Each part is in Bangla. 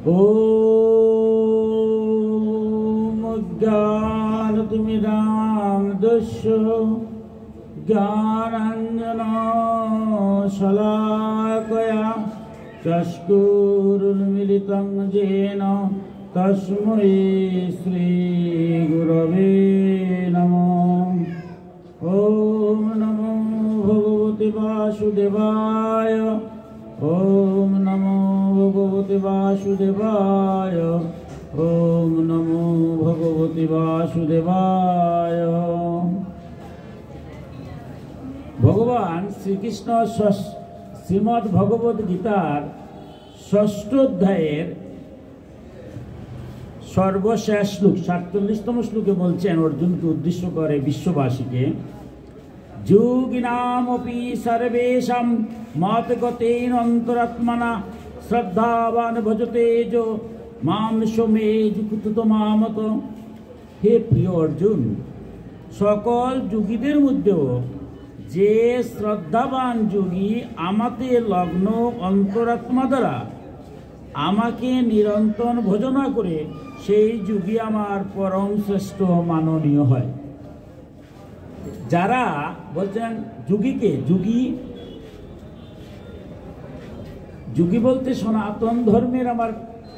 ওম জ্ঞানতিমিরান্ধস্য জ্ঞানাঞ্জনা শলাকয়া চক্ষুरुन्मीलितं येन तस्मै श्रीगुरवे नमः। ओम नमो भगवते वासुदेवाय। ओम नमो भगवते वासुदेवाय। ओम नमो भगवते वासुदेवाय। भगवान श्रीकृष्ण श्रीमद् भगवद गीतार षष्ठ अध्यायेर सर्वशेष श्लोक 47तम श्लोके बोलছেন अर्जुन के उद्देश्य करे विश्ववासी के योगिनामपि सर्वेषां मतगतेन अंतरात्मना श्रद्धावान भजते जो माम सोमे जुकुत मामत। हे प्रिय अर्जुन, सकल যোগীদের মধ্যেও যে শ্রদ্ধাবান যোগী আমাতে লগ্ন অন্তরাত্মা দ্বারা আমাকে নিরন্তর ভজনা করে সেই যোগী আমার পরম শ্রেষ্ঠ মাননীয় হয়। যারা বলছেন যোগীকে যোগী বলতে সনাতন ধর্মের আমার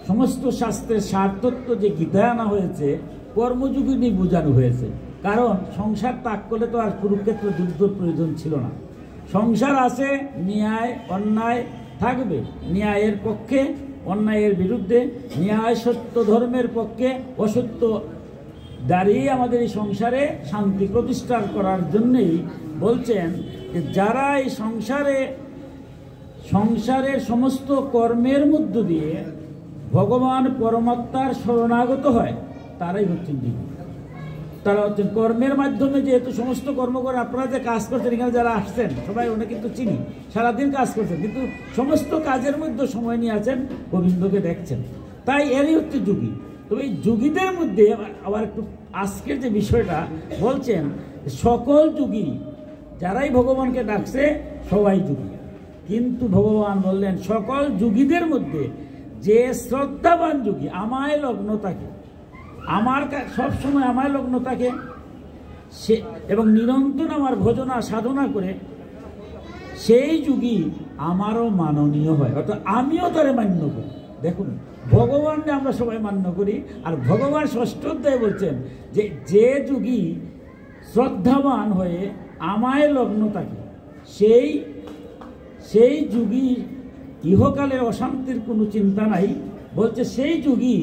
সমস্ত শাস্ত্রের সারতত্ত্ব যে গীতায় আনা হয়েছে কর্মযোগী নিয়ে বোঝানো হয়েছে। কারণ সংসার ত্যাগ করলে তো আর কুরুক্ষেত্র যুদ্ধের প্রয়োজন ছিল না। সংসার আছে, ন্যায় অন্যায় থাকবে, ন্যায়ের পক্ষে অন্যায়ের বিরুদ্ধে, ন্যায় সত্য ধর্মের পক্ষে অসত্য দাঁড়িয়ে আমাদের এই সংসারে শান্তি প্রতিষ্ঠা করার জন্যই বলছেন যে যারা এই সংসারের সমস্ত কর্মের মধ্য দিয়ে ভগবান পরমাত্মার শরণাগত হয় তারাই হচ্ছেন যোগী। তারা হচ্ছেন কর্মের মাধ্যমে যেহেতু সমস্ত কর্ম করে আপনারা যে কাজ করছেন এখানে যারা আসছেন সবাই অনেক কিন্তু চিনি, সারাদিন কাজ করছেন কিন্তু সমস্ত কাজের মধ্যে সময় নিয়ে আছেন গোবিন্দকে দেখছেন, তাই এরই হচ্ছে যোগী। তবে এই যোগীদের মধ্যে আবার একটু আজকের যে বিষয়টা বলছেন সকল যোগী যারাই ভগবানকে ডাকছে সবাই যোগী, কিন্তু ভগবান বললেন সকল যোগীদের মধ্যে যে শ্রদ্ধাবান যোগী আমায় লগ্ন থাকে, আমার সব সময় আমায় লগ্ন থাকে সে এবং নিরন্তর আমার ভজনা সাধনা করে সেই যোগী আমারও মাননীয় হয়, অর্থাৎ আমিও তারে মান্য করি। দেখুন ভগবানকে আমরা সবাই মান্য করি, আর ভগবান ষষ্ঠ অধ্যায়ে বলছেন যে যে যোগী শ্রদ্ধাবান হয়ে আমায় লগ্ন থাকে সেই যোগী ইহকালের অশান্তির কোনো চিন্তা নাই, বলছে সেই যোগী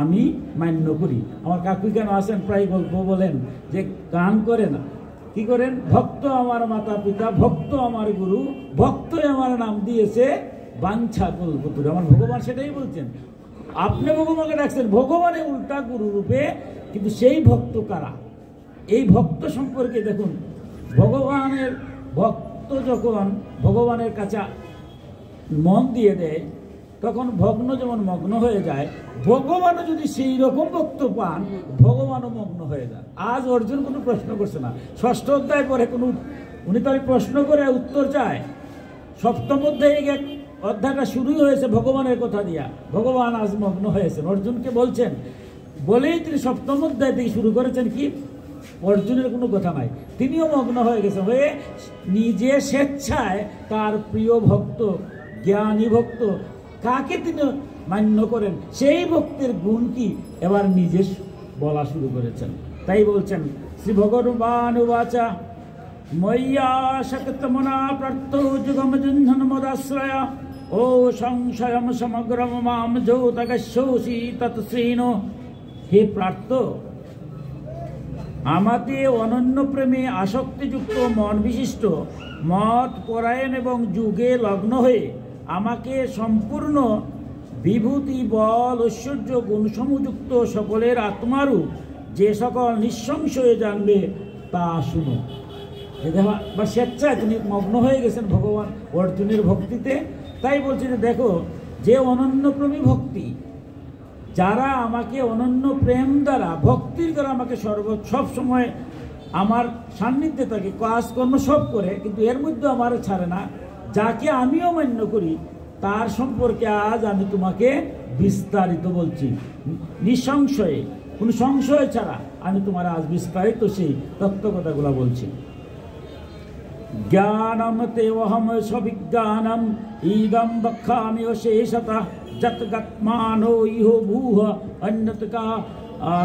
আমি মান্য করি। আমার কাকু কেন আসেন প্রায় গল্প বলেন যে গান করে না, কি করেন, ভক্ত আমার মাতা পিতা, ভক্ত আমার গুরু, ভক্তই আমার নাম দিয়েছে বাঞ্ছা কল্পতরু। আমার ভগবান সেটাই বলছেন, আপনি ভগবানকে ডাকছেন ভগবানের উল্টা গুরু রূপে, কিন্তু সেই ভক্ত কারা? এই ভক্ত সম্পর্কে দেখুন, ভগবানের ভক্ত যখন ভগবানের কাছে মন দিয়ে দেয় তখন ভগ্ন যেমন মগ্ন হয়ে যায়, ভগবানও যদি সেই রকম ভক্ত পান ভগবানও মগ্ন হয়ে যায়। আজ অর্জুন কোনো প্রশ্ন করছে না, ষষ্ঠ অধ্যায় পরে কোনো উনি তো প্রশ্ন করে উত্তর চায়। সপ্তম অধ্যায়ে অধ্যায়টা শুরুই হয়েছে ভগবানের কথা দিয়া, ভগবান আজ মগ্ন হয়েছেন, অর্জুনকে বলছেন বলেই তিনি সপ্তম অধ্যায় থেকে শুরু করেছেন কি অর্জুনের কোনো কথা নাই, তিনিও মগ্ন হয়ে গেছেন, হয়ে নিজে স্বেচ্ছায় তার প্রিয় ভক্ত জ্ঞানী ভক্ত কাকে তিনি মান্য করেন সেই ভক্তের গুণ কি এবার নিজে বলা শুরু করেছেন। তাই বলছেন শ্রী ভগবান উবাচা ময়্যা শক্তমনা প্রার্থ যুগম জুন্ধন মদাশ্রয়া ও সংশয়ম সমগ্রম মাম যৌতগস্যসি তৎশ্রীনো। হে প্রার্থ, আমাতে অনন্য প্রেমে আসক্তিযুক্ত মন বিশিষ্ট মত পরায়ণ এবং যুগে লগ্ন হয়ে আমাকে সম্পূর্ণ বিভূতি বল ঐশ্বর্য গুণসমযুক্ত সকলের আত্মারূপ যে সকল নিঃসংশয়ে জানবে তা শুনো। বা স্বেচ্ছায় তিনি মগ্ন হয়ে গেছেন ভগবান অর্জুনের ভক্তিতে। তাই বলছি যে দেখো, যে অনন্যপ্রেমী ভক্তি, যারা আমাকে অনন্য প্রেম দ্বারা ভক্তির দ্বারা আমাকে সব সময় আমার সান্নিধ্যে থাকে, কাজকর্ম সব করে, কিন্তু এর মধ্যে আমার ছাড়ে না, যাকে আমিও মান্য করি তার সম্পর্কে আজ আমি তোমাকে বিস্তারিত বলছি, নিঃসংশয়ে, কোনো সংশয় ছাড়া আমি তোমার আজ বিস্তারিত সেই তত্ত্বকথাগুলো বলছি। জ্ঞানম তেহম সবিজ্ঞানম ইদম বক্ষামি অশেষতঃ যৎগত্মানো ইহ ভূহ অন্যতকা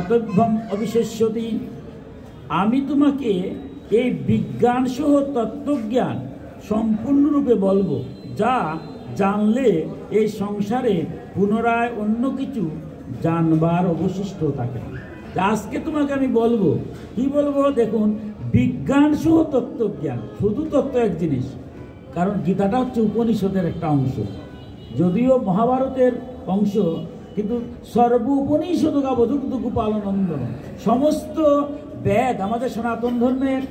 তভ্যম অবিশেষ্যতি। আমি তোমাকে এই বিজ্ঞান সহ তত্ত্বজ্ঞান সম্পূর্ণরূপে বলবো, যা জানলে এই সংসারে পুনরায় অন্য কিছু জানবার অবশিষ্ট থাকে না। আজকে তোমাকে আমি বলবো, কি বলবো দেখুন, বিজ্ঞান সহ তত্ত্বজ্ঞান। শুধু তত্ত্ব এক জিনিস, কারণ গীতাটা হচ্ছে উপনিষদের একটা অংশ, যদিও মহাভারতের অংশ, কিন্তু সর্ব উপনিষদকা বধুকদুকু পালনন্দন। সমস্ত বেদ আমাদের সনাতন ধর্মের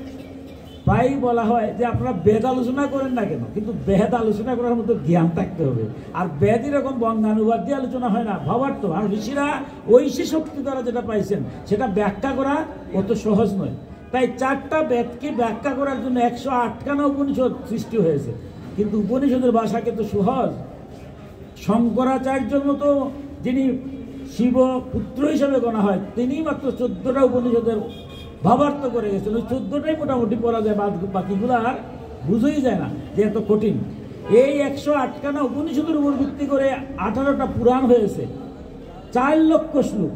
প্রায় বলা হয় যে আপনারা বেদ আলোচনা করেন না কেন, কিন্তু বেদ আলোচনা করার মতো জ্ঞান থাকতে হবে। আর বেদ এরকম বঙ্গানুবাদ দিয়ে আলোচনা হয় না, ভাবার্থ। আর ঋষিরা ঐশী শক্তি দ্বারা যেটা পাইছেন সেটা ব্যাখ্যা করা অত সহজ নয়। তাই 4টা বেদকে ব্যাখ্যা করার জন্য 108খানা উপনিষদ সৃষ্টি হয়েছে। কিন্তু উপনিষদের ভাষা কিন্তু সহজ। শঙ্করাচার্যের মতো, যিনি শিব পুত্র হিসেবে গণা হয়, তিনি মাত্র 14টা উপনিষদের ভাবার্থ করে গেছেন। ওই 14টাই মোটামুটি পড়া যায়, বাকিগুলো আর বুঝেই যায় না যে এত কঠিন। এই 108খানা উপনিষদের উপর ভিত্তি করে 18টা পুরাণ হয়েছে, 4 লক্ষ শ্লোক।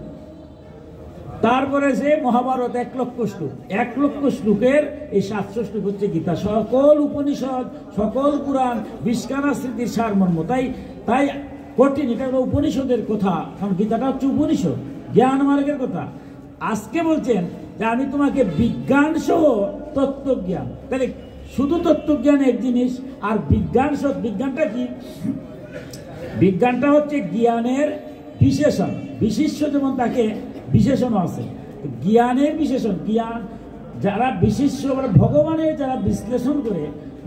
তারপরে যে মহাভারত 1 লক্ষ শ্লোক, 1 লক্ষ শ্লোকের এই 700 শ্লোক হচ্ছে গীতা। সকল উপনিষদ, সকল পুরাণ 20খানা স্মৃতির সারমর্ম। তাই কঠিন, এটা হলো উপনিষদের কথা, কারণ গীতাটা হচ্ছে উপনিষদ, জ্ঞান মার্গের কথা। আজকে বলছেন যে আমি তোমাকে বিজ্ঞান সহ তত্ত্বজ্ঞান। তাহলে শুধু তত্ত্বজ্ঞান এক জিনিস, আর বিজ্ঞান সহ, বিজ্ঞানটা কি? বিজ্ঞানটা হচ্ছে জ্ঞানের বিশেষণ। বিশিষ্ট যেমন তাকে বিশেষণও আছে, জ্ঞানের বিশেষণ। জ্ঞান যারা বিশিষ্ট, মানে ভগবানের যারা বিশ্লেষণ করে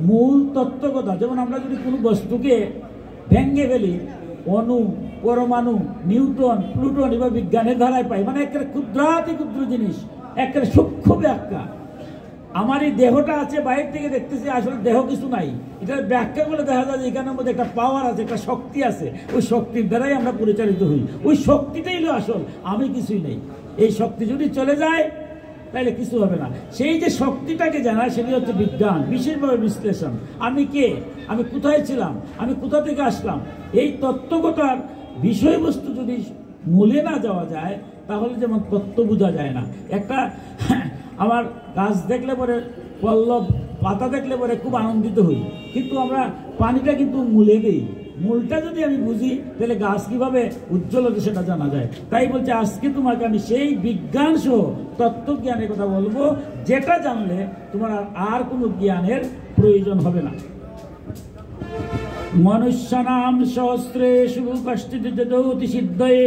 মূল তত্ত্বকথা। যেমন আমরা যদি কোনো বস্তুকে ভেঙ্গে ফেলি, অণু, পরমাণু, নিউটন, প্লুটন এবার বিজ্ঞানের ধারায় পাই, মানে একটা ক্ষুদ্রাতি ক্ষুদ্র জিনিস, একটা সূক্ষ্ম ব্যাখ্যা। আমার এই দেহটা আছে, বাইরে থেকে দেখতেছি আসলে দেহ কিছু নাই, এটা ব্যাখ্যা করে দেখা যায় যে এখানের মধ্যে একটা পাওয়ার আছে, একটা শক্তি আছে। ওই শক্তির দ্বারাই আমরা পরিচালিত হই। ওই শক্তিটাই হলো আসল, আমি কিছুই নেই। এই শক্তি যদি চলে যায় তাহলে কিছু হবে না। সেই যে শক্তিটাকে জানা, সেটি হচ্ছে বিজ্ঞান, বিশেষভাবে বিশ্লেষণ। আমি কে, আমি কোথায় ছিলাম, আমি কোথা থেকে আসলাম, এই তত্ত্বকথার বিষয়বস্তু যদি মূলে না যাওয়া যায়, তাহলে যেমন তত্ত্ব বোঝা যায় না। একটা আমার গাছ দেখলে পরে, পল্লব পাতা দেখলে পরে খুব আনন্দিত হই, কিন্তু আমরা পানিটা কিন্তু মূলে দিই। মূলটা যদি আমি বুঝি, তাহলে গাছ কিভাবে উজ্জ্বল হবে সেটা জানা যায়। তাই বলছে আজকে তোমাকে আমি সেই বিজ্ঞান সহ তত্ত্বজ্ঞানের কথা বলবো, যেটা জানলে তোমার আর কোনো জ্ঞানের প্রয়োজন হবে না। মনুষ্যানাম সহস্রেষু কষ্টিত যতোতি সিদ্ধয়ে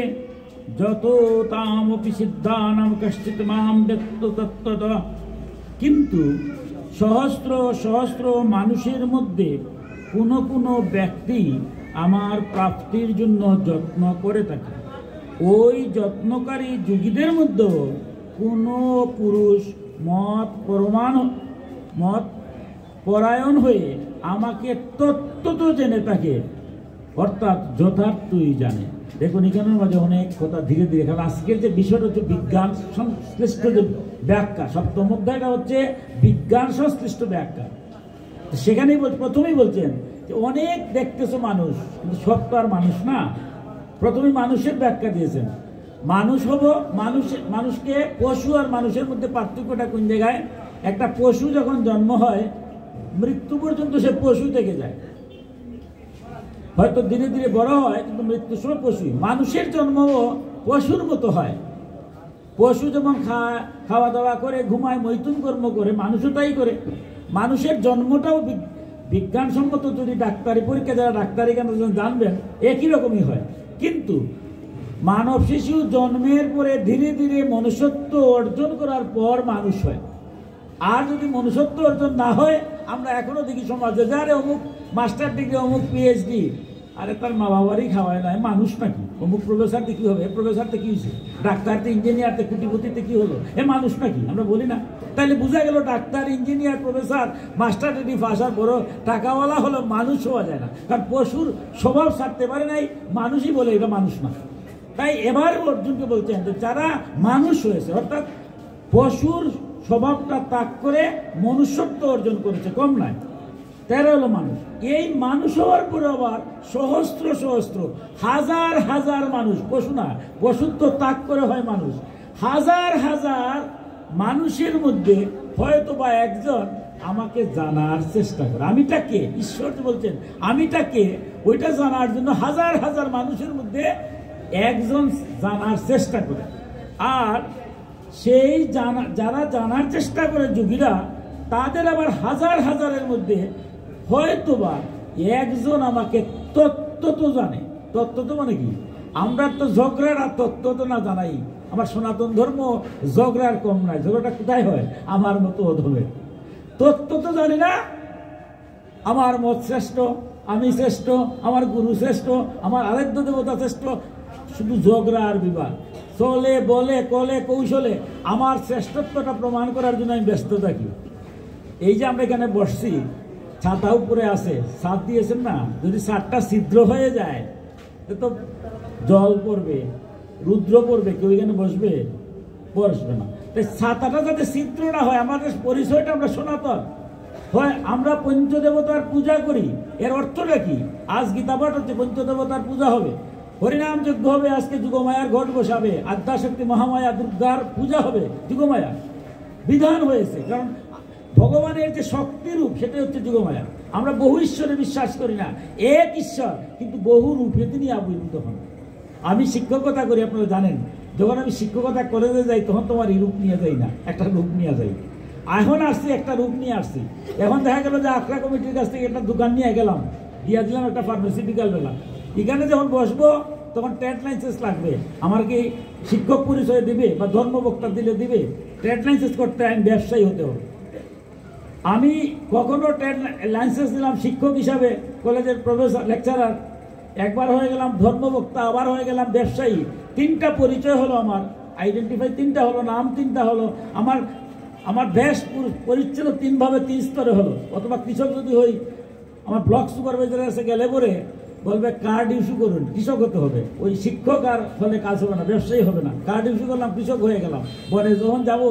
যত তামপি সিদ্ধানাম কষ্টিত মাম ব্যক্ত তত্ত্বতঃ। কিন্তু সহস্র সহস্র মানুষের মধ্যে কোনো কোনো ব্যক্তি আমার প্রাপ্তির জন্য যত্ন করে থাকে। ওই যত্নকারী যোগীদের মধ্যেও কোনো পুরুষ মত পরায়ণ হয়ে আমাকে তত্ত্বত জেনে থাকে, অর্থাৎ যথার্থই জানে। দেখুন এখানের মাঝে অনেক কথা ধীরে ধীরে, কারণ আজকের যে বিষয়টা হচ্ছে বিজ্ঞান সংশ্লিষ্ট যে ব্যাখ্যা, সপ্তম অধ্যায়টা হচ্ছে বিজ্ঞান সংশ্লিষ্ট ব্যাখ্যা। সেখানেই প্রথমেই বলছেন যে অনেক দেখতেছো মানুষ, কিন্তু সব তো আর মানুষ না। প্রথমে মানুষের ব্যাখ্যা দিয়েছেন। মানুষ হব, মানুষকে পশু আর মানুষের মধ্যে পার্থক্যটা কোন জায়গায়? একটা পশু যখন জন্ম হয়, মৃত্যু পর্যন্ত সে পশু থেকে যায়, হয়তো ধীরে ধীরে বড় হয়, কিন্তু মৃত্যুর সময় পশু। মানুষের জন্মও পশুর মতো হয়। পশু যেমন খাওয়া দাওয়া করে, ঘুমায়, মৈথুন কর্ম করে, মানুষও তাই করে। মানুষের জন্মটাও বিজ্ঞানসম্মত, যদি ডাক্তারি পরীক্ষা, যারা ডাক্তারি কেন জানবেন, একই রকমই হয়। কিন্তু মানব শিশু জন্মের পরে ধীরে ধীরে মনুষ্যত্ব অর্জন করার পর মানুষ হয়। আর যদি মনুষ্যত্ব অর্জন না হয়, আমরা এখনো দেখি সমাজে যারে অমুক মাস্টার ডিগ্রি, অমুক পিএইচডি, আরে তার মা বাবারই খাওয়ায় না, মানুষ নাকি? অমুক প্রফেসরতে কি হবে? প্রফেসরতে কি হয়েছে? ডাক্তারতে, ইঞ্জিনিয়ারতে, কুটিপতিতে কি হলো? মানুষ নাকি? আমরা বলি না। তাহলে বোঝা গেল doctor, engineer, professor, master degree পাশার বড় টাকাওয়ালা হলো মানুষ হওয়া যায় না, কারণ পশুর স্বভাব ছাড়তে পারে নাই, মানুষই বলে এটা মানুষ না। তাই এবার অর্জুনকে বলছেন যে যারা মানুষ হয়েছে, অর্থাৎ পশুর স্বভাবটা ত্যাগ করে মনুষ্যত্ব অর্জন করেছে, কম নয়, তারা হলো মানুষ। এই মানুষ হওয়ার পরে আবার সহস্র সহস্র হাজার হাজার মানুষ, পশু না, পশুত্ব ত্যাগ করে হয় মানুষ, হাজার হাজার মানুষের মধ্যে হয়তো বা একজন আমাকে জানার চেষ্টা করে। আমিটা কে? ঈশ্বর যে বলছেন আমিটা কে, ওইটা জানার জন্য হাজার হাজার মানুষের মধ্যে একজন জানার চেষ্টা করে। আর সেই যারা জানার চেষ্টা করে যোগীরা, তাদের আবার হাজার হাজারের মধ্যে হয়তোবা একজন আমাকে তত্ত্ব তো জানে। তত্ত্ব তো মানে কি? আমরা তো ঝগড়ার আর তত্ত্ব তো না জানাই। আমার সনাতন ধর্ম ঝগড়ার কম নাই, ঝগড়াটা কোথায় হয়? আমার মতো অধমে। তত্ত্ব তো জানি না, আমার মত শ্রেষ্ঠ, আমি শ্রেষ্ঠ, আমার গুরু শ্রেষ্ঠ, আমার আরাধ্য দেবতা শ্রেষ্ঠ, শুধু ঝগড়া আর বিবাদ চলে, বলে কলে কৌশলে আমার শ্রেষ্ঠত্বটা প্রমাণ করার জন্য আমি ব্যস্ত থাকি। এই যে আমরা এখানে বসছি, ছাতা উপরে আছে, ছাদ দিয়েছেন না, যদি ছাদটা ছিদ্র হয়ে যায় তো জল পড়বে, রুদ্র পড়বে, কেউ এখানে বসবে? বসবে না। তাই ছাতাটা যাতে ছিদ্র না হয়, আমাদের পরিচয়টা আমরা সনাতন হয়, আমরা পঞ্চদেবতার পূজা করি। এর অর্থটা কি? আজ গীতা পাঠ হচ্ছে, পঞ্চদেবতার পূজা হবে, হরিনাম যজ্ঞ হবে, আজকে যুগমায়ার ঘট বসাবে, আদ্যাশক্তি মহামায়া দুর্গার পূজা হবে, যুগমায়া বিধান হয়েছে। কারণ ভগবানের যে শক্তিরূপ সেটাই হচ্ছে যুগমায়া। আমরা বহু ঈশ্বরে বিশ্বাস করি না, এক ঈশ্বর, কিন্তু বহু রূপে তিনি আবির্ভূত হন। আমি শিক্ষকতা করি, আপনারা জানেন, যখন আমি শিক্ষকতা কলেজে যাই তখন তোমার এই রূপ নিয়ে যাই না, একটা রূপ নিয়ে যাই। এখন আসছি, একটা রূপ নিয়ে আসছি। এখন দেখা গেল যে আখড়া কমিটির কাছ থেকে একটা দোকান নিয়ে গেলাম, দিয়ে দিলাম একটা ফার্মেসি বিকালবেলা। এখানে যখন বসবো তখন ট্রেড লাইসেন্স লাগবে। আমার কি শিক্ষক পরিচয় দিবে বা ধর্মবক্তা দিলে দিবে? ট্রেড লাইসেন্স করতে আমি ব্যবসায়ী হতে হবে। আমি কখনো ট্রেড লাইসেন্স দিলাম শিক্ষক হিসাবে, কলেজের প্রফেসর, লেকচারার, একবার হয়ে গেলাম ধর্মবক্তা, আবার হয়ে গেলাম ব্যবসায়ী। তিনটা পরিচয় হলো আমার, আইডেন্টিফাই তিনটা হলো, নাম তিনটা হলো, আমার বেশ পরিচ্ছন্ন তিনভাবে, তিন স্তরে হলো। অথবা কৃষক যদি হই, আমার ব্লক সুপারভাইজারের কাছে গেলে পরে বলবে কার্ড ইস্যু করুন, কৃষক হতে হবে। ওই শিক্ষক আর ফলে কাজ হবে না, ব্যবসায়ী হবে না। কার্ড ইস্যু করলাম, কৃষক হয়ে গেলাম। পরে যখন যাবো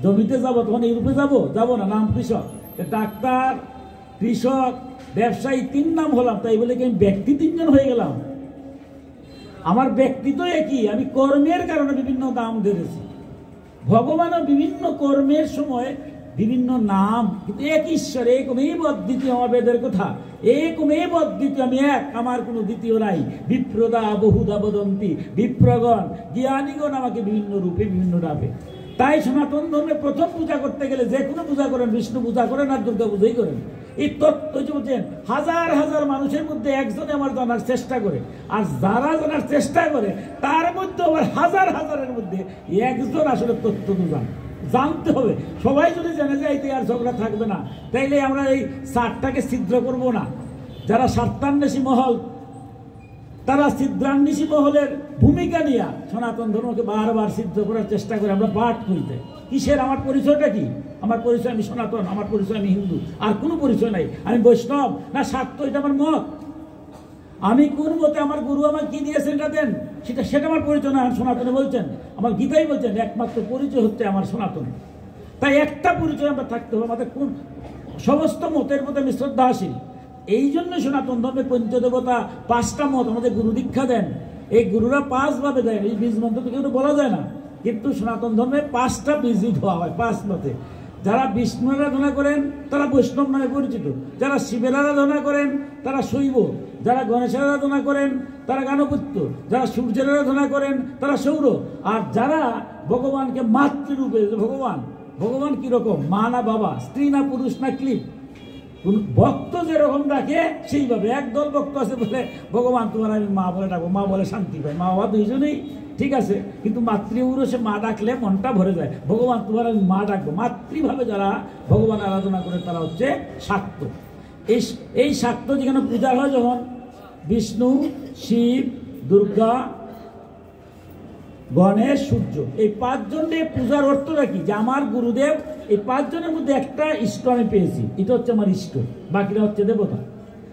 জমিতে যাবো তখন ইউরোপে যাবো না, নাম কৃষক। ডাক্তার, কৃষক, ব্যবসায়ী, তিন নাম হলাম। তাই বলে কি আমি ব্যক্তি তিনজন হয়ে গেলাম? আমার ব্যক্তি তো একই, আমি কর্মের কারণে বিভিন্ন নাম ধরেছি। ভগবানও বিভিন্ন কর্মের সময় বিভিন্ন নাম, কিন্তু এক ঈশ্বর, একমেব অদ্বিতীয়, আমার বেদের কথা, একমেব অদ্বিতীয়, আমি এক, আমার কোনো দ্বিতীয় নাই। বিপ্রদা বহুধা বদন্তি, বিপ্রগণ জ্ঞানীগণ আমাকে বিভিন্ন রূপে, বিভিন্ন নামে। তাই সনাতন ধর্মে প্রথম পূজা করতে গেলে যে কোনো পূজা করেন, বিষ্ণু পূজা করেন আর দুর্গা পূজাই করেন। এই তত্ত্ব বলছেন হাজার হাজার মানুষের মধ্যে একজনে আমার জানার চেষ্টা করে, আর যারা জানার চেষ্টা করে তার মধ্যে আবার হাজার হাজারের মধ্যে একজন আসলে তত্ত্ব জানতে হবে। সবাই যদি জেনে যায় আর ঝগড়া থাকবে না। তাইলে আমরা এই সারটাকে ছিদ্র করব না। যারা স্বার্থান্বেষী মহল, তারা ছিদ্রান্বেষী মহলের ভূমিকা নিয়ে সনাতন ধর্মকে বারবার সিদ্ধ করার চেষ্টা করে। আমরা পাঠ করিতে কিসের? আমার পরিচয়টা কি? আমার পরিচয় আমি সনাতন, আমার পরিচয় আমি হিন্দু, আর কোনো পরিচয় নাই। আমি বৈষ্ণব না শাক্ত, এটা আমার মত। আমি কোন মতে, আমার গুরু আমাকে কি দিয়েছেন এটা দেন, সেটা আমার পরিচয় না। সনাতনে বলছেন, আমার গীতাই বলছেন একমাত্র পরিচয় হচ্ছে আমার সনাতন। তাই একটা পরিচয় আমরা থাকতে হবে। আমাদের কোন সমস্ত মতের মধ্যে আমি শ্রদ্ধাশীল। এই জন্য সনাতন ধর্মে পঞ্চদেবতা, পাঁচটা মত আমাদের গুরু দীক্ষা দেন। এই গুরুরা পাঁচ ভাবে দেন, এই বীজ মন্ত্র তো কেউ বলা যায় না, কিন্তু সনাতন ধর্মে পাঁচটা বীজ ধোয়া হয় পাঁচ মতে। যারা বিষ্ণুর আরাধনা করেন তারা বৈষ্ণব নামে পরিচিত, যারা শিবের আরাধনা করেন তারা শৈব, যারা গণেশের আরাধনা করেন তারা গানপত্য, যারা সূর্যের আরাধনা করেন তারা সৌর, আর যারা ভগবানকে মাতৃরূপে, ভগবান কিরকম, মা না বাবা, স্ত্রী না পুরুষ না ক্লিপ, ভক্ত যেরকম ডাকে সেইভাবে। একদল ভক্ত আছে বলে ভগবান তোমার আমি মা বলে ডাকবো, মা বলে শান্তি পায়, মা বাবা দুইজনেই ঠিক আছে, কিন্তু মাতৃপুরুষে মা ডাকলে মনটা ভরে যায়। ভগবান তোমার আমি মা ডাকবো, মাতৃভাবে যারা ভগবান আরাধনা করে তারা হচ্ছে শাক্ত। এই শাক্ত যেখানে পূজা হয়, যখন বিষ্ণু, শিব, দুর্গা, গণেশ, সূর্য, এই 5 জনের পূজার অর্থটা কি? যে আমার গুরুদেব, এই 5 জনের মধ্যে একটা ইষ্ট আমি পেয়েছি, এটা হচ্ছে আমার ইষ্ট, বাকিরা হচ্ছে দেবতা।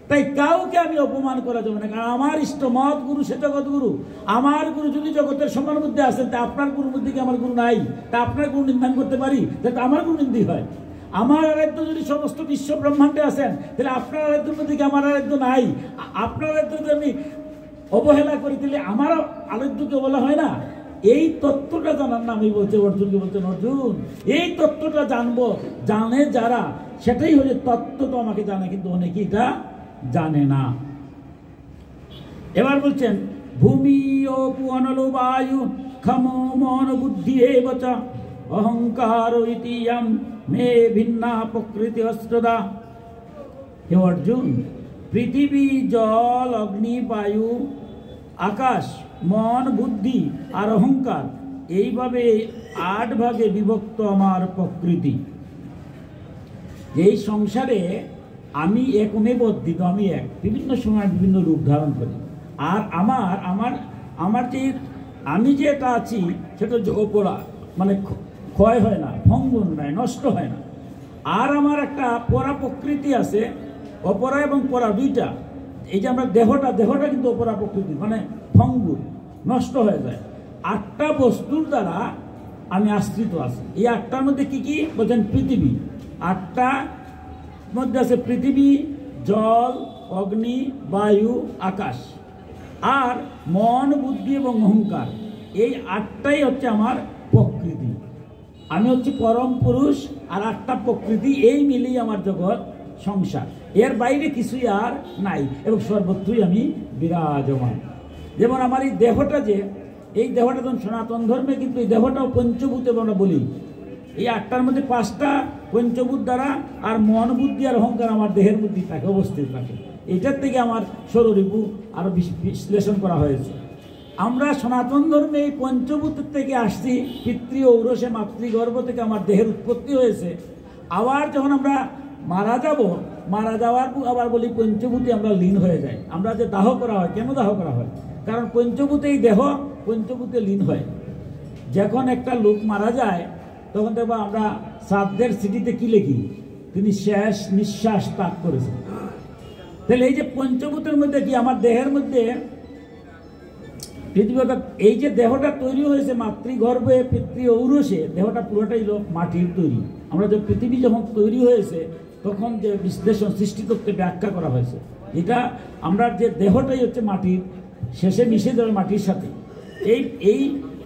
তাই কাউকে আমি অপমান করা যাবে না, কারণ আমার ইষ্ট মত গুরু সে জগৎ গুরু। আমার গুরু যদি জগতের সবার মধ্যে আছেন, তা আপনার গুরুর মধ্যে কি আমার গুরু নাই? তা আপনার গুরু নিন্দান করতে পারি? তাহলে আমার গুরু নিন্দি হয়। আমার আরাধ্য যদি সমস্ত বিশ্ব ব্রহ্মাণ্ডে আছেন, তাহলে আপনার আরাধ্যের মধ্যে কি আমার আরাধ্য নাই? আপনার আরাধ্য যদি আমি অবহেলা করি, তাহলে আমার আরাধ্যকে বলা হয় না? এই তত্ত্বটা জানার নামই বলছে অর্জুনকে, বলছেন অর্জুন এই তত্ত্বটা জানবো, জানে যারা সেটাই হচ্ছে তত্ত্ব। তো আমাকে জানে, কিন্তু অনেকে এটা জানে না। এবার বলছেন ভূমি ও পুয়ানলো বায়ু ক্ষমো মন বুদ্ধি এবচ অহংকার ইতিয়ম মে ভিন্না প্রকৃতি অষ্টদা। হে অর্জুন, পৃথিবী, জল, অগ্নি, বায়ু, আকাশ, মন, বুদ্ধি আর অহংকার, এইভাবে 8 ভাগে বিভক্ত আমার প্রকৃতি। এই সংসারে আমি একমেব অদ্বিত, আমি এক, বিভিন্ন সময় বিভিন্ন রূপ ধারণ করি। আর আমার যে আমি যেটা আছি সেটা হচ্ছে অপরা, মানে ক্ষয় হয় না, ভঙ্গুর নয়, নষ্ট হয় না। আর আমার একটা পরা প্রকৃতি আছে, অপরা এবং পরা দুইটা। এই যে আমরা দেহটা কিন্তু অপরা প্রকৃতি, মানে ভঙ্গুর, নষ্ট হয়ে যায়। 8টা বস্তুর দ্বারা আমি আশ্রিত আছি। এই 8টার মধ্যে কি কি বলছেন? পৃথিবী, 8টা মধ্যে আছে পৃথিবী, জল, অগ্নি, বায়ু, আকাশ, আর মন, বুদ্ধি এবং অহংকার। এই 8টাই হচ্ছে আমার প্রকৃতি। আমি হচ্ছে পরম পুরুষ, আর 8টা প্রকৃতি, এই মিলেই আমার জগৎ সংসার। এর বাইরে কিছুই আর নাই, এবং সর্বত্রই আমি বিরাজমান। যেমন আমার এই দেহটা, যে এই দেহটা যেমন সনাতন ধর্মে, কিন্তু এই দেহটাও পঞ্চভূত আমরা বলি। এই 8টার মধ্যে 5টা পঞ্চভূত দ্বারা, আর মন, বুদ্ধি আর অহংকার আমার দেহের মধ্যে থাকে, অবস্থিত থাকে। এটার থেকে আমার ষড়রিপু আরো বিশ্লেষণ করা হয়েছে। আমরা সনাতন ধর্মে এই পঞ্চভূতের থেকে আসছি, পিতৃ ঔরসে মাতৃগর্ভ থেকে আমার দেহের উৎপত্তি হয়েছে। আবার যখন আমরা মারা যাওয়ার আবার বলি পঞ্চভূতে আমরা লীন হয়ে যাই। আমরা যে দাহ করা হয়, কেন দাহ করা হয়? কারণ পঞ্চভূতেই দেহ পঞ্চভূতে লীন হয়। যখন একটা লোক মারা যায়, তখন দেখবো আমরা শ্রাদ্ধের চিঠিতে কি লিখি? তিনি শেষ নিঃশ্বাস ত্যাগ করেছেন। তাহলে এই যে পঞ্চভূতের মধ্যে কি আমার দেহের মধ্যে পৃথিবী, এই যে দেহটা তৈরি হয়েছে মাতৃগর্ভে পিতৃ ঔরসে, দেহটা পুরোটাই মাটির তৈরি। আমরা যে পৃথিবী যখন তৈরি হয়েছে, তখন যে বিশ্লেষণ সৃষ্টিতত্ত্বে ব্যাখ্যা করা হয়েছে, এটা আমরা যে দেহটাই হচ্ছে মাটির, শেষে মিশে যাবে মাটির সাথে।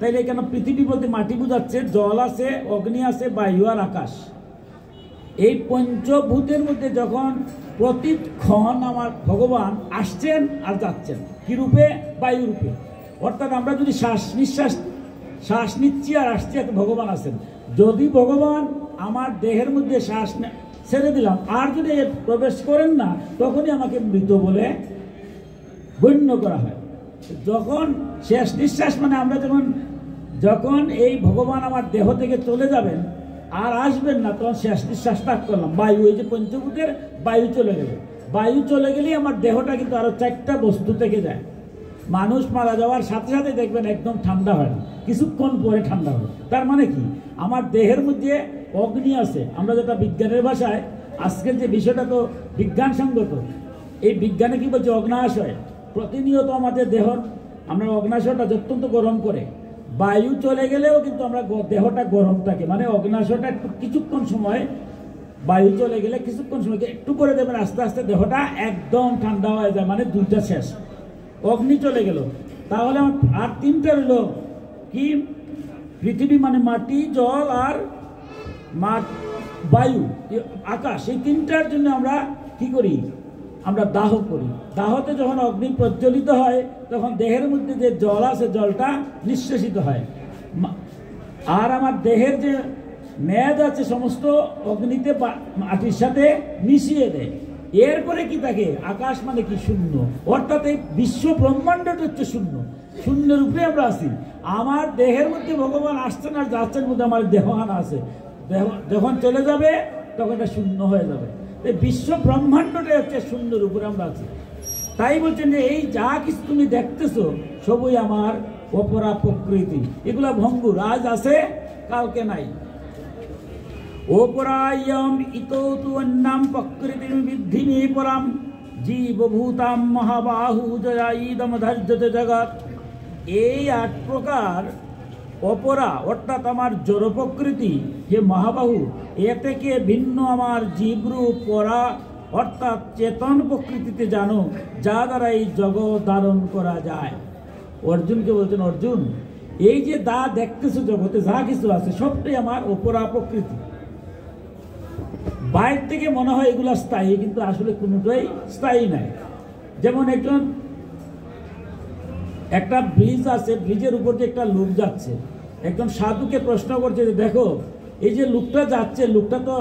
তাইলে কেন পৃথিবী বলতে মাটি বোঝাচ্ছে, জল আছে, অগ্নি আছে, বায়ু আর আকাশ। এই পঞ্চভূতের মধ্যে যখন প্রতিক্ষণ আমার ভগবান আসছেন আর যাচ্ছেন, কি রূপে? বায়ু রূপে। অর্থাৎ আমরা যদি শ্বাস নিচ্ছি আর আসছি, এত ভগবান আছেন। যদি ভগবান আমার দেহের মধ্যে শ্বাস ছেড়ে দিলাম, আর যদি প্রবেশ করেন না, তখনই আমাকে মৃত বলে গণ্য করা হয়। যখন শেষ নিঃশ্বাস, মানে আমরা যখন এই ভগবান আমার দেহ থেকে চলে যাবেন আর আসবেন না, তখন শেষ নিঃশ্বাস ত্যাগ করলাম। বায়ু, এই যে পঞ্চভূতের বায়ু চলে গেল, বায়ু চলে গেলেই আমার দেহটা কিন্তু আরো 4টা বস্তু থেকে যায়। মানুষ মারা যাওয়ার সাথে সাথে দেখবেন একদম ঠান্ডা হয় না, কিছুক্ষণ পরে ঠান্ডা হয়। তার মানে কি? আমার দেহের মধ্যে অগ্নি আছে। আমরা যেটা বিজ্ঞানের ভাষায়, আজকের যে বিষয়টা তো বিজ্ঞানসঙ্গত, এই বিজ্ঞানে কি বলছে? অগ্নাশয়। প্রতিনিয়ত আমাদের আমরা অগ্নাশয়টা অত্যন্ত গরম করে। বায়ু চলে গেলেও কিন্তু আমরা দেহটা গরম থাকে, মানে অগ্নাশয়টা একটু কিছুক্ষণ সময়, বায়ু চলে গেলে কিছুক্ষণ সময় একটু করে দেবেন, আস্তে আস্তে দেহটা একদম ঠান্ডা হয়ে যায়, মানে 2টা শেষ। অগ্নি চলে গেল, তাহলে আর 3টা রইল কি? পৃথিবী মানে মাটি, জল আর বায়ু, আকাশ। এই 3টার জন্য আমরা কি করি? আমরা দাহ করি। দাহতে যখন অগ্নি প্রজ্বলিত হয়, তখন দেহের মধ্যে যে জল আছে, জলটা নিঃশেষিত হয়, আর আমার দেহের যে মেদ আছে সমস্ত অগ্নিতে মাটির সাথে মিশিয়ে দেয়। এরপরে কি থাকে? আকাশ মানে কি? শূন্য। অর্থাৎ এই বিশ্ব ব্রহ্মাণ্ডটা হচ্ছে শূন্য। শূন্যের উপরে আমরা আছি। আমার দেহের মধ্যে ভগবান আসছেন আর যাচ্ছেন, মধ্যে আমার দেহহানা আছে। যখন চলে যাবে তখন এটা শূন্য হয়ে যাবে। এই বিশ্ব ব্রহ্মাণ্ডটাই হচ্ছে শূন্যের উপরে আমরা আছি। তাই বলছেন যে এই যা কিছু তুমি দেখতেছো সবই আমার অপরা প্রকৃতি, এগুলা ভঙ্গুর, আজ আছে কালকে নাই। অপরায়ম ইতো তু অন্যাম প্রকৃতিম বিদ্ধি মে পরাম জীবভূতাম মহাবাহু জয়াইদম ধার্যতে জগৎ। এই 8 প্রকার অপরা অর্থাৎ আমার জড় প্রকৃতি, হে মহাবাহু, এ থেকে ভিন্ন আমার জীবরূপ পরা অর্থাৎ চেতন প্রকৃতিতে জানো, যা দ্বারা এই জগৎ ধারণ করা যায়। অর্জুনকে বলছেন, অর্জুন এই যে দা দেখতেছো জগতে যা কিছু আছে সবটাই আমার অপরা প্রকৃতি। বাইরে থেকে মনে হয় এগুলা স্থায়ী, কিন্তু আসলে কোনোটাই স্থায়ী নাই। যেমন একটা ব্রিজ আছে, ব্রিজের উপর দিয়ে একটা লোক যাচ্ছে, একজন সাধুকে প্রশ্ন করছে যে দেখো এই যে লোকটা যাচ্ছে, লোকটা তো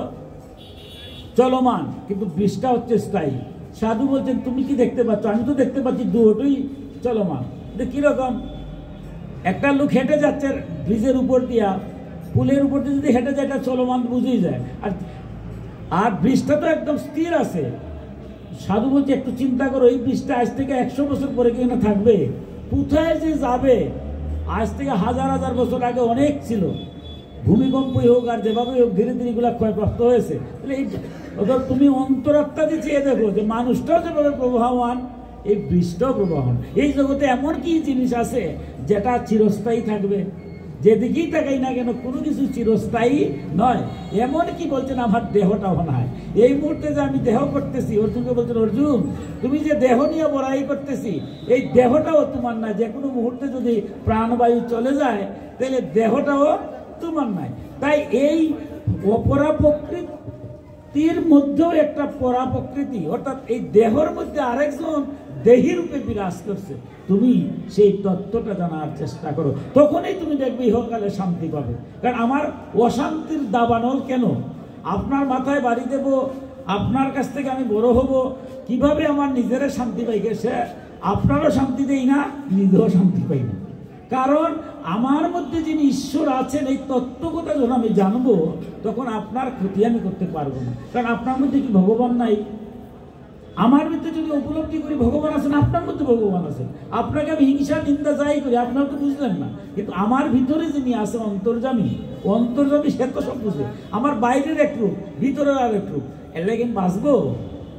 চলমান কিন্তু ব্রিজটা হচ্ছে স্থায়ী। সাধু বলছেন তুমি কি দেখতে পাচ্ছ? আমি তো দেখতে পাচ্ছি দুটোই চলমান। কিরকম? একটা লোক হেঁটে যাচ্ছে ব্রিজের উপর দিয়া, পুলের উপর দিয়ে যদি হেঁটে যায় এটা চলমান বুঝেই যায়, আর ব্রিজটা তো একদম স্থির আছে। সাধু বলছে একটু চিন্তা করো, এই ব্রিজটা আজ থেকে 100 বছর পরে কি না থাকবে? কোথায় যে যাবে? আজ থেকে হাজার হাজার বছর আগে অনেক ছিল, ভূমিকম্পই হোক আর যেভাবে হোক ধীরে ধীরে এগুলা ক্ষয়প্রাপ্ত হয়েছে। তাহলে তুমি অন্তরাত্মা দিয়ে চেয়ে দেখো যে মানুষটাও যেভাবে প্রবাহমান, এই ব্রিজটাও প্রবাহমান। এই জগতে এমন কি জিনিস আছে যেটা চিরস্থায়ী থাকবে? যেদিকেই তাকাই না কেন কোনো কিছু চিরস্থায়ী নয়। এমন কি বলছেন আমার দেহটাও নাই। এই মুহূর্তে যে আমি দেহ করতেছি, অর্জুনকে বলছেন অর্জুন তুমি যে দেহ নিয়ে বড়াই করতেছি, এই দেহটাও তোমার নাই। যে কোনো মুহূর্তে যদি প্রাণবায়ু চলে যায় তাহলে দেহটাও তোমার নাই। তাই এই অপরা প্রকৃতির মধ্যেও একটা পরা প্রকৃতি, অর্থাৎ এই দেহর মধ্যে আরেকজন দেহী রূপে বিরাজ করছে। তুমি সেই তত্ত্বটা জানার চেষ্টা করো, তখনই তুমি দেখবে ইহকালে শান্তি পাবে। কারণ আমার অশান্তির দাবানল কেন? আপনার মাথায় বাড়ি দেব, আপনার কাছ থেকে আমি বড় হব, কিভাবে আমার নিজের শান্তি পাই গেছে, আপনারও শান্তি দেই না, নিজেও শান্তি পাই না। কারণ আমার মধ্যে যিনি ঈশ্বর আছেন এই তত্ত্বকথা যখন আমি জানবো, তখন আপনার ক্ষতি আমি করতে পারবো না। কারণ আপনার মধ্যে কি ভগবান নাই? আমার মধ্যে যদি উপলব্ধি করি ভগবান আছেন, আপনার মধ্যে ভগবান আছেন। আপনাকে আমি হিংসা নিন্দা যাই করি, আপনার তো বুঝলেন না, কিন্তু আমার ভিতরে যিনি আছেন অন্তর্যামী, সে তো সব বুঝে। আমার বাইরের এক রূপ, ভিতরের আর এক রূপ, এর লাগে বাঁচবো।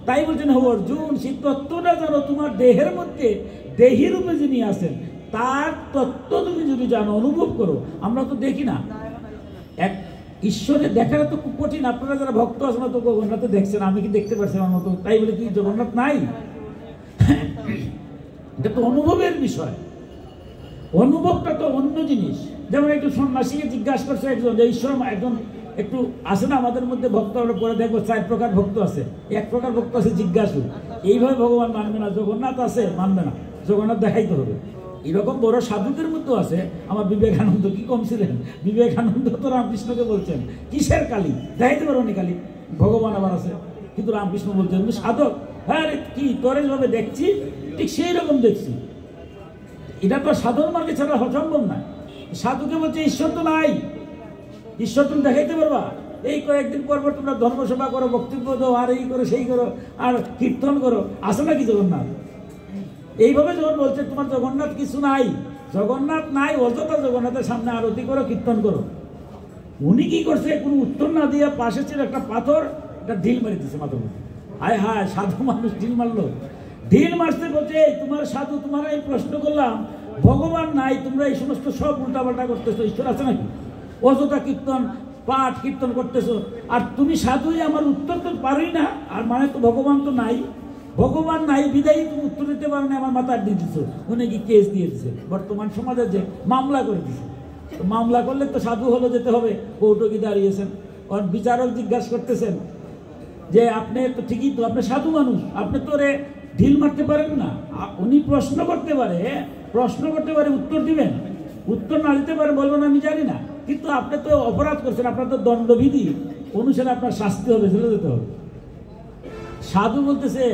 তাই বলছেন হে অর্জুন, সেই তত্ত্বটা জানো, তোমার দেহের মধ্যে দেহী রূপে যিনি আছেন তার তত্ত্ব তুমি যদি জানো, অনুভব করো। আমরা তো দেখি না, এক ঈশ্বরের দেখাটা তো খুব কঠিন। আপনারা যারা ভক্ত আছেন তো জগন্নাথ দেখছেন, আমি কি দেখতে পারছি আমার মতো? তাই বলে কি জগন্নাথ নাই? এটা তো অনুভবের বিষয়। অনুভবটা তো অন্য জিনিস। যেমন একটু সন্ন্যাসীকে জিজ্ঞাসা করছে একজন যে ঈশ্বর একজন একটু আছে না আমাদের মধ্যে ভক্ত, আমরা পরে দেখবো 4 প্রকার ভক্ত আছে। 1 প্রকার ভক্ত আছে জিজ্ঞাসু, এইভাবে ভগবান মানবে না। জগন্নাথ আছে, মানবে না, জগন্নাথ দেখাইতে হবে। এরকম বড় সাধুদের মধ্যে আছে। আমার বিবেকানন্দ কি কম ছিলেন? বিবেকানন্দ তো রামকৃষ্ণকে বলছেন কিসের কালী, দেখাইতে পারো নি কালী, ভগবান আবার আছে। কিন্তু রামকৃষ্ণ বলছেন তুমি সাধক, হ্যাঁ কি তোর ভাবে দেখছি ঠিক সেই রকম দেখছি। এটা তো সাধন মার্গে ছাড়া অসম্ভব না। সাধুকে বলছে ঈশ্বর তো নাই, ঈশ্বর তুমি দেখাইতে পারবা? এই কয়েকদিন পর পর তোমরা ধর্মসভা করো, বক্তব্য দাও, আর এই করো সেই করো, আর কীর্তন করো, আসে নাকি জগন্নাথ? এইভাবে যখন বলছে তোমার জগন্নাথ কিছু নাই, জগন্নাথ নাই, অযথা জগন্নাথের সামনে আরতি করো, কীর্তন করো। উনি কি করছে? কোনো উত্তর না দিয়ে পাশে ছিল একটা পাথর, একটা ঢিল মারি দিচ্ছে মাথার মধ্যে। হায় হায়, সাধু মানুষ ঢিল মারলো। ঢিল মারতে বলছে তোমার সাধু, তোমার এই প্রশ্ন করলাম, ভগবান নাই, তোমরা এই সমস্ত সব উল্টাপাল্টা করতেছো, ঈশ্বর আছে নাকি? অযথা কীর্তন পাঠ কীর্তন করতেছো, আর তুমি সাধুই আমার উত্তর তো পারোই না। আর মানে তো ভগবান তো নাই, ভগবান নাই বিদায়ী তুমি উত্তর দিতে পারো না, আমার মাথায় দিয়ে দিচ্ছ। উনি কি কেস দিয়ে দিচ্ছে বর্তমান সমাজে, যে মামলা করে দিচ্ছে। মামলা করলে তো সাধু হলো যেতে হবে, কৌটকি দাঁড়িয়েছেন, আর বিচারক জিজ্ঞাসা করতেছেন যে আপনি তো ঠিকই তো, আপনি সাধু মানুষ, আপনি তো রে ঢিল মারতে পারেন না। উনি প্রশ্ন করতে পারে, উত্তর দিবেন, উত্তর না দিতে পারে বলবেন আমি জানি না। কিন্তু আপনি তো অপরাধ করছেন, আপনার তো দণ্ডবিধি অনুসারে আপনার শাস্তি হবে, চলে যেতে হবে। সাধু বলতেছে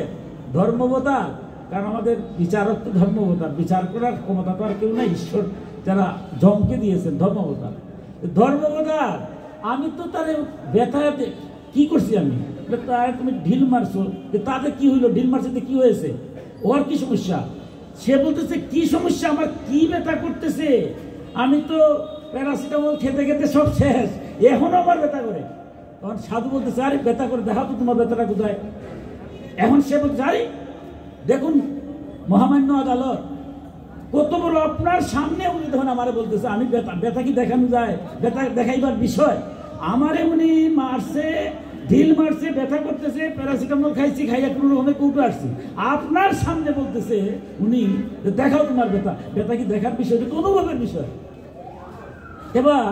ধর্মবতার, কারণ আমাদের বিচারক তো ধর্মবতার, বিচার করার ক্ষমতা তো আর কেউ নাই, ঈশ্বর যারা জমকে দিয়েছেন ধর্মবতার। আমি তো তাদের ব্যথাতে কি করছি? আমি তুমি ঢিল মারছো, তাতে কি হইলো? ঢিল মারছে কি হয়েছে? ওর কি সমস্যা? সে বলতেছে কি সমস্যা, আমার কি ব্যথা করতেছে, আমি তো প্যারাসিটামল খেতে খেতে সব শেষ, এখনো আমার ব্যথা করে। তখন সাধু বলতেছে, আরে ব্যথা করে দেখাও তো তোমার ব্যথাটা কোথায়। এখন সে বলছে, আরে দেখুন মহামান্য আদালত, কত বড় আপনার সামনে উনি তখন আমারে বলতেছে, আমি ব্যথা কি দেখানো যায়? ব্যথা দেখাইবার বিষয়? আমারে উনি মারছে, ঢিল মারছে, ব্যথা করতেছে, প্যারাসিটামল খাইছি, খাইয়া কোনো রকমের কৌটো আসছি, আপনার সামনে বলতেছে উনি দেখাও তোমার ব্যথা। ব্যথা কি দেখার বিষয়? এটা অনুভবের বিষয়। এবার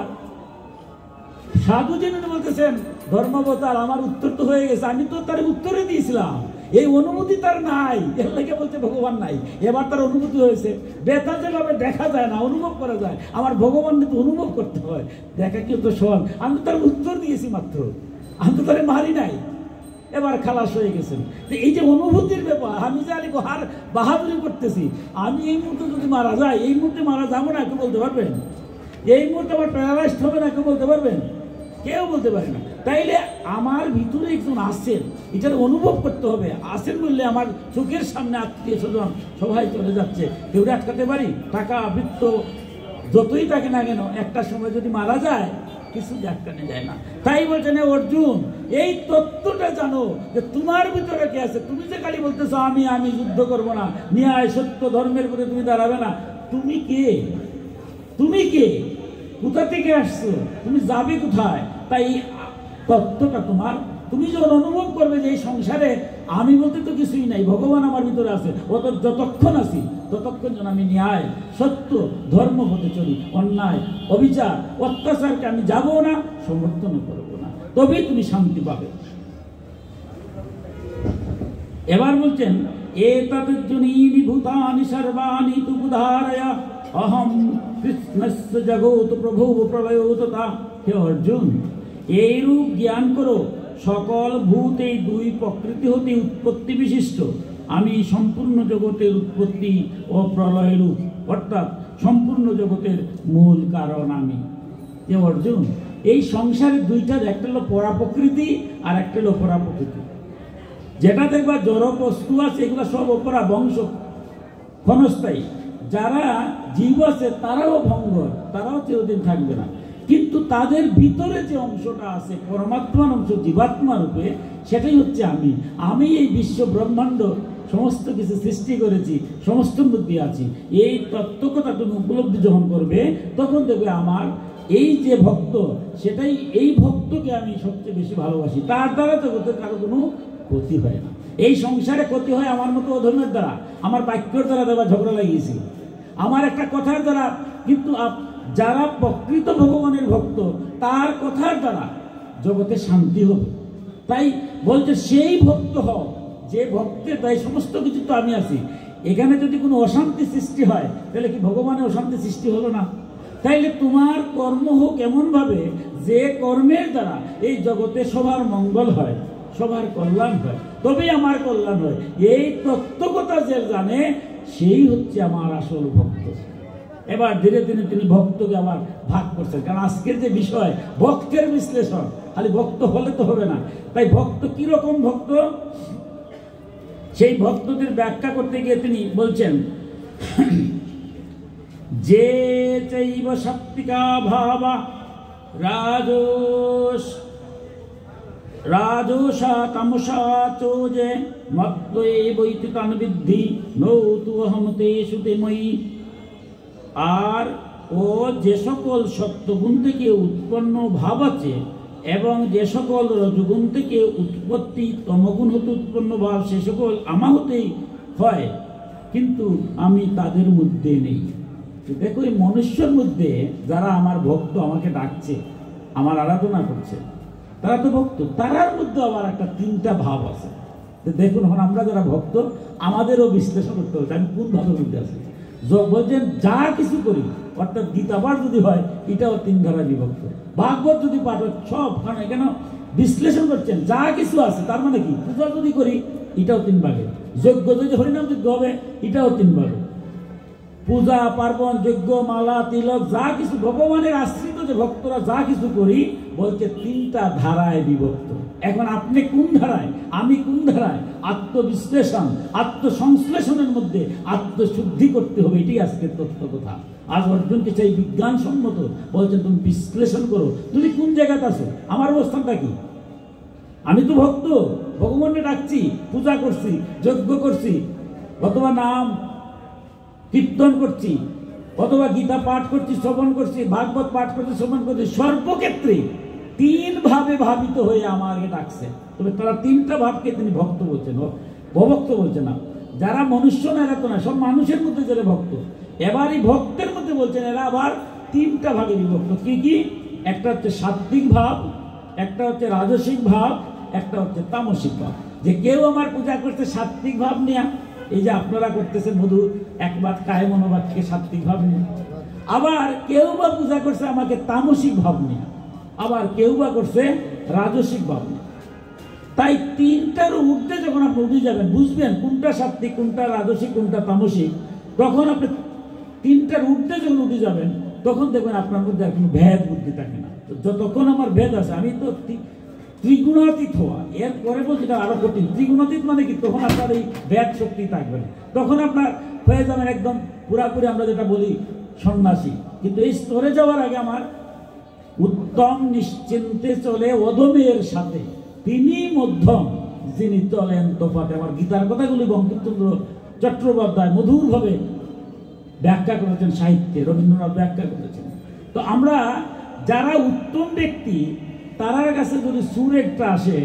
সাধু যিনি বলতেছেন ধর্মাবতার, আমার উত্তর তো হয়ে গেছে, আমি তো তার উত্তরে দিয়েছিলাম, এই অনুমতি তার নাই, এর লাগে বলতে ভগবান নাই। এবার তার অনুমতি হয়েছে। ব্যথা যেভাবে দেখা যায় না, অনুভব করা যায়, আমার ভগবান কিন্তু অনুভব করতে হয়। দেখা কি তো সহজ, আমি তো তার উত্তর দিয়েছি মাত্র, আমি তো তারে মারি নাই। এবার খালাস হয়ে গেছেন। এই যে অনুভূতির ব্যাপার, আমি যে আলী হার বাহাদুরি করতেছি, আমি এই মুহূর্তে যদি মারা যায়, এই মুহূর্তে মারা যাবো না, কেউ বলতে পারবেন? এই মুহূর্তে আমার প্যারালাইজড হবে না, কেউ বলতে পারবেন? কেউ বলতে পারে না। তাইলে আমার ভিতরে একজন আসেন, এটার অনুভব করতে হবে। আসেন বললে আমার চোখের সামনে আত্মীয় স্বজন সবাই চলে যাচ্ছে, কেউ আটকাতে পারি? টাকা বৃত্ত যতই থাকে না কেন, একটা সময় যদি মারা যায় কিছু আটকানো যায় না। তাই বলছেন অর্জুন, এই তত্ত্বটা জানো যে তোমার ভিতরে কে আছে। তুমি যে খালি বলতেছো আমি যুদ্ধ করবো না, ন্যায় সত্য ধর্মের উপরে তুমি দাঁড়াবে না, তুমি কে? তুমি কে? কোথা থেকে আসছো? তুমি যাবে কোথায়? তাই তত্ত্বটা তোমার, তুমি যখন অনুভব করবে যে এই সংসারে আমি বলতে তো কিছুই নাই, ভগবান আমার ভিতরে আছে, অত যতক্ষণ আছি ততক্ষণ যেন আমি ন্যায় সত্য ধর্ম পথে চলি, অন্যায় অবিচার অত্যাচারকে আমি যাবো না, সমর্থন করবো না, তবেই তুমি শান্তি পাবে। এবার বলছেন, এতদ্জনীনি ভূতানি সর্বাণি তু উদাহরয়া অহম কৃষ্ণস্য জগৎ প্রভু প্রলয়োততা। হে অর্জুন, এইরূপ জ্ঞান করো, সকল ভূত এই দুই প্রকৃতি হতে উৎপত্তি বিশিষ্ট, আমি সম্পূর্ণ জগতের উৎপত্তি ও প্রলয় রূপ, অর্থাৎ সম্পূর্ণ জগতের মূল কারণ আমি। হে অর্জুন, এই সংসারে দুইটার, একটা হলো পরা প্রকৃতি আর একটা হলো পরা প্রকৃতি। যেটা দেখবা জড় বস্তু আছে এগুলো সব অপরা, বংশ ক্ষণস্থায়ী। যারা জীব আছে তারাও ভঙ্গ, তারাও চিরদিন থাকবে না। কিন্তু তাদের ভিতরে যে অংশটা আছে পরমাত্মার অংশ, জীবাত্মা রূপে, সেটাই হচ্ছে আমি। আমি এই বিশ্ব ব্রহ্মাণ্ড সমস্ত কিছু সৃষ্টি করেছি, সমস্ত মধ্যে আছি। এই তত্ত্বকতা তুমি উপলব্ধি যখন করবে, তখন দেখবে আমার এই যে ভক্ত, সেটাই, এই ভক্তকে আমি সবচেয়ে বেশি ভালোবাসি। তার দ্বারা জগতের কারো কোনো ক্ষতি হয় না। এই সংসারে ক্ষতি হয় আমার মতো অধর্মের দ্বারা, আমার বাক্যের দ্বারা দেওয়া ঝগড়া লাগিয়েছি, আমার একটা কথার দ্বারা। কিন্তু যারা প্রকৃত ভগবানের ভক্ত, তার কথার দ্বারা জগতে শান্তি হবে। তাই বলছে সেই ভক্ত হও যে ভক্তের, তাই সমস্ত কিছু তো আমি আছি। এখানে যদি কোনো অশান্তি সৃষ্টি হয়, তাহলে কি ভগবানের অশান্তি সৃষ্টি হলো না? তাইলে তোমার কর্ম হোক এমনভাবে যে কর্মের দ্বারা এই জগতে সবার মঙ্গল হয়, সবার কল্যাণ হয়, তবেই আমার কল্যাণ হয়। এই তত্ত্বকতা যে জানে, সেই হচ্ছে আমার আসল ভক্ত। এবার ধীরে ধীরে তিনি ভক্তকে আবার ভাগ করছেন, কারণ আজকের যে বিষয় ভক্তের বিশ্লেষণ, খালি ভক্ত হলে তো হবে না। তাই ভক্ত কিরকম ভক্ত, সেই ভক্তদের ব্যাখ্যা করতে গিয়ে তিনি বলছেন, যে চৈব শক্তিকা ভাবা রাজোষা তামসা চোজে মত্তয়ে বৈতি তান বিদ্ধি নৌতু অহম তেষু তে ময়ি। আর ও যে সকল সত্যগুণ থেকে উৎপন্ন ভাব আছে এবং যে সকল রজগুণ থেকে উৎপত্তি তমগুণ হতে উৎপন্ন ভাব, সে সকল আমা হতেই হয়, কিন্তু আমি তাদের মধ্যে নেই। দেখো, এই মনুষ্যর মধ্যে যারা আমার ভক্ত, আমাকে ডাকছে, আমার আরাধনা করছে, তারা তো ভক্ত, তারার মধ্যে আবার একটা তিনটা ভাব আছে। দেখুন, এখন আমরা যারা ভক্ত, আমাদেরও বিশ্লেষণ করতে হবে আমি কোন ভাবের মধ্যে আছি। বলছেন যা কিছু করি, অর্থাৎ গীতাপাঠ যদি হয়, এটাও তিন ধারা বিভক্ত। ভাগবত যদি পাঠ হয়, সব, কারণ এখানে বিশ্লেষণ করছেন যা কিছু আছে, তার মানে কি, পূজা যদি করি এটাও তিন ভাগে, যজ্ঞ যদি হরিনাম যজ্ঞ হবে এটাও তিন ভাগে, পূজা পার্বণ যজ্ঞ মালা তিলক যা কিছু ভগবানের আশ্রিত যে ভক্তরা যা কিছু করি, বলছে তিনটা ধারায় বিভক্ত। এখন আপনি কোন ধারায়, আমি কোন ধারায়, আত্মবিশ্লেষণ আত্মসংশ্লেষণের মধ্যে আত্মশুদ্ধি করতে হবে, এটাই আজকের তথ্য কথা। আজ অর্জুনকে চাই বিজ্ঞানসম্মত, বলছেন তুমি বিশ্লেষণ করো, তুমি কোন জায়গাতে আছো, আমার অবস্থানটা কি। আমি তো ভক্ত, ভগবানকে ডাকছি, পূজা করছি, যজ্ঞ করছি, অথবা নাম কীর্তন করছি, অথবা গীতা পাঠ করছি, শ্রবণ করছি, ভাগবত পাঠ করছি, শ্রবণ করছি, সর্বক্ষেত্রে তিন ভাবে ভাবিত হয়ে আমাকে ডাকছে। তবে তারা তিনটা ভাবকে তিনি ভক্ত বলছেন, ভক্ত বলছেন না। যারা মনুষ্য না এরা তো না, সব মানুষের মধ্যে যারা ভক্ত। এবার এই ভক্তের মধ্যে বলছেন এরা আবার তিনটা ভাগে বিভক্ত। কি কি? একটা হচ্ছে সাত্বিক ভাব, একটা হচ্ছে রাজসিক ভাব, একটা হচ্ছে তামসিক ভাব। যে কেউ আমার পূজা করতে সাত্বিক ভাব নিয়ে, এই যে আপনারা করতেছেন মধু একবার কায় মনোবাক্যে সাত্বিক ভাব নিয়ে, আবার কেউ বা পূজা করছে আমাকে তামসিক ভাব নিয়ে, আবার কেউ বা করছে রাজসিক ভাব নিয়ে। তাই তিনটার ঊর্ধ্বে যখন আপনি উঠে যাবেন, বুঝবেন কোনটা সাত্বিক, কোনটা রাজসিক, কোনটা তামসিক। তখন আপনি তিনটার ঊর্ধ্বে যখন উঠে যাবেন, তখন দেখবেন আপনার মধ্যে আর কোনো ভেদ বুদ্ধি থাকে না। যতক্ষণ আমার ভেদ আছে, আমি তো ত্রিগুণাতীত হওয়া, এরপরে বলছি আরো কঠিন। ত্রিগুণাতীত মানে কি? তখন আপনার এই ভেদ শক্তি থাকবে না, তখন আপনার হয়ে যাবেন একদম পুরাপুরি আমরা যেটা বলি সন্ন্যাসী। কিন্তু এই স্তরে যাওয়ার আগে আমার উত্তম নিশ্চিন্তে চলে অধমের সাথে, তিনি মধ্যম যিনি চলেন তোফাতে। আমার গীতার কথাগুলি বঙ্কিমচন্দ্র চট্টোপাধ্যায় মধুরভাবে ব্যাখ্যা করেছেন, সাহিত্যে রবীন্দ্রনাথ ব্যাখ্যা করেছেন। তো আমরা যারা উত্তম ব্যক্তি, তারার কাছে যদি সুরেরটা আসে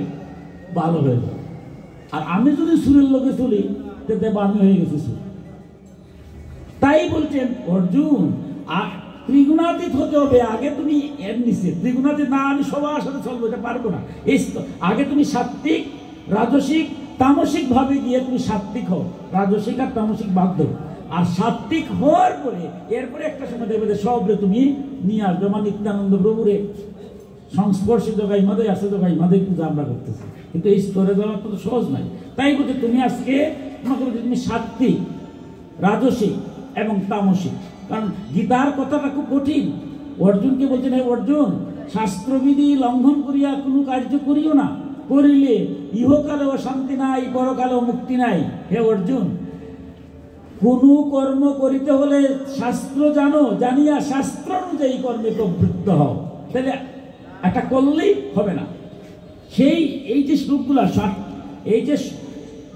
ভালো হয়ে যাবে। আর আমি যদি সুরের লোকে চলি, দেখবো আমি হয়ে গেছি সুর। তাই বলছেন অর্জুন, ত্রিগুণাতীত হতে হবে। আগে তুমি এর নিচে ত্রিগুণাতীত না, আমি সবার সাথে চলবো, এটা পারবো না। এই আগে তুমি সাত্বিক, রাজসিক, তামসিক ভাবে গিয়ে তুমি সাত্বিক হও, রাজসিক আর তামসিক বাধ্য। আর সাত্বিক হওয়ার পরে এরপরে একটা সময় দেখবে যে সবরে তুমি নিয়ে আসবে। আমার নিত্যানন্দ প্রভুরে সংস্পর্শে জগাই মাদের আছে, জগাই মাদের পূজা আমরা করতেছি, কিন্তু এই স্তরে যাওয়া তো সহজ নয়। তাই বলতে তুমি আজকে তুমি সাত্বিক, রাজসিক এবং তামসিক। কারণ গীতার কথাটা খুব কঠিন। অর্জুনকে বলছেন, হে অর্জুন, শাস্ত্রবিধি লঙ্ঘন করিয়া কোনো কার্য করিও না, করিলে ইহকালেও শান্তি নাই, পরকালেও মুক্তি নাই। হে অর্জুন, কোনো কর্ম করিতে হলে শাস্ত্র জানো, জানিয়া শাস্ত্র অনুযায়ী কর্মে প্রবৃত্ত হও। তাহলে একটা করলেই হবে না। সেই এই যে শ্লোকগুলা, এই যে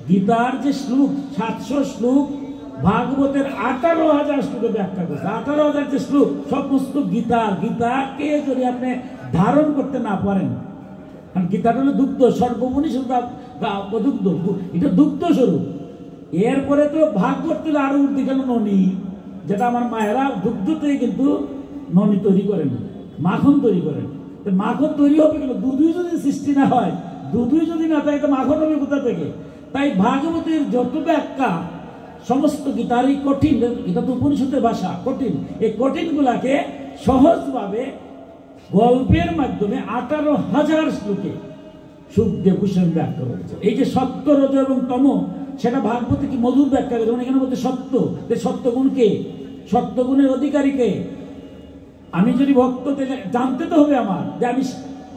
গীতার যে শ্লোক 700 শ্লোক, ভাগবতের 18,000 শ্লোকে ব্যাখ্যা করছে। 18,000 যে শ্লোক, সমস্ত গীতাকে যদি আপনি ধারণ করতে না পারেন, কারণ গীতাটা হলো দুগ্ধ, সর্বমণি দুগ্ধ, এটা দুগ্ধ স্বরূপ। এরপরে তো ভাগবত তুলে আরো উর্দি গেল ননি, যেটা আমার মায়েরা দুগ্ধ থেকে কিন্তু ননি তৈরি করেন, মাখন তৈরি করেন। মাখন তৈরি হবে কেন? দুধই যদি সৃষ্টি না হয়, দুধই যদি না থাকে, তো মাখন হবে কোথা থেকে? তাই ভাগবতের যত ব্যাখ্যা, সমস্ত গীতারই কঠিন, এটা তো উপনিষদের ভাষা, কঠিন। এই কঠিনগুলাকে সহজভাবে গল্পের মাধ্যমে 18,000 শ্লোকে সুখদেব গোস্বামী ব্যাখ্যা করেছে। এই যে সত্য, রজ এবং তম, সেটা ভাগবতে কি মধুর ব্যাখ্যা করেছে। মানে এখানে বলতে সত্য, সত্যগুণকে, সত্যগুণের অধিকারীকে। আমি যদি ভক্ত, জানতে তো হবে আমার যে আমি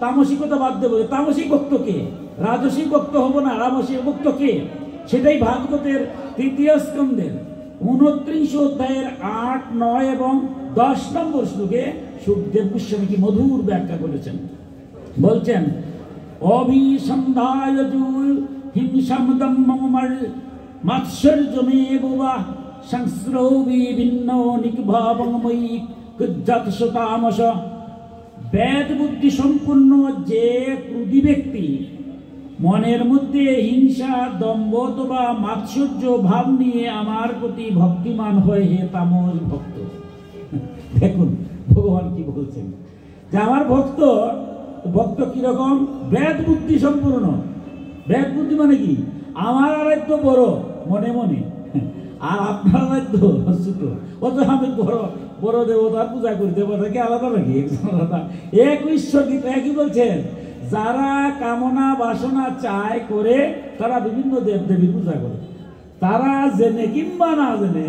তামসিকতা বাদ দেবো। তামসিক ভক্ত কে? রাজসিক ভক্ত হবো না, রাজসিক ভক্ত কে? সেটাই ভাগবতের 3য় স্কন্ধের 29 অধ্যায়ের 8, 9 এবং 10 নম্বর শ্লোকে সুখদেব গোস্বামী কি মধুর ব্যাখ্যা করেছেন। বলছেন, অভিসন্ধায় জুল হিংসামদম মমমার মাৎসর্যমেব বা সংস্রৌ বিভিন্ন নিকভাবময়ী কুজ্জাতসতামস। বেদ বুদ্ধি সম্পূর্ণ যে ক্রোধী ব্যক্তি মনের মধ্যে হিংসা, দম্ভ অথবা মাৎসর্য ভাব নিয়ে আমার প্রতি ভক্তিমান হয়, হে তামস ভক্ত। দেখুন ভগবান কি বলছেন, যে আমার ভক্ত কিরকম? বেদ বুদ্ধি সম্পূর্ণ। বেদ বুদ্ধি মানে কি? আমার আরাধ্য বড় মনে মনে, আর আপনার আরাধ্য ছোট। অত আমি বড় দেবতার পূজা করি, দেবতাকে আলাদা নাকি? আলাদা, এক ঈশ্বর। কিন্তু একই বলছেন, যারা কামনা বাসনা চায় করে, তারা বিভিন্ন দেব দেবীর পূজা করে। তারা জেনে কিংবা না জেনে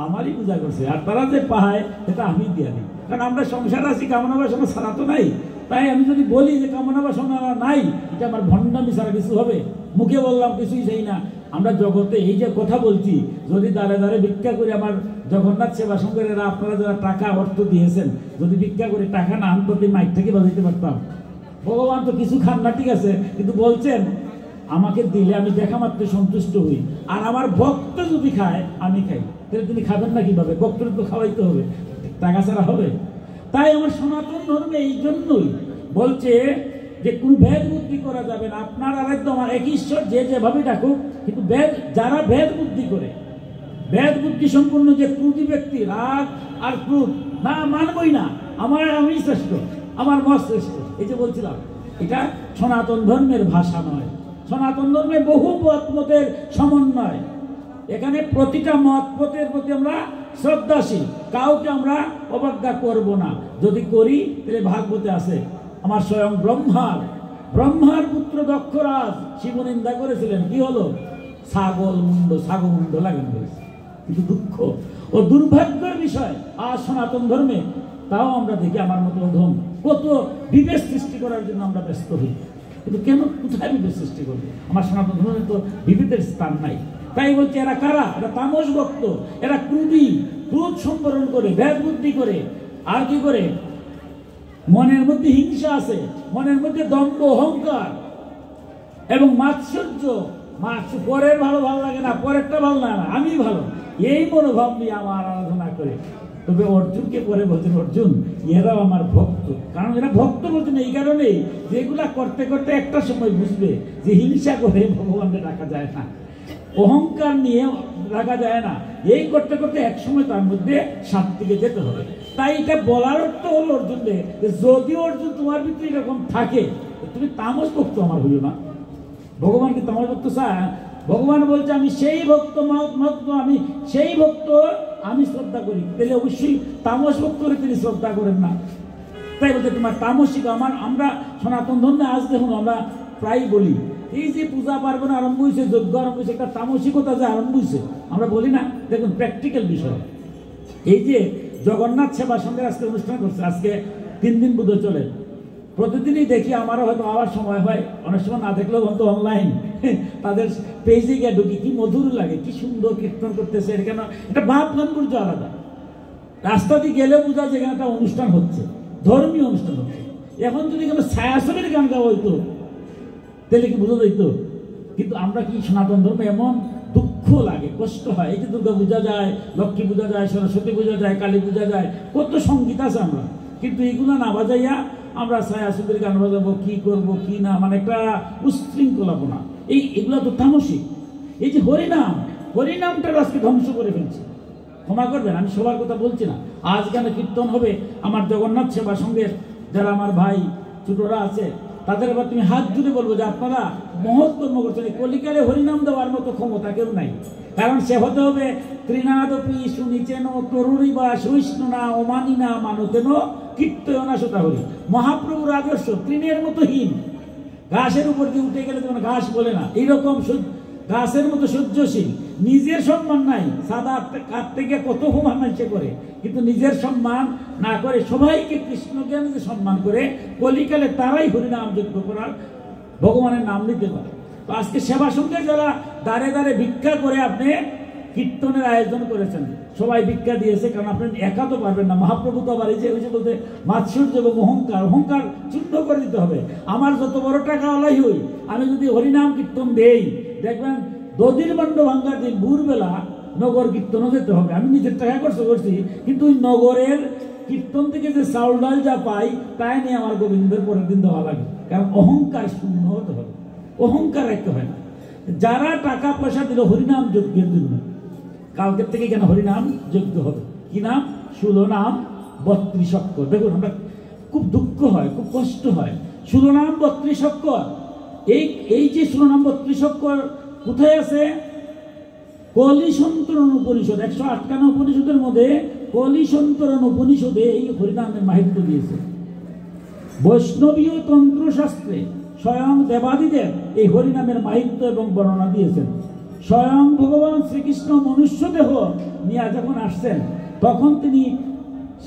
আমারই পূজা করছে, আর তারা যে পায় সেটা আমি দিয়ে দিই। কারণ আমরা সংসার আছি, কামনা বাসনা ছাড়া তো নাই। তাই আমি যদি বলি যে কামনা বাসনা নাই, এটা আমার ভণ্ডামি ছাড়া কিছু হবে? মুখে বললাম কিছুই চাই না। আমরা জগতে এই যে কথা বলছি, যদি দাঁড়ে দাঁড়ে ভিক্ষা করে আমার জগন্নাথ সেবা সংঘেরা আপনারা যারা টাকা অর্থ দিয়েছেন, যদি ভিক্ষা করে টাকা না আনতো মাইক থেকে বাজাইতে পারতাম। ভগবান তো কিছু খান না, ঠিক আছে, কিন্তু বলছেন আমাকে দিলে আমি দেখা মাত্র সন্তুষ্ট হই, আর আমার ভক্ত যদি খায় আমি খাই। তাহলে তিনি খাবেন না কিভাবে? ভক্তদের তো খাওয়াইতে হবে, টাকা ছাড়া হবে? তাই আমার সনাতন ধর্মে এই জন্যই বলছে যে কোন ভেদ বুদ্ধি করা যাবে না। আপনার আরাধ্য আমার এক ঈশ্বর, যে যেভাবে ডাকুক, কিন্তু যারা ভেদ বুদ্ধি করে, ভেদ বুদ্ধি সম্পূর্ণ যে ক্রোধী ব্যক্তি, রাগ আর ক্রোধ, না মানবই না, আমি শ্রেষ্ঠ, আমার মত শ্রেষ্ঠ, এই যে বলছিলাম, এটা সনাতন ধর্মের ভাষা নয়। সনাতন ধর্মে বহু মতের সমন্বয়। এখানে প্রতিটা মতের প্রতি আমরা শ্রদ্ধাশীল, কাউকে আমরা অবজ্ঞা করব না। যদি করি তাহলে ভাগবতে আছে, আমার স্বয়ং ব্রহ্মার পুত্র দক্ষরাজ শিবনিন্দা করেছিলেন, কি হলো? ছাগল মুন্ড লাগানো হয়েছে। কিন্তু দুঃখ ও দুর্ভাগ্যের বিষয় আর সনাতন ধর্মে তাও আমরা দেখি আমার মতো অধম কত বিভেদ সৃষ্টি করার জন্য আমরা ব্যস্ত হই। কিন্তু কেন, কোথায় বিভেদ সৃষ্টি করবে? আমার সনাতন ধর্মে তো বিভেদের স্থান নাই। তাই বলছে এরা কারা? এরা তামস ভক্ত, এরা ক্রোধ সম্বরণ করে, ভেদ বুদ্ধি করে, আর কি করে? মনের মধ্যে হিংসা আছে, মনের মধ্যে দম্ভ অহংকার এবং মাৎসর্য, পরের ভালো লাগে না, পরেরটা ভালো না, আমি ভালো, এই মনোভাব নিয়ে আমার আরাধনা করে। তবে অর্জুনকে পরে বলছেন, অর্জুন এরাও আমার ভক্ত। কারণ এরা ভক্ত বলছেন এই কারণেই, যেগুলা করতে করতে একটা সময় বুঝবে যে হিংসা করে ভগবানকে রাখা যায় না, অহংকার নিয়ে রাখা যায় না, এই করতে করতে এক সময় তার মধ্যে শান্তিকে যেতে হবে। তাই এটা বলার অর্থ হলো অর্জুনকে, যদি অর্জুন তোমার ভিতরে এরকম থাকে, তুমি তামস ভক্ত আমার হইও না। ভগবান কি তামস ভক্ত চায়? ভগবান বলছে আমি সেই ভক্ত, আমি সেই ভক্ত আমি শ্রদ্ধা করি। তাহলে অবশ্যই তামস ভক্তরে তিনি শ্রদ্ধা করেন না। তাই বলতে তোমার তামসিক আমরা সনাতন ধর্মে আজ দেখুন আমরা প্রায় বলি, এই যে পূজা পার্বণ আরম্ভ হয়েছে, যজ্ঞ আরম্ভ হয়েছে, একটা তামসিকতা যে আরম্ভ হয়েছে আমরা বলি না। দেখুন প্র্যাকটিক্যাল বিষয়, এই যে জগন্নাথ সেবা সঙ্গে আজকে অনুষ্ঠান করছে, আজকে 3 দিন বোধ চলে। প্রতিদিনই দেখি, আমারও হয়তো আবার সময় হয়, অনেক সময় না দেখলেও হয়তো অনলাইন তাদের পেজে গিয়ে ঢুকি, কি মধুর লাগে, কি সুন্দর কীর্তন করতেছে। এখানে একটা ভাব গাম্ভীর্য আলাদা। রাস্তা দিয়ে গেলে বোঝা যায় এখানে একটা অনুষ্ঠান হচ্ছে, ধর্মীয় অনুষ্ঠান হচ্ছে। এখন যদি কোনো ছায়াছবির গান গাওয়া হইতো তাহলে কি বোঝা যাইতো? কিন্তু আমরা কি সনাতন ধর্মে এমন দুঃখ লাগে, কষ্ট হয়। এই যে দুর্গা পূজা যায়, লক্ষ্মী পূজা যায়, সরস্বতী পূজা যায়, কালী পূজা যায়, কত সঙ্গীত আছে আমরা, কিন্তু এইগুলো না বাজাইয়া আমরা ছায়াছবির গান বাজাবো, কি করব কি না, মানে একটা উশৃঙ্খলাপনা। এগুলো তো তামসিক। এই যে হরিনামটা আজকে ধ্বংস করে ফেলছে। ক্ষমা করবেন, আমি সবার কথা বলছি না। আজ কেন কীর্তন হবে, আমার জগন্নাথ সেবা সঙ্গের যারা আমার ভাই ছোটরা আছে, তাদের এবার তুমি হাত জুড়ে বলবো যে আপনারা মহৎ কর্ম করছেন। কলিকালে হরিনাম দেওয়ার মতো ক্ষমতা কেউ নাই। কারণ সে হতে হবে ত্রিনাদপি সুনিচেন তরুণী বা সহিষ্ণুনা অমানিনা মানতেন কীর্তনা সোতা হরি। মহাপ্রভুর আদর্শ তৃণের মতো হীন, ঘাসের উপর দিয়ে উঠে গেলে যেমন ঘাস বলে না, এইরকম গাছের মতো সহ্যশীল। নিজের সম্মান নাই, সাদা কাটতে গিয়ে কত অপমান সে করে, কিন্তু নিজের সম্মান না করে সবাইকে কৃষ্ণ জ্ঞান যে সম্মান করে, কলিকালে তারাই হরিনাম যজ্ঞ করার ভগবানের নাম নিতে পারে। তো আজকে সেবা সঙ্গে যারা দাঁড়ে দাঁড়ে ভিক্ষা করে আপনি কীর্তনের আয়োজন করেছেন, সবাই ভিক্ষা দিয়েছে, কারণ আপনি একা তো পারবেন না। মহাপ্রভু তো আবার এই যে বলতে মাৎসর্য এবং অহংকার চূর্ণ করে দিতে হবে। আমার যত বড় টাকাওয়ালাই হই, আমি যদি হরিনাম কীর্তন দেই, দেখবেন দধির বান্ড ভাঙ্গার দিন ভোরবেলা নগর কীর্তনও যেতে হবে। আমি নিজের টাকা খরচ করছি, কিন্তু ওই নগরের কীর্তন থেকে যে চাউল ডাল যা পাই তাই নিয়ে আমার গোবিন্দের পরের দিন দেওয়া লাগে। কারণ অহংকার শূন্য হতে হবে, অহংকার রাখতে হয় না। যারা টাকা পয়সা দিল হরিনাম যজ্ঞের জন্য, কালকের থেকে কেন হরিনাম যজ্ঞ হবে। কি নাম? 16 নাম 32 অক্ষর। দেখুন আমরা খুব দুঃখ হয়, খুব কষ্ট হয়। 16 নাম 32 অক্ষর, এই যে 16 নাম 32 অক্ষর কোথায় আছে? কলিসন্তরণ উপনিষদ, 158 উপনিষদের মধ্যে কলিসন্তরণ উপনিষদে এই হরিনামের মাহাত্ম্য দিয়েছে। বৈষ্ণবীয় তন্ত্রশাস্ত্রে স্বয়ং দেবাদিদেব এই হরিনামের মাহাত্ম্য এবং বর্ণনা দিয়েছেন। স্বয়ং ভগবান শ্রীকৃষ্ণ মনুষ্য দেহ নিয়ে যখন আসছেন, তখন তিনি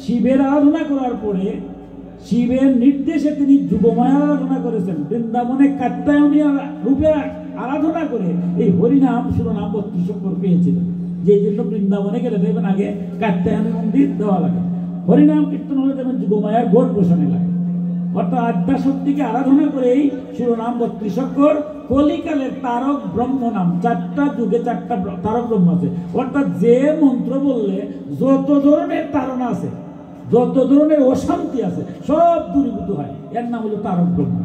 শিবের আরাধনা করার পরে শিবের নির্দেশে তিনি যুগমায়া আরাধনা করেছেন। বৃন্দাবনে কাত্যায়নী রূপে আরাধনা করে এই হরিনাম শিরোনাম 32 অক্ষর পেয়েছিলেন। যে জন্য বৃন্দাবনে গেলে দেখবেন আগে কাত্যায়নী মন্দির দেওয়া লাগে, হরিনাম কীর্তন হলে দেখবেন যুগমায়ার গোড় বসানো লাগে। অর্থাৎ আদ্যা শক্তিকে আরাধনা করে এই শিরোনাম 32 অক্ষর কলিকালের তারক ব্রহ্ম নাম। 4টা যুগে 4টা তারক ব্রহ্ম আছে। অর্থাৎ যে মন্ত্র বললে যত ধরনের তাড়না আছে, যত ধরনের অশান্তি আছে, সব দূরীভূত হয়, এর নাম হলো তারক ব্রহ্ম।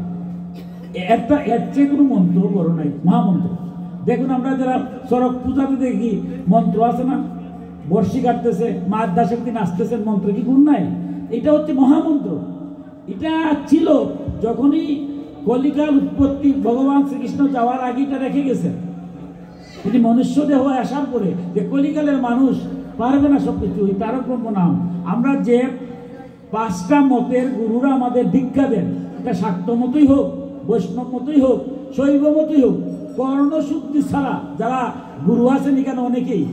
এর চেয়ে কোনো মন্ত্র বড় নাই, মহামন্ত্র। দেখুন আমরা যারা চড়ক পূজাতে দেখি মন্ত্র আছে না, বর্ষি কাটতেছে, মা আদ্যা শক্তি নাচতেছেন, মন্ত্র কি গুণ নাই? এটা হচ্ছে মহামন্ত্র। এটা ছিল যখনই কলিকাল উৎপত্তি, ভগবান শ্রীকৃষ্ণ যাওয়ার আগে এটা রেখে গেছেন। তিনি মনুষ্য দেহ আসার পরে যে কলিকালের মানুষ পারবে না সবকিছু, ওই তারক ব্রহ্ম নাম। আমরা যে 5টা মতের গুরুরা আমাদের দীক্ষা দেন, এটা শাক্ত মতই হোক, বৈষ্ণব মতই হোক, শৈব মতই হোক, কর্ণশুদ্ধি ছাড়া যারা গুরু আছেন এখানে অনেকেই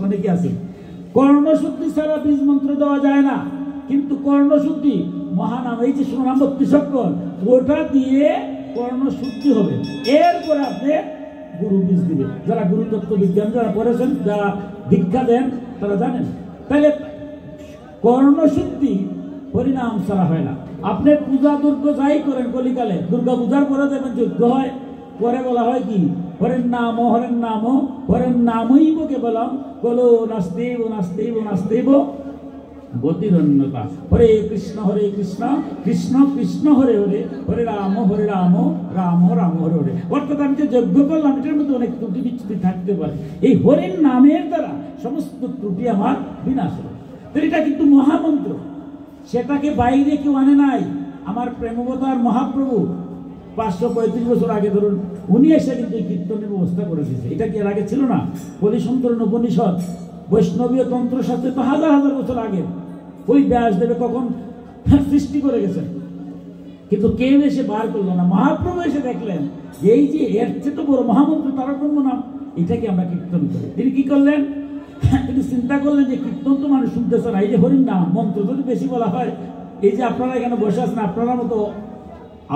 অনেকে আছেন, কর্ণশুদ্ধি ছাড়া বীজ মন্ত্র দেওয়া যায় না। কিন্তু কর্ণশুদ্ধি মহানাম, এই যে শিরোনাম 32 অক্ষর, ওটা দিয়ে কর্ণশুদ্ধি হবে। এরপরে আপনি গুরু বীজ দিবে। যারা গুরুতত্ত্ব বিজ্ঞান যারা পড়েছেন, যারা দীক্ষা দেন, তারা জানেন। তাহলে কর্ণশুদ্ধি হরিনাম ছাড়া হয় না। আপনি পূজা দুর্গা যাই করেন, কলিকালে দুর্গা পূজার পরে দেখবেন যজ্ঞ হয়, পরে বলা হয় কি, হরেন নাম হরেন নাম হরেন নামইব কেবলম কলো নাস্তেব নাস্তেব নাস্তেব গতিরন্যতা। হরে কৃষ্ণ কৃষ্ণ কৃষ্ণ হরে হরে, হরে রাম রাম রাম হরে হরে। অর্থাৎ আমি যে যজ্ঞ করলাম এটার মধ্যে অনেক ত্রুটি বিচ্ছুতি থাকতে পারে, এই হরির নামের দ্বারা সমস্ত ত্রুটি আমার বিনাশ হয়। তো এটা কিন্তু মহামন্ত্র, সেটাকে বাইরে কেউ আনে নাই। আমার প্রেমবতার মহাপ্রভু 535 বছর আগে ধরুন উনি এসে কিন্তু কীর্তনের ব্যবস্থা করে দিয়েছে। এটা কি এর আগে ছিল না? কলিসন্তরণ উপনিষদ, বৈষ্ণবীয় তন্ত্রশাস্ত্রে তো হাজার হাজার বছর আগে ওই ব্যাসদেবে কখন সৃষ্টি করে গেছেন, কিন্তু কেউ এসে বার করলো না। মহাপ্রভু এসে দেখলেন যে এই যে এর চেয়ে তো বড় মহামন্ত্র তারক ব্রহ্ম নাম, এটাকে আমরা কীর্তন করি। তিনি কি করলেন? তিনি চিন্তা করলেন যে কীর্তন তো মানুষ শুনতেছে না, এই যে হরির নাম মন্ত্র যদি বেশি বলা হয়, এই যে আপনারা এখানে বসে আছেন,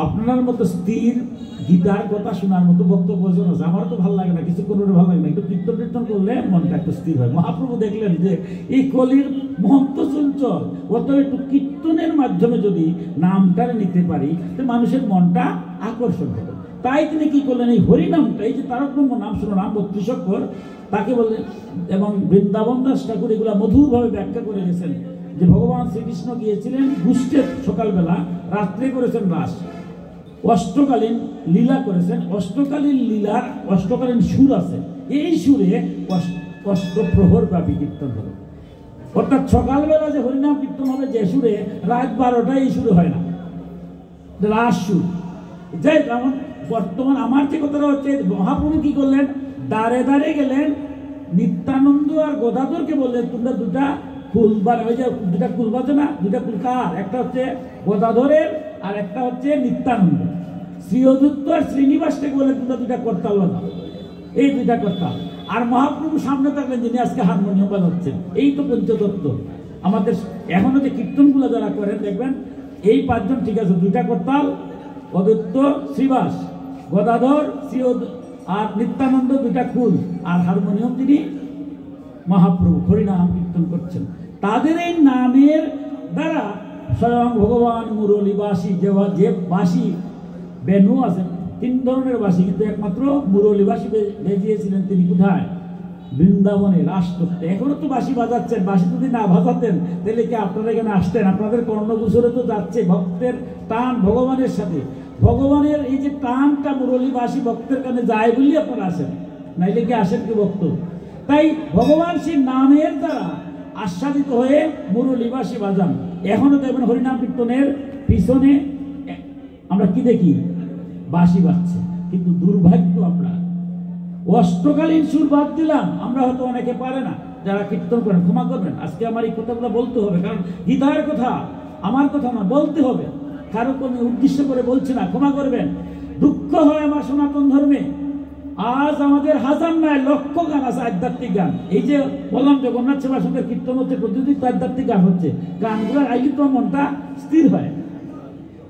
আপনার মতো স্থির গীতার কথা শোনার মতো বক্তব্য আছে। আমার তো ভালো লাগে না, কিছু কোনো ভালো লাগে না, একটু কীর্তন কীর্তন করলে মনটা একটু স্থির হয়। মহাপ্রভু দেখলেন যে এই কলির মহত্ব চঞ্চল, অত একটু কীর্তনের মাধ্যমে যদি নামটা নিতে পারি তো মানুষের মনটা আকর্ষণ হবে। তাই তিনি কি করলেন, এই হরিনামটা, এই যে তারক ব্রহ্ম নাম শিরোনাম 32 অক্ষর, তাকে বললেন। এবং বৃন্দাবন দাস ঠাকুর এগুলা মধুরভাবে ব্যাখ্যা করে গেছেন যে ভগবান শ্রীকৃষ্ণ গিয়েছিলেন গুষ্টের সকালবেলা, রাত্রে করেছেন রাস, অষ্টকালীন লীলা করেছেন। অষ্টকালীন লীলার অষ্টকালীন সুর আছে, এই সুরে অষ্টপ্রহর ব্যাপী কীর্তন হবে। অর্থাৎ সকালবেলা যে হরিনাম কীর্তন হবে যে সুরে, রাত 12টায় এই সুরে হয় না, রাস সুর। যাই যেমন বর্তমান আমার যে কথাটা হচ্ছে, মহাপ্রভু কি করলেন, দাঁড়ে দাঁড়ে গেলেন, নিত্যানন্দ আর গদাধরকে বললেন তোমরা দুটা ফুল, ওই যে দুটা ফুল বাজে না, দুটা ফুল কার, একটা হচ্ছে গদাধরের আর একটা হচ্ছে নিত্যানন্দ। শ্রী অদ্বৈত আর শ্রীনিবাসকে বলে তোমরা দুটা করতাল বাজাও, এই দুইটা করতাল। আর মহাপ্রভু সামনে থাকলেন যিনি আজকে হারমোনিয়াম বাজাচ্ছেন। এই তো পঞ্চতত্ত্ব আমাদের এখনো যে কীর্তনগুলো যারা করেন দেখবেন এই 5 জন ঠিক আছে, দুইটা করতাল, অদ্বৈত শ্রীবাস, গদাধর শ্রী আর নিত্যানন্দ দুইটা কুল, আর হারমোনিয়াম তিনি মহাপ্রভু হরিনাম কীর্তন করছেন। তাদের এই নামের দ্বারা স্বয়ং ভগবান মুরলী বাসী, যে বাসী বেনু আছেন 3 ধরনের বাসী, কিন্তু একমাত্র মুরলী বাসী বেজিয়েছিলেন তিনি কোথায়? বৃন্দাবনে রাস করতে। এখনো তো বাসি বাজাচ্ছেন, বাসি যদি না বাজাতেন তাহলে কি আপনারা এখানে আসতেন? আপনাদের কর্ণগোচরে তো যাচ্ছে ভক্তের টান ভগবানের সাথে। ভগবানের এই যে টানটা মুরলী বাসী ভক্তের কানে যায় বলি আপনারা আসেন, নাইলে কি আসেন কি ভক্ত? তাই ভগবান সেই নামের দ্বারা আস্বাদিত হয়ে মুরলী বাসী বাজান। এখনো দেখবেন হরিনাম কীর্তনের পিছনে আমরা কি দেখি? বাঁশি বাজছে। কিন্তু দুর্ভাগ্য আমরা অষ্টকালীন সুর বাদ দিলাম। আমরা হয়তো অনেকে পারে না, যারা কীর্তন করেন ক্ষমা করবেন, আজকে আমার এই কথাগুলো বলতে হবে, কারণ গীতার কথা আমার কথা না, বলতে হবে, কারো কোনো উদ্দেশ্য করে বলছি না, ক্ষমা করবেন। দুঃখ হয় আমার সনাতন ধর্মে, আজ আমাদের হাজার নয় লক্ষ গান আছে, আধ্যাত্মিক গান। এই যে বললাম জগন্নাথ সেবা সঙ্গে কীর্তন হচ্ছে, প্রতিদিন তো আধ্যাত্মিক গান হচ্ছে, গানগুলো আইলে তো মনটা স্থির হয়।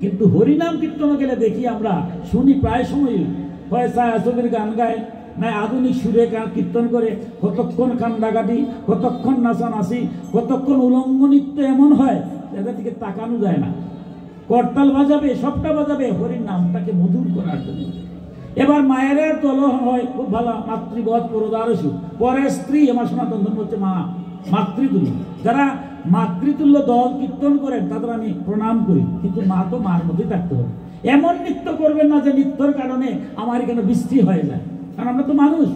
কিন্তু হরিনাম কীর্তন গেলে দেখি আমরা শুনি প্রায় সময়ই হয় ছায়াছবির গান গায়, না আধুনিক সুরে গান কীর্তন করে, কতক্ষণ কান্দাকাটি, কতক্ষণ নাচানাচি, কতক্ষণ উলঙ্গ নৃত্য এমন হয় এদের দিকে তাকানো যায় না। করতাল বাজাবে, সবটা বাজাবে হরির নামটাকে মধুর করার জন্য। এবার মায়ের দল হয় খুব ভালো, মাতৃবধ পরদারসু, পরের স্ত্রী, আমার সনাতন ধর্ম হচ্ছে মা, মাতৃতুল্য। যারা মাতৃতুল্য দল কীর্তন করেন তাদের আমি প্রণাম করি, কিন্তু মা তো মার মধ্যেই থাকতে হবে। এমন নৃত্য করবেন না যে নৃত্যর কারণে আমার এখানে বৃষ্টি হয়ে যায়, কারণ আমরা তো মানুষ,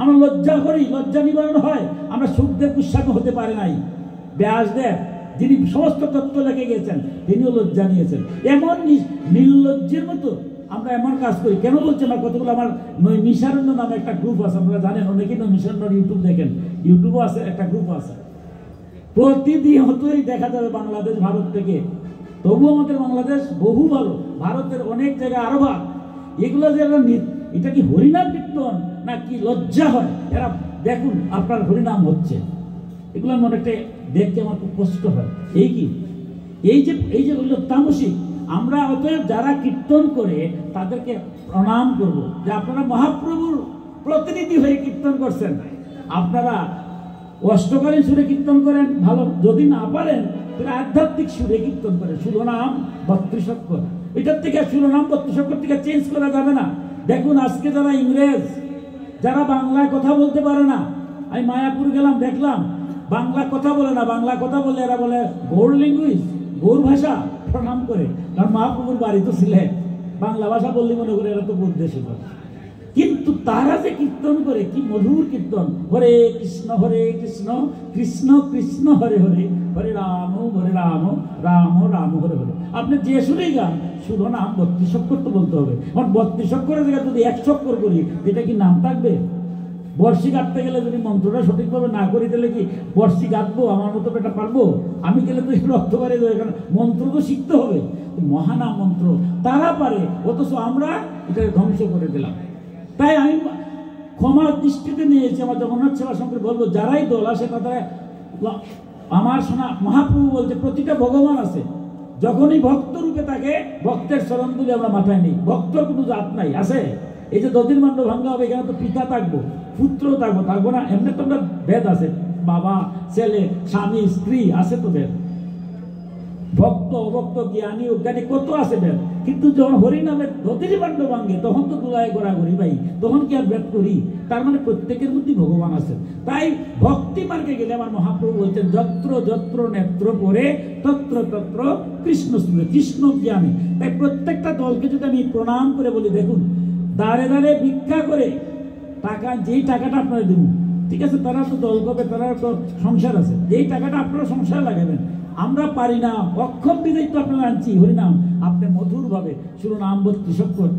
আমরা লজ্জা করি, লজ্জা নিবারণ হয়। আমরা সুখদেব গোস্বামী হতে পারে নাই, ব্যাসদেব যিনি সমস্ত তত্ত্ব লিখে গেছেন তিনিও লজ্জা নিয়েছেন। এমন নির্লজ্জের মতো আমরা এমন কাজ করি। কেন বলছি না, কতগুলো আমার নৈমিষারণ্য নামে একটা গ্রুপ আছে, আপনারা জানেন, অনেকেই নৈমিষারণ্য ইউটিউব দেখেন, ইউটিউবও আছে, একটা গ্রুপ আছে। প্রতিদিন হতই দেখা যাবে বাংলাদেশ ভারত থেকে, তবু আমাদের বাংলাদেশ বহু ভালো, ভারতের অনেক জায়গায় আরো ভালো। এগুলো যে এটা কি হরিনাম কীর্তন না কি লজ্জা হয়? এরা দেখুন আপনার হরিনাম হচ্ছে, এগুলো অনেকটা দেখতে আমার খুব কষ্ট হয়। এই যে বললো তামসিক, আমরা অতএব যারা কীর্তন করে তাদেরকে প্রণাম করব যে আপনারা মহাপ্রভুর প্রতিনিধি হয়ে কীর্তন করছেন। আপনারা অষ্টকালীন সুরে কীর্তন করেন ভালো, যদি না পারেন তাহলে আধ্যাত্মিক সুরে কীর্তন করেন। শিরোনাম 32 অক্ষর, এটার থেকে শিরোনাম 32 অক্ষর থেকে চেঞ্জ করা যাবে না। দেখুন আজকে যারা ইংরেজ, যারা বাংলায় কথা বলতে পারে না, আমি মায়াপুর গেলাম দেখলাম বাংলা কথা বলে না, বাংলা কথা বলে এরা বলে গৌড় ল্যাঙ্গুয়েজ, গৌড় ভাষা, প্রণাম করে। কারণ মহাপ্রভুর বাড়ি তো সিলেট, বাংলা ভাষা বললে মনে করে এরা তো বলতেছে। কিন্তু তারা যে কীর্তন করে কি মধুর কীর্তন, হরে কৃষ্ণ কৃষ্ণ কৃষ্ণ হরে হরে, হরে রাম রাম রাম হরে হরে। আপনি যে সুরেই গান, শিরোনাম 32 অক্ষর তো বলতে হবে। 32 অক্ষরের জায়গায় যদি 100 অক্ষর করি, এটা কি নাম থাকবে? বর্ষি গাঁথতে গেলে যদি মন্ত্রটা সঠিকভাবে না করি তাহলে কি বর্ষি গাঁথবো? আমার মতো এটা পারবো? আমি গেলে তো একটু অর্থ পারে, মন্ত্র তো শিখতে হবে, মহানাম মন্ত্র তারা পারে, অথচ আমরা এটা ধ্বংস করে দিলাম। তাই আমি ক্ষমার দৃষ্টিতে নিয়েছি, আমার জগন্নাথ সেবা সঙ্গে বলবো, যারাই দল আসে তারা, আমার শোনা মহাপ্রভু বলছে প্রতিটা ভগবান আছে, যখনই ভক্ত রূপে থাকে ভক্তের চরণ তুলে আমরা মাথায় নিই। ভক্তর কোনো জাত নাই, আছে। এই যে দধির্মাণ্ড ভাঙ্গা হবে, এখানে তো পিতা থাকবো, পুত্র থাকবো না, এমনি তো আমরা ভেদ আছে, বাবা ছেলে স্বামী স্ত্রী আছে তো ভেদ, ভক্ত অভক্ত জ্ঞানী অজ্ঞানী কত আছে ভেদ। কিন্তু যখন হরিনামের দধির্মাণ্ড ভাঙ্গে তখন তো দুলায় ঘোরাঘুরি ভাই, তখন কি আর ভেদ করি? তার মানে প্রত্যেকের মধ্যে ভগবান আছে। তাই ভক্তি মার্গে গেলে আমার মহাপ্রভু বলছেন যত্র যত্র নেত্র পরে তত্র তত্র কৃষ্ণ স্মৃতি, কৃষ্ণ জ্ঞানী। তাই প্রত্যেকটা দলকে যদি আমি প্রণাম করে বলি, দেখুন দাঁড়ে দাঁড়ে ভিক্ষা করে টাকা, যেই টাকাটা আপনারা দেবেন, ঠিক আছে, তারা তো দল করবে, তারা তো সংসার আছে, যেই টাকাটা আপনারা সংসার লাগাবেন। আমরা পারি না, অক্ষম বিদায় তো আপনারা আনছি হরিনাম, আপনি মধুর ভাবে শিরোনাম 32 অক্ষর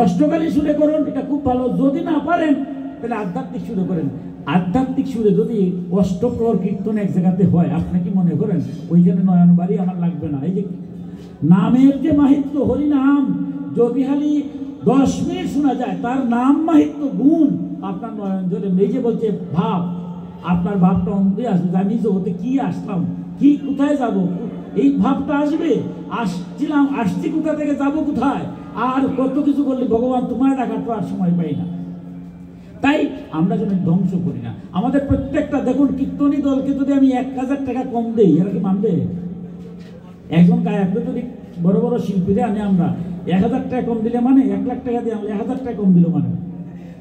অষ্টকালী সুরে করুন, এটা খুব ভালো। যদি না পারেন তাহলে আধ্যাত্মিক সুরে করেন। আধ্যাত্মিক সুরে যদি অষ্টপ্রহর কীর্তন এক জায়গাতে হয়, আপনি কি মনে করেন ওইখানে নয়ন বাড়ি আমার লাগবে না? এই যে নামের যে মাহিত্য, হরিনাম যদি খালি 10 মিনিট শোনা যায়, তার নাম মাহিত্য গুণ আপনার নয়ন জলে। এই যে বলছে ভাব, আপনার ভাবটা অন্তরে আসবে, আমি জগতে কি আসলাম, কি কোথায় যাব, এই ভাবটা আসবে। আসছি কোথা থেকে, যাব কোথায়, আর কত কিছু বললে ভগবান তোমার ডাকার তো আর সময় পাই না। তাই আমরা যেন ধ্বংস করি না আমাদের প্রত্যেকটা। দেখুন কীর্তনী দলকে যদি আমি 1000 টাকা কম দেই, এরা কি মানবে? একজন গায়ককে যদি বড় বড় শিল্পীরা আনে, আমরা 1000 টাকা কম দিলে মানে, 1 লাখ টাকা দিয়ে আনলে 1000 টাকা কম দিল মানে।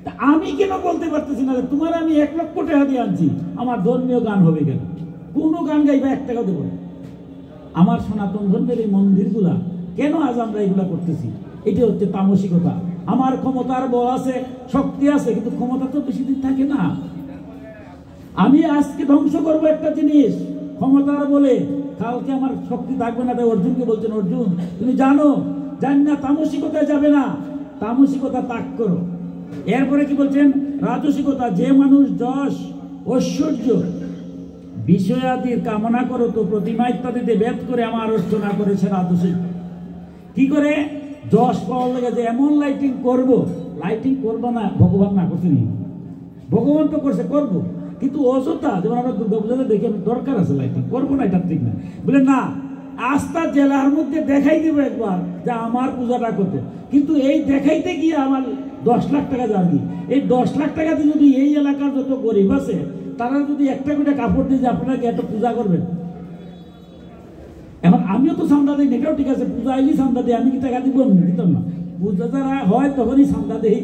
তা আমি কেন বলতে পারতেছি না তোমার আমি 1 লক্ষ টাকা দিয়ে আনছি, আমার ধর্মীয় গান হবে কেন? কোনো গান গাইবা 1 টাকা দেবো না। আমার সনাতন ধর্মের এই মন্দিরগুলা কেন আজ আমরা এগুলা করতেছি? এটা হচ্ছে তামসিকতা। আমার ক্ষমতার বল আছে, শক্তি আছে, কিন্তু ক্ষমতা তো বেশি দিন থাকে না। আমি আজকে ধ্বংস করবো একটা জিনিস ক্ষমতার বলে, কালকে আমার শক্তি থাকবে না। তাই অর্জুনকে বলছেন, অর্জুন তুমি জানো না তামসিকতায় যাবে না, তামসিকতা ত্যাগ করো। এরপরে কি বলছেন? রাজসিকতা, যে মানুষ যশ ঐশ্বর্য বিষয়াদির কামনা করো তো প্রতিমা ইত্যাদিতে ভেদ করে আমার অর্চনা করেছে রাজসিক। কি করে? যশ পাওয়ার লেগে যে এমন লাইটিং করব, লাইটিং করবো না ভগবান না করছে নি? ভগবান তো করছে, করবো, কিন্তু অযথা যেমন আমরা দুর্গাপূজাতে দেখি দরকার আছে লাইটিং, করবো না, এটা ঠিক না। বলে না, আস্থা জেলার মধ্যে দেখাই দিব একবার যে আমার পূজাটা করতে, কিন্তু এই দেখাইতে গিয়ে আমার 10 লাখ টাকা যাবে। এই 10 লাখ টাকাতে যদি এই এলাকার যত গরিব আছে তারা যদি একটা করে কাপড় দিয়ে যে আপনারা কি একটা পূজা করবেন, এখন আমিও তো চান্দা দিই, এটাও ঠিক আছে, পূজা আইলি চান্দা দিই, আমি কি টাকা দিব? দিতাম না। পূজা যারা হয় তখনই চান্দা দেই,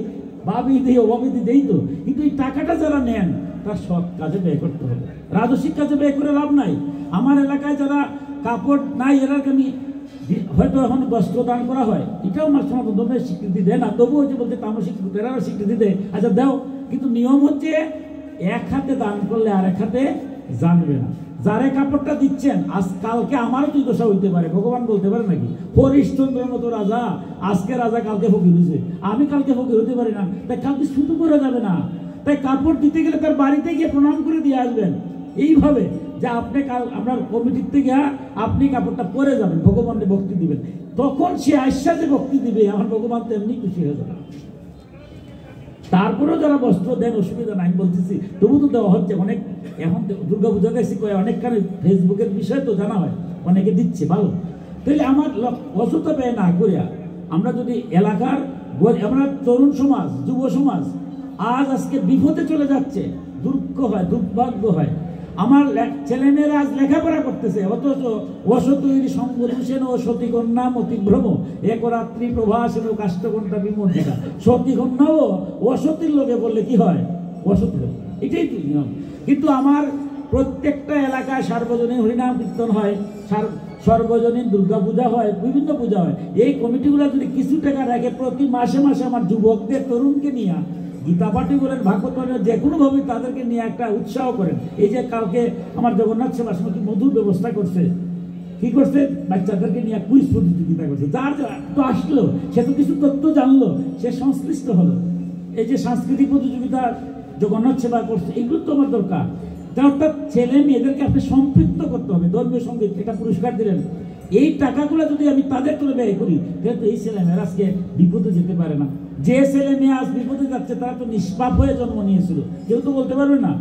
ভাবি দিই, অভাবী দেই তো, কিন্তু এই টাকাটা যারা নেন তার সৎ কাজে ব্যয় করতে হবে, রাজস্বিক কাজে ব্যয় করে লাভ নাই। আমার এলাকায় যারা কাপড় নাই এরাকে আমি হয়তো এখন বস্ত্র দান করা হয়, এটাও আমার সনাতন ধর্মের স্বীকৃতি দেয় না, তবুও হচ্ছে বলতে তামসিক স্বীকৃতি, এরাও স্বীকৃতি দেয়, আচ্ছা দাও, কিন্তু নিয়ম হচ্ছে এক হাতে দান করলে আর এক হাতে জানবে না। যারে কাপড়টা দিচ্ছেন আজ কালকে আমারও দুই দশা হইতে পারে, ভগবান বলতে পারে নাকি? হরিশ্চন্দ্রের মতো রাজা আজকে রাজা, কালকে ফকির হয়েছে, আমি কালকে ফকির হতে পারি না, তাই কালকে শুধু করে যাবে না। তাই কাপড় দিতে গেলে তার বাড়িতে গিয়ে প্রণাম করে দিয়ে আসবেন, এইভাবে যে আপনি কাল আপনার কমিটির থেকে আপনি কাপড়টা পরে যাবেন, ভগবানকে ভক্তি দিবেন, তখন সে আশ্বাসে ভক্তি দিবে, আমার ভগবান তো এমনি খুশি হয়ে যাবে। তারপরেও যারা বস্ত্র দেন অসুবিধা নাই বলতেছি, তবু তো দেওয়া হচ্ছে অনেক। এখন দুর্গাপূজা দেখছি অনেকখানে ফেসবুকের বিষয় তো জানা হয়, অনেকে দিচ্ছে, ভালো। তাহলে আমার অসুবিধা ব্যয় না করিয়া আমরা যদি এলাকার আমরা তরুণ সমাজ, যুব সমাজ আজকে বিপদে চলে যাচ্ছে, দুঃখ হয়, দুর্ভাগ্য হয়। আমার ছেলেমেয়েরা আজ লেখাপড়া করতেছে, অথচ অসতৈর সঙ্গদূষেন ও সতীকন্যা মতিভ্রম এক রাত্রি প্রভাসেন ও কাষ্ঠঘণ্টা বিমর্জিতা। সতীকন্যাও অসতীর লোকে বললে কি হয়? অসতী, এটাই তো নিয়ম। কিন্তু আমার প্রত্যেকটা এলাকায় সার্বজনীন হরিনাম কীর্তন হয়, সর্বজনীন দুর্গাপূজা হয়, বিভিন্ন পূজা হয়। এই কমিটিগুলো যদি কিছু টাকা রাখে, প্রতি মাসে মাসে আমার যুবকদের, তরুণকে নিয়ে গীতা পাঠি করেন, ভাগবত করেন, যে কোনোভাবে তাদেরকে নিয়ে একটা উৎসাহ করেন। এই যে কালকে আমার জগন্নাথ সেবা সমিতি মধুর ব্যবস্থা করছে, কি করছে? বাচ্চাদেরকে নিয়ে কুইজ প্রতিযোগিতা করছে। যার তো আসলো, সে তো কিছু তথ্য জানলো, সে সংশ্লিষ্ট হলো। এই যে সাংস্কৃতিক প্রতিযোগিতা জগন্নাথ সেবা করছে, এগুলো তো আমার দরকার। অর্থাৎ ছেলে মেয়েদেরকে আপনি সম্পৃক্ত করতে হবে। ধর্মীয় সঙ্গীত এটা পুরস্কার দিলেন, এই টাকাগুলো যদি আমি তাদের তুলে ব্যয় করি, তাহলে তো এই ছেলে মেয়েরা আজকে বিপদে যেতে পারে না। যে ছেলে মেয়ে আজ বিপদে যাচ্ছে তারা তো নিষ্পাপ হয়ে জন্ম নিয়েছিল, কেউ তো বলতে পারবে না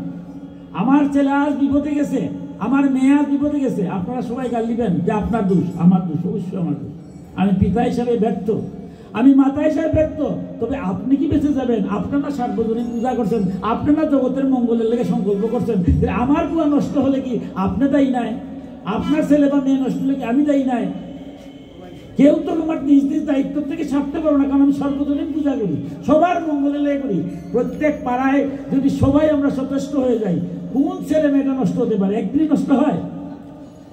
আমার ছেলে আজ বিপদে গেছে, আমার মেয়ে আজ বিপদে গেছে। আপনারা সবাই গাল দিবেন যে আপনার দোষ, আমার দোষ, অবশ্যই আমার দোষ। আমি পিতা হিসাবে ব্যর্থ, আমি মাতা হিসাবে ব্যর্থ। তবে আপনি কি বেঁচে যাবেন? আপনারা সার্বজনীন পূজা করছেন, আপনারা জগতের মঙ্গলের লেগে সংকল্প করছেন, আমার পুয়া নষ্ট হলে কি আপনি দায়ী নাই? আপনার ছেলে বা মেয়ে নষ্ট হলে কি আমি দায়ী নাই? কেউ তো আমার নিজ নিজ দায়িত্ব থেকে ছাড়তে পারবো না, কারণ আমি সর্বজনীন পূজা করি, সবার মঙ্গলের লেগে করি। প্রত্যেক পাড়ায় যদি সবাই আমরা সচেষ্ট হয়ে যাই, কোন ছেলে মেয়েটা নষ্ট হতে পারে? একদিনই নষ্ট হয়।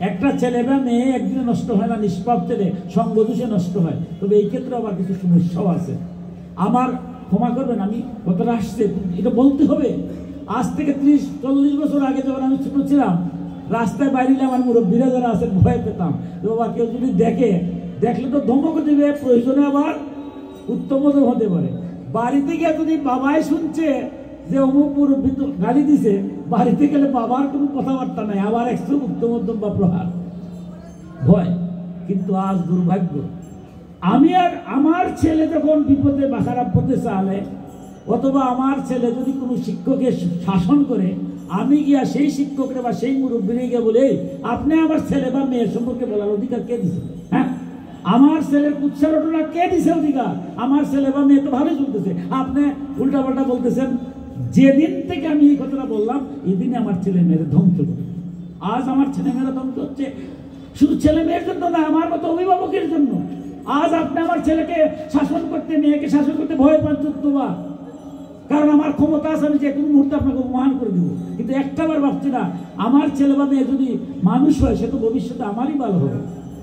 একটা ছেলে বা মেয়ে একদিনে নষ্ট হয় না, নিষ্পাপ ছেলে সঙ্গদোষে নষ্ট হয়। তবে এই ক্ষেত্রে আবার কিছু সমস্যাও আছে। আমার ক্ষমা করবেন, আমি কতটা আসছে এটা বলতে হবে। আজ থেকে 30-40 বছর আগে যখন আমি ছোট ছিলাম, রাস্তায় বাইরে আমার মুরব্বীরা যারা আছেন ভয় পেতাম, বাবা কেউ যদি দেখলে তো ধমক দিবে, প্রয়োজনে আবার উত্তম হতে পারে। বাড়িতে গিয়ে যদি বাবাই শুনছে যে অমুক মুরব্বী তো গালি দিছে, বাড়িতে গেলে বাবার কোনো কথাবার্তা নাই, আবার একশো উত্তম বা প্রহার, ভয়। কিন্তু আজ দুর্ভাগ্য, আমি আর আমার ছেলে যখন বিপদে বা খারাপ হতে চালে, অথবা আমার ছেলে যদি কোনো শিক্ষকের শাসন করে, আমি গিয়া সেই শিক্ষকরে বা সেই মুরব্বীরে গিয়ে বলে, আপনি আমার ছেলে বা মেয়ের সম্পর্কে বলার অধিকার কে দিছে? হ্যাঁ, আমার ছেলের উচ্চারণটা কে দিছে অধিকার? আমার ছেলে বা মেয়ে তো ভালোই চলতেছে, আপনি উল্টাপাল্টা বলতেছেন। যেদিন থেকে আমি এই কথাটা বললাম, এদিনে আমার ছেলে মেয়েরা ধ্বংস করে। আজ আমার ছেলে মেয়েরা ধ্বংস হচ্ছে শুধু ছেলে মেয়ের জন্য না, আমার মতো অভিভাবকের জন্য। আজ আপনি আমার ছেলেকে শাসন করতে, মেয়েকে শাসন করতে ভয় পান চোদ্দবার, কারণ আমার ক্ষমতা আছে, আমি যে কোনো মুহূর্তে আপনাকে অপমান করে দেবো। কিন্তু একটাবার ভাবছি না, আমার ছেলে বা মেয়ে যদি মানুষ হয়, সে তো ভবিষ্যতে আমারই ভালো হবে।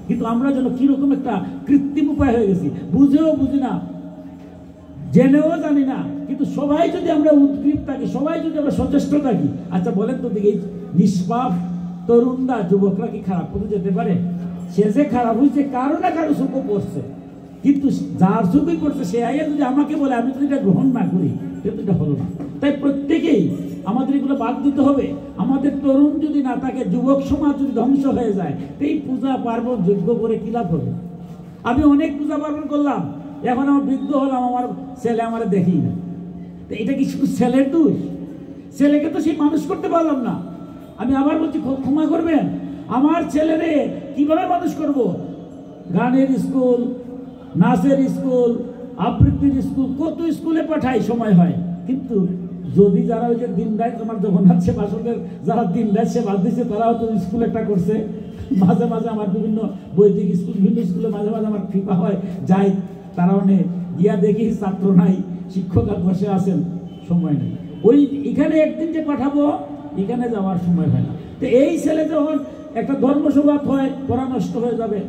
কিন্তু আমরা যেন কিরকম একটা কৃত্রিম উপায় হয়ে গেছি, বুঝেও বুঝি না, জেনেও জানি না। কিন্তু সবাই যদি আমরা উদ্গ্রীব থাকি, সবাই যদি আমরা সচেষ্ট থাকি, আচ্ছা বলেন তো দেখি, নিষ্পাপ তরুণরা, যুবকরা কি খারাপ করে যেতে পারে? সে যে খারাপ হয়েছে কারো না কারো চোখে পড়ছে, কিন্তু যার চোখে পড়ছে সে আইয়া যদি আমাকে বলে আমি যদি এটা গ্রহণ না করি, কিন্তু এটা হলো না। তাই প্রত্যেকেই আমাদের এগুলো বাদ দিতে হবে। আমাদের তরুণ যদি না থাকে, যুবক সমাজ যদি ধ্বংস হয়ে যায়, এই পূজা পার্বণ যোগ্য করে কি লাভ হবে? আমি অনেক পূজা পার্বণ করলাম, এখন আমার বৃদ্ধ হলাম, আমার ছেলে আমার দেখি না। এটা কি শুধু ছেলের দোষ? ছেলেকে তো সেই মানুষ করতে পারলাম না। আমি আবার বলছি, ক্ষমা করবেন, আমার ছেলেরে কিভাবে মানুষ করব? গানের স্কুল, নাচের স্কুল, আবৃত্তির স্কুল, কত স্কুলে পাঠাই, সময় হয়। কিন্তু যদি যারা ওই যে দিন রাত আমার জগন্নাথ সেবা সঙ্গের যারা দিন রাত সেবা দিচ্ছে, তারাও তো স্কুল একটা করছে। মাঝে মাঝে আমার বিভিন্ন বৈদিক স্কুল, বিভিন্ন স্কুলে মাঝে মাঝে আমার কৃপা হয়, যাই, তারাও নেই, গিয়া দেখি ছাত্র নাই, শিক্ষক আর বসে আছেন, সময় নেই। ওই এখানে একদিন যে পাঠাবো, এখানে যাওয়ার সময় হয় না। তো এই ছেলে যখন একটা ধর্মসভাত হয়, পড়া নষ্ট হয়ে যাবে,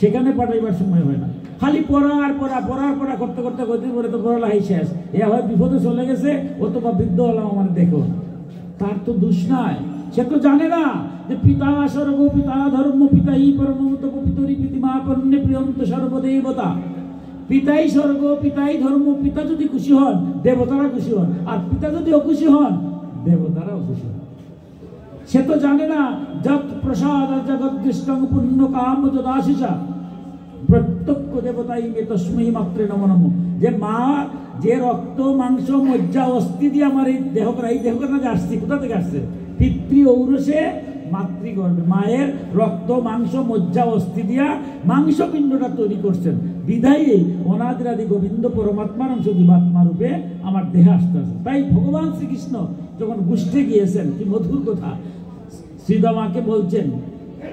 সেখানে পাঠাইবার সময় হয় না। খালি পড়া আর পড়া, পড়ার পড়া করতে করতে গতি করে তো পড়ালাই শেষ। এ হয় বিপদে চলে গেছে, অথবা বৃদ্ধ হলাম, আমার দেখো, তার তো দোষ নাই। সে তো জানে না যে পিতা স্বর্গ, পিতা ধর্ম, পিতা ই পরমত পবিতরি প্রীতিমা পণ্যে প্রিয়ন্ত সর্বদেবতা। পিতাই স্বর্গ, পিতাই ধর্ম। পিতা যদি খুশি হন, দেবতারা খুশি হন, আর পিতা যদি অখুশি হন, দেবতারাও খুশি হন। সে তো জানে না যত প্রসাদ জগদ্দৃষ্টং পুণ্য কাম যদাশিসা প্রত্যক্ষ দেবতাই মে তস্মৈ মাত্রে নমো নমঃ। যে মা যে রক্ত মাংস মজ্জা অস্থি দিয়ে আমার এই দেহকরা আসছে, কোথা থেকে আসছে? পিতৃ ঔরসে মাতৃগর্ভে মায়ের রক্ত মাংস মজ্জা অস্থি দিয়া মাংস পিণ্ডটা তৈরি করছেন। বিধায়ী অনাদিরাদি গোবিন্দ পরমাত্মার অংশ জীবাত্মা রূপে আমার দেহে আসতে আছে। তাই ভগবান শ্রীকৃষ্ণ যখন গোষ্ঠে গিয়েছেন, কি মধুর কথা, শ্রীদামাকে বলছেন,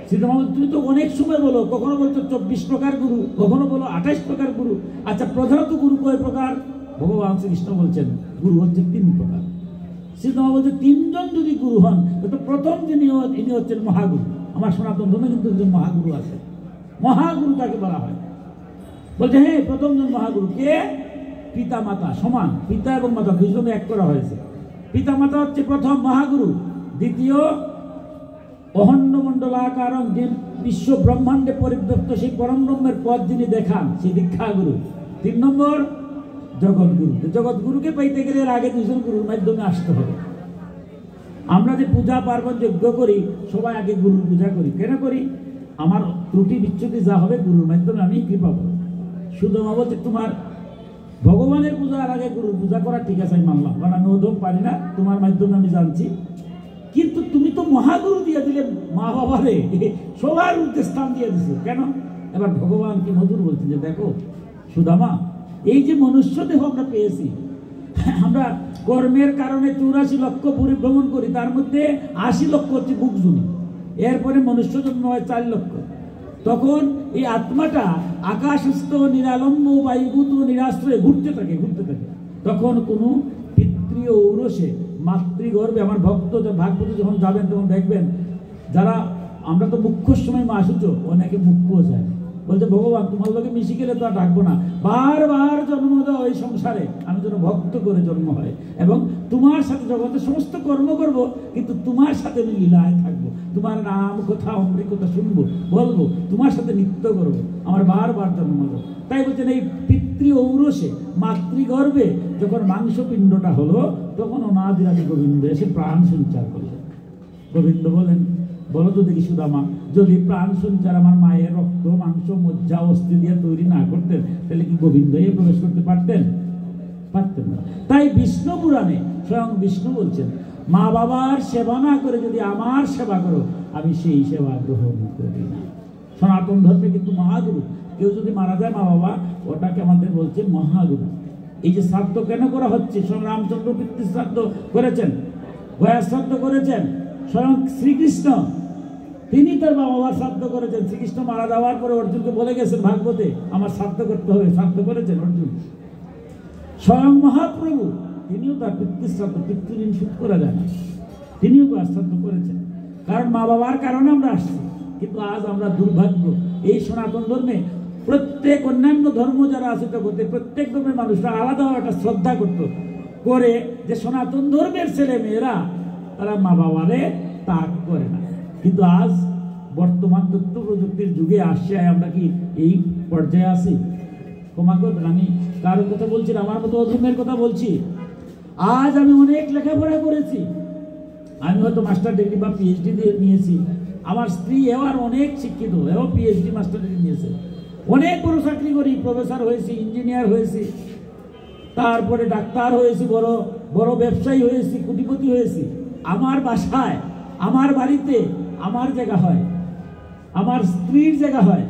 শ্রীদামা তুমি তো অনেক সময় বলো, কখনো বলছো 24 প্রকার গুরু, কখনো বলো 28 প্রকার গুরু। আচ্ছা, প্রধানত গুরু কয় প্রকার? ভগবান শ্রীকৃষ্ণ বলছেন গুরু হচ্ছে 3 প্রকার। শ্রীদামা বলছে 3 জন যদি গুরু হন, তো প্রথম যিনি ইনি হচ্ছেন মহাগুরু। আমার সনাতন ধর্মে কিন্তু একজন মহাগুরু আছে, মহাগুরু তাকে বলা হয়। বলছে হ্যাঁ, প্রথম জন মহাগুরু কে? পিতা মাতা সমান, পিতা এবং মাতা দুজনে এক করা হয়েছে। পিতা মাতা হচ্ছে প্রথম মহাগুরু। দ্বিতীয় অহন্য মণ্ডলাকারং, যে বিশ্ব ব্রহ্মাণ্ডে পরিব্যাপ্ত সেই পরম ব্রহ্মের পথ যিনি দেখান, সেই দীক্ষা গুরু। 3 নম্বর জগৎগুরু। জগৎগুরুকে পাইতে গেলে এর আগে 2 জন গুরুর মাধ্যমে আসতে হবে। আমরা যে পূজা পার্বণ যজ্ঞ করি, সবাই আগে গুরুর পূজা করি। কেন করি? আমার ত্রুটি বিচ্যুতি যা হবে গুরুর মাধ্যমে আমি কৃপা পাবো। শুধু বলছে তোমার ভগবানের পূজার আগে গুরুর পূজা করা ঠিক আছে, আমি মানলাম, কারণ আমি ওদম পারি না, তোমার মাধ্যমে আমি জানছি। কিন্তু তুমি তো মহাগুরু দিয়ে দিলে, মা বাবারে সবার উর্ধে স্থান দিয়ে দিছো কেন? এবার ভগবান কি মধুর বলছে যে দেখো সুদামা, এই যে মনুষ্য দেহ আমরা পেয়েছি, আমরা কর্মের কারণে 84 লক্ষ পরিভ্রমণ করি, তার মধ্যে 80 লক্ষ হচ্ছে বুকজুনি, এরপরে মনুষ্য জন্ম হয় 4 লক্ষ। তখন এই আত্মাটা আকাশস্থ নিরালম্ব বায়ুভূত নিরাশ্রয়ে ঘুরতে থাকে। তখন কোনো পিতৃ ঔরসে মাতৃগর্ভে, আমার ভক্ত ভাগবত যখন যাবেন তখন দেখবেন, যারা আমরা তো মুখ্যর সময় মা সূচক, অনেকে মুখ্য যায়, বলছে ভগবান তোমার লোকে মিশি গেলে তো আর ডাকবো না, বারবার জন্ম দাও এই সংসারে, আমি যেন ভক্ত করে জন্ম হয় এবং তোমার সাথে জগতের সমস্ত কর্ম করব, কিন্তু তোমার সাথে আমি লীলায় থাকবো, তোমার নাম কথা অমৃত কথা শুনবো, বলবো, তোমার সাথে নৃত্য করবো, আমার বারবার জন্ম দাও। তাই বলছেন এই পিতৃ ঔরসে মাতৃগর্ভে যখন মাংসপিণ্ডটা হলো, তখন অনাদিরাদি গোবিন্দ এসে প্রাণ সঞ্চার করলেন। গোবিন্দ বলেন, বলো তো দেখি সুদামা, যদি প্রাণ সঞ্চার আমার মায়ের রক্ত মাংস মজ্জা অস্থি দিয়ে তৈরি না করতেন, তাহলে কি গোবিন্দ এ প্রবেশ করতে পারতেন? পারতেন না। তাই বিষ্ণু পুরাণে স্বয়ং বিষ্ণু বলছেন, মা বাবার সেবা না করে যদি আমার সেবা করো, আমি সেই সেবা গ্রহণ করি না। সনাতন ধর্মে কিন্তু মহাগুরু, কেউ যদি মারা যায় মা বাবা, ওটাকে আমাদের বলছে মহাগুরু। এই যে শ্রাদ্ধ কেন করা হচ্ছে? স্বয়ং রামচন্দ্র পিতৃ শ্রাদ্ধ করেছেন, গয়া শ্রাদ্ধ করেছেন, স্বয়ং শ্রীকৃষ্ণ তিনি তার বাবা মার শ্রাদ্ধ করেছেন। শ্রীকৃষ্ণ মারা যাওয়ার পরে অর্জুনকে বলে গেছেন ভাগবতে, আমার শ্রাদ্ধ করতে হবে, শ্রাদ্ধ করেছেন অর্জুন। স্বয়ং মহাপ্রভু তিনিও তার পিতৃশ্রাদ্ধ, পিতৃঋণ শোধ করা যায় না, তিনিও শ্রাদ্ধ করেছেন। কারণ মা বাবার কারণে আমরা আসছি। কিন্তু আজ আমরা দুর্ভাগ্য, এই সনাতন ধর্মে প্রত্যেক অন্যান্য ধর্ম যারা আছে জগতে, প্রত্যেক ধর্মের মানুষরা আলাদা একটা শ্রদ্ধা করতো করে, যে সনাতন ধর্মের ছেলে মেয়েরা তারা মা বাবারে ত্যাগ করে না। কিন্তু আজ বর্তমান তথ্য প্রযুক্তির যুগে আসছে, আমরা কি এই পর্যায়ে আছি? ক্ষমা করবেন, আমি কারোর কথা বলছি না, আমার মতো অধর্মের কথা বলছি। আজ আমি অনেক লেখাপড়া করেছি, আমি হয়তো মাস্টার ডিগ্রি বা পিএইচডি দিয়ে নিয়েছি, আমার স্ত্রী এবার অনেক শিক্ষিত, এও পিএইচডি মাস্টার ডিগ্রি নিয়েছে। অনেক বড় চাকরি করি, প্রফেসর হয়েছি, ইঞ্জিনিয়ার হয়েছি, তারপরে ডাক্তার হয়েছি, বড় বড় ব্যবসায়ী হয়েছি, কোটিপতি হয়েছি। আমার বাসায়, আমার বাড়িতে আমার জায়গা হয়, আমার স্ত্রীর জায়গা হয়,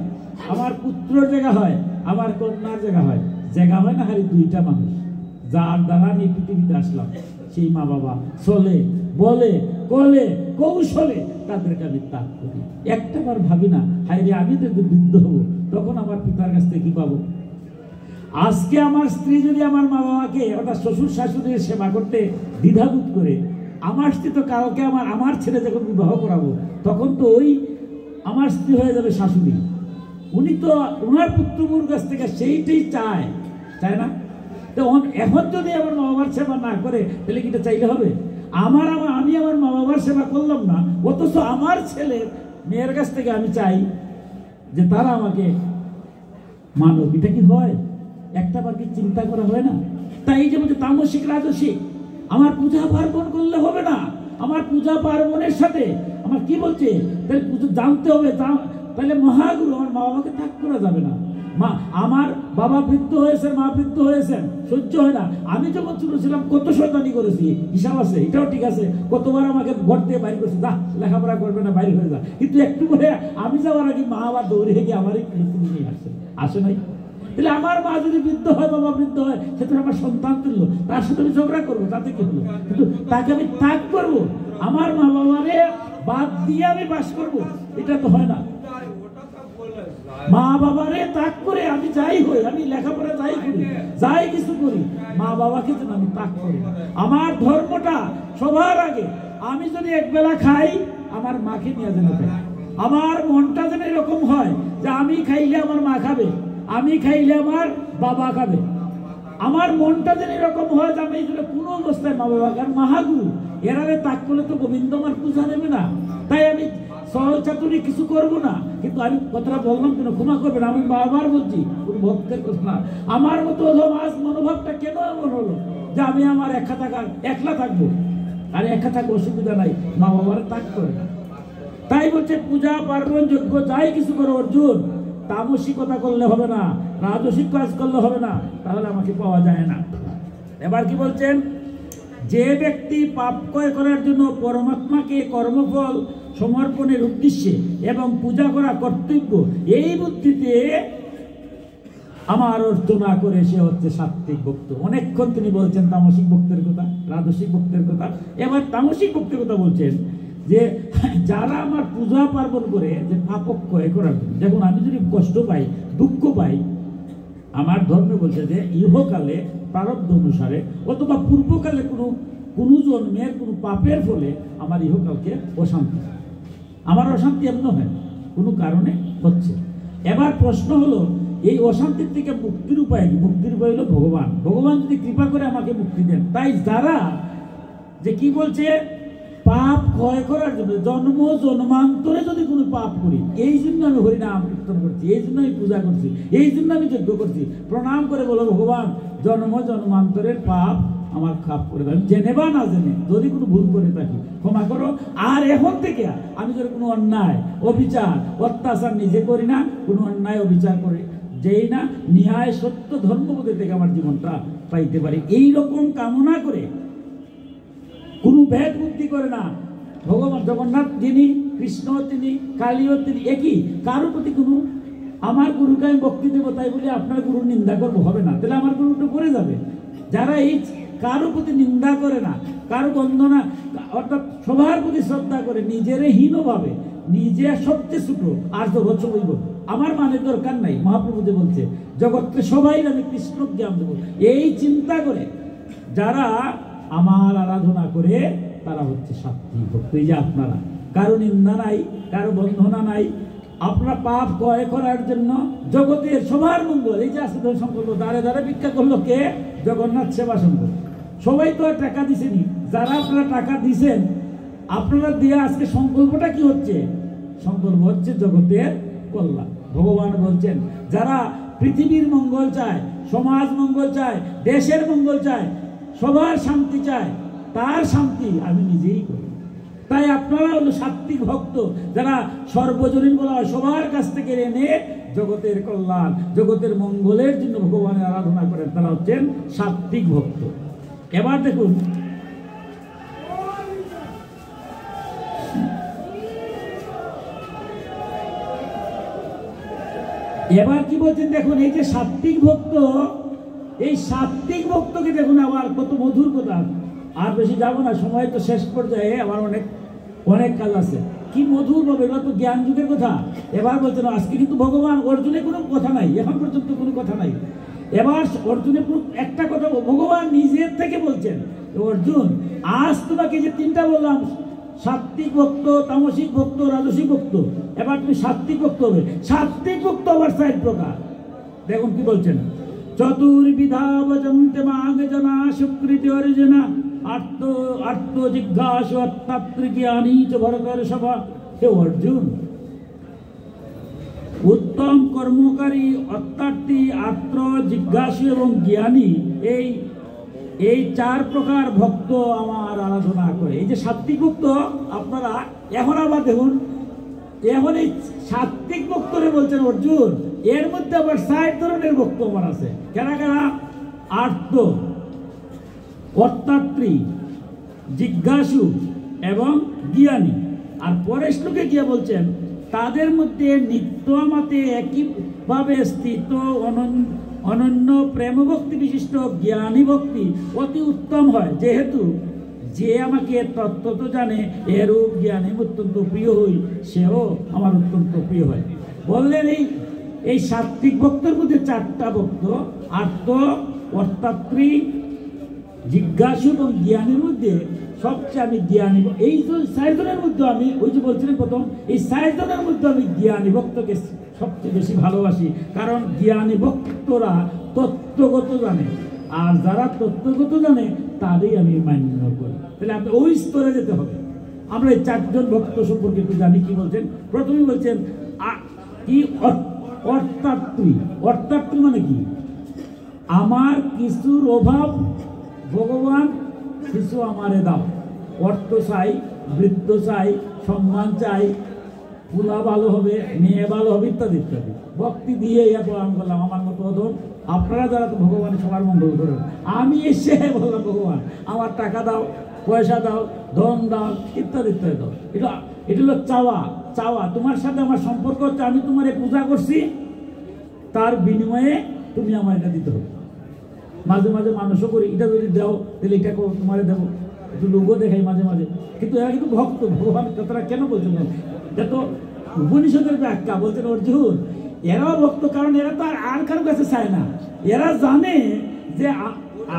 আমার পুত্রর জায়গা হয়, আমার কন্যার জায়গা হয়। জায়গা হয় না খালি দুইটা মানুষ, যার দ্বারা আমি পৃথিবীতে আসলাম, সেই মা বাবা। চলে বলে কলে কৌশলে তাদেরকে আমি ত্যাগ করি। একটাবার ভাবি না, হায় রে আমি যদি বৃদ্ধ হবো তখন আমার পিতার কাছ থেকে কি পাবো? আজকে আমার স্ত্রী যদি আমার মা বাবাকে অর্থাৎ শ্বশুর শাশুড়ির সেবা করতে দ্বিধাবোধ করে, আমার স্ত্রী তো কালকে আমার ছেলে যখন বিবাহ করাবো তখন তো ওই আমার স্ত্রী হয়ে যাবে শাশুড়ি। উনি তো ওনার পুত্রবুর কাছ থেকে সেইটাই চায় না? তো এখন যদি আমার মা বাবার সেবা না করে তাহলে কি চাইলে হবে? আমি আমার মা বাবার সেবা করলাম না, অথচ আমার ছেলের মেয়ের কাছ থেকে আমি চাই যে তারা আমাকে মানব। এটা কি হয়? একটাবার কি চিন্তা করা হয় না? তাই যে বলছে তামসিক রাজসিক, আমার পূজা পার্বণ করলে হবে না। আমার পূজা পার্বণের সাথে আমার কি বলছে, তাহলে পুজো জানতে হবে। তাহলে মহাগুরু, আমার মা বাবাকে ত্যাগ করা যাবে না। আমার বাবা বৃদ্ধ হয়েছেন, মা বৃদ্ধ হয়েছেন, সহ্য হয় না। আমি যখন ছোট ছিলাম কত শয়তানি করেছি, হিসাব আছে, এটাও ঠিক আছে। কতবার আমাকে ঘর থেকে বাইরে করেছে, যা লেখাপড়া করবে না, বাইরে হয়ে যা। কিন্তু একটু করে আমি যাওয়ার আগে মা আবার দৌড়ে গিয়ে আমারই তুলে নিয়ে আসে নাই। তাহলে আমার মা যদি বৃদ্ধ হয়, বাবা বৃদ্ধ হয়, সে তো আমার সন্তান তুললো, তার সাথে আমি ঝগড়া করবো, তাতে কি হলো? কিন্তু তাকে আমি ত্যাগ করবো, আমার মা বাবারে বাদ দিয়ে আমি বাস করবো, এটা তো হয় না। মা বাবারে ত্যাগ করে আমি যাই হই, আমি লেখাপড়া যাই করি, যাই কিছু করি, মা বাবাকে যেন আমি ত্যাগ করি। আমার ধর্মটা সবার আগে, আমি যদি একবেলা খাই আমার মাকে নিয়ে যেন খাই। আমার মনটা যেন এরকম হয় যে আমি খাইলে আমার মা খাবে, আমি খাইলে আমার বাবা খাবে। আমার মনটা যেন এরকম হয় যে আমি কোনো অবস্থায় মা বাবা, কারণ মহাগুরু এরারে ত্যাগ করলে তো গোবিন্দ আমার পূজা নেবে না। তাই আমি সহজ চাতুরি কিছু করবো না। কিন্তু আমি কথাটা বললাম কেন, ক্ষমা করবেন, আমি বারবার বলছি, কোনো ভক্তের কথা না। আমার মতো আজ মনোভাবটা কেন এমন হলো যে আমি আমার একলা থাকবো, আর একা থাকবো, অসুবিধা নাই, মা বাবার ত্যাগ করে না। তাই বলছে পূজা পার্বণ যোগ্য যাই কিছু করো অর্জুন, তামসিকতা করলে হবে না, রাজসিক কাজ করলে হবে না, তাহলে আমাকে পাওয়া যায় না। এবার কি বলছেন, যে ব্যক্তি পাপ ক্ষয় করার জন্য পরমাত্মাকে কর্মফল সমর্পণের উদ্দেশ্যে এবং পূজা করা কর্তব্য এই বুদ্ধিতে আমার অর্চনা করে, সে হচ্ছে সাত্ত্বিক ভক্ত। অনেকক্ষণ তিনি বলছেন তামসিক ভক্তের কথা, রাজসিক ভক্তের কথা। এবার তামসিক ভক্তের কথা বলছেন যে যারা আমার পূজা পার্বণ করে যে পাপ ক্ষয় করার জন্য, দেখুন আমি যদি কষ্ট পাই, দুঃখ পাই, আমার ধর্মে বলছে যে ইহকালে প্রারব্ধ অনুসারে অথবা পূর্বকালে কোনো জন্মের কোনো পাপের ফলে আমার ইহকালকে অশান্তি, আমার অশান্তি এমন হয় কোনো কারণে হচ্ছে। এবার প্রশ্ন হলো, এই অশান্তির থেকে মুক্তির উপায় কি? মুক্তির উপায় হলো ভগবান। ভগবান যদি কৃপা করে আমাকে মুক্তি দেন। তাই যারা যে কি বলছে, পাপ ক্ষয় করার জন্য জন্ম জন্মান্তরে যদি কোনো পাপ করি, এই জন্য আমি হরিনাম কীর্তন করছি, এই জন্য আমি পূজা করছি, এই জন্য আমি যজ্ঞ করছি, প্রণাম করে বলো ভগবান জন্ম জন্মান্তরের পাপ আমার খাপ করে দেন, জেনে বা না জেনে যদি কোনো ভুল করে থাকি ক্ষমা করো। আর এখন থেকে আমি যদি কোনো অন্যায় অবিচার অত্যাচার নিজে করি না, কোনো অন্যায় অবিচার করে যেই না, ন্যায় সত্য ধর্মবোধের থেকে আমার জীবনটা পাইতে পারি, এই রকম কামনা করে কোনো ভেদ বুদ্ধি করে না। ভগবান জগন্নাথ যিনি, কৃষ্ণ তিনি, কালীও তিনি, একই। কারো প্রতি কোনো, আমার গুরুকে আমি ভক্তি দেবো তাই বলে আপনার গুরুর নিন্দা করবো, হবে না, তাহলে আমার গুরুটা পড়ে যাবে। যারা এই কারো প্রতি নিন্দা করে না, কারো বন্দনা, অর্থাৎ সবার প্রতি শ্রদ্ধা করে, নিজের হীনভাবে, নিজে সবচেয়ে ছোট আর জগৎ সবই বল, আমার মানে দরকার নাই। মহাপ্রভু যে বলছে জগৎকে সবাই আমি কৃষ্ণ জ্ঞান দেবো, এই চিন্তা করে যারা আমার আরাধনা করে তারা হচ্ছে সাত্ত্বিক ভক্ত। এই যে আপনারা, কারো নিন্দা নাই, কারো বন্ধনা নাই, আপনার পাপ ক্ষয় করার জন্য জগতের সবার মঙ্গল, এই যে আজকে সংকল্প দাঁড়ে দাঁড়ে ভিক্ষা করলো কে? জগন্নাথ সেবা সংঘ। সবাই তো আর টাকা দিছেনি, যারা আপনারা টাকা দিছেন, আপনারা দিয়ে আজকে সংকল্পটা কি হচ্ছে? সংকল্প হচ্ছে জগতের কল্যাণ। ভগবান বলছেন যারা পৃথিবীর মঙ্গল চায়, সমাজ মঙ্গল চায়, দেশের মঙ্গল চায়, সবার শান্তি চায়, তার শান্তি আমি নিজেই করি। তাই আপনারা হলো সাত্বিক ভক্ত, যারা সর্বজনীন বলা হয়, সবার কাছ থেকে এনে জগতের কল্যাণ, জগতের মঙ্গলের জন্য ভগবানের আরাধনা করেন, তারা হচ্ছেন সাত্বিক ভক্ত। এবার দেখুন, এবার কি বলছেন দেখুন, এই যে সাত্বিক ভক্ত, এই সাত্বিক ভক্তকে দেখুন আবার কত মধুর কথা। আর বেশি যাবো না, সময় তো শেষ পর্যায়ে, আমার অনেক অনেক কাজ আছে। কি মধুর ভাবে, এগুলো তো জ্ঞান যুগের কথা। এবার বলছেন আজকে কিন্তু ভগবান অর্জুনের কোনো কথা নাই, এখন পর্যন্ত কোনো কথা নাই। এবার অর্জুনের একটা কথা ভগবান নিজের থেকে বলছেন, অর্জুন আজ তোমাকে যে তিনটা বললাম, সাত্বিক ভক্ত, তামসিক ভক্ত, রাজসিক ভক্ত, এবার তুমি সাত্বিক ভক্ত হবে। সাত্বিক ভক্ত আবার 4 প্রকার। দেখুন কি বলছেন, চতুর্বিধা ভজন্তে মাগ জনা সুকৃতি অর্জুনা আর্ত আর্ত জিজ্ঞাসু অত্তাত্রিক জ্ঞানী চ ভরতর সভা। হে অর্জুন, উত্তম কর্মকারী, অত্যার্থী, আত্ম জিজ্ঞাসু এবং জ্ঞানী, এই 4 প্রকার ভক্ত আমার আরাধনা করে। এই যে সাত্বিক ভক্ত, আপনারা এখন আবার দেখুন, এখন এই সাত্বিক ভক্তরে বলছেন অর্জুন, এর মধ্যে আবার 60 ধরনের ভক্ত আমার আছে। কারা কারা? আর্ত, অত্যাত্রী, জিজ্ঞাসু এবং জ্ঞানী। আর পরের শ্লোকে গিয়ে বলছেন, তাদের মধ্যে নিত্য আমাতে একইভাবে স্থিত অনন্য প্রেম ভক্তি বিশিষ্ট জ্ঞানী ভক্তি অতি উত্তম হয়, যেহেতু যে আমাকে তত্ত্ব জানে এরূপ জ্ঞানী অত্যন্ত প্রিয় হই, সেও আমার অত্যন্ত প্রিয় হয়। বললেন এই সাত্বিক ভক্তের মধ্যে 4টা ভক্ত, আর্ত, অত্যাত্রী, জিজ্ঞাসু এবং জ্ঞানীর মধ্যে সবচেয়ে আমি জ্ঞানী। এই 4 জনের মধ্যে আমি, ওই যে বলছিলেন প্রথম, এই 4 জনের মধ্যে আমি জ্ঞানী ভক্তকে সবচেয়ে বেশি ভালোবাসি, কারণ জ্ঞানী ভক্তরা তত্ত্বগত জানে, আর যারা তত্ত্বগত জানে তারই আমি মান্য করি। তাহলে আপনি ওই স্তরে যেতে হবে। আমরা এই 4 জন ভক্ত সম্পর্কে একটু জানি। কি বলছেন? প্রথমে বলছেন কি অর্থাত্রী। অর্থাত্রী মানে কি? আমার কিছুর অভাব ভগবান কিছু আমারে দাও। অর্থ চাই, বৃত্ত চাই, সম্মান চাই, পুলা ভালো হবে, মেয়ে ভালো হবে, ইত্যাদি ইত্যাদি। ভক্তি দিয়ে প্রণাম করলাম, আমার মতো অধম। আপনারা যারা তো ভগবানের সবার মঙ্গল করেন, আমি এসে বললাম ভগবান আমার টাকা দাও, পয়সা দাও, ধন দাও, ইত্যাদি ইত্যাদি দাও। এটা হলো চাওয়া। চাওয়া, তোমার সাথে আমার সম্পর্ক হচ্ছে, আমি তোমারে পূজা করছি, তার বিনিময়ে তুমি আমার এটা দিতে হবে। মাঝে মাঝে মানুষও করি, এটা যদি দাও তাহলে এটা তোমারে দেবো, একটু লোকও দেখাই মাঝে মাঝে। কিন্তু এরা কিন্তু ভক্ত। ভগবান কথাটা কেন বলছেন? এটা তো উপনিষদের ব্যাখ্যা। বলছেন অর্জুন, এরাও ভক্ত, কারণ এরা তো আর কারো কাছে চায় না। এরা জানে যে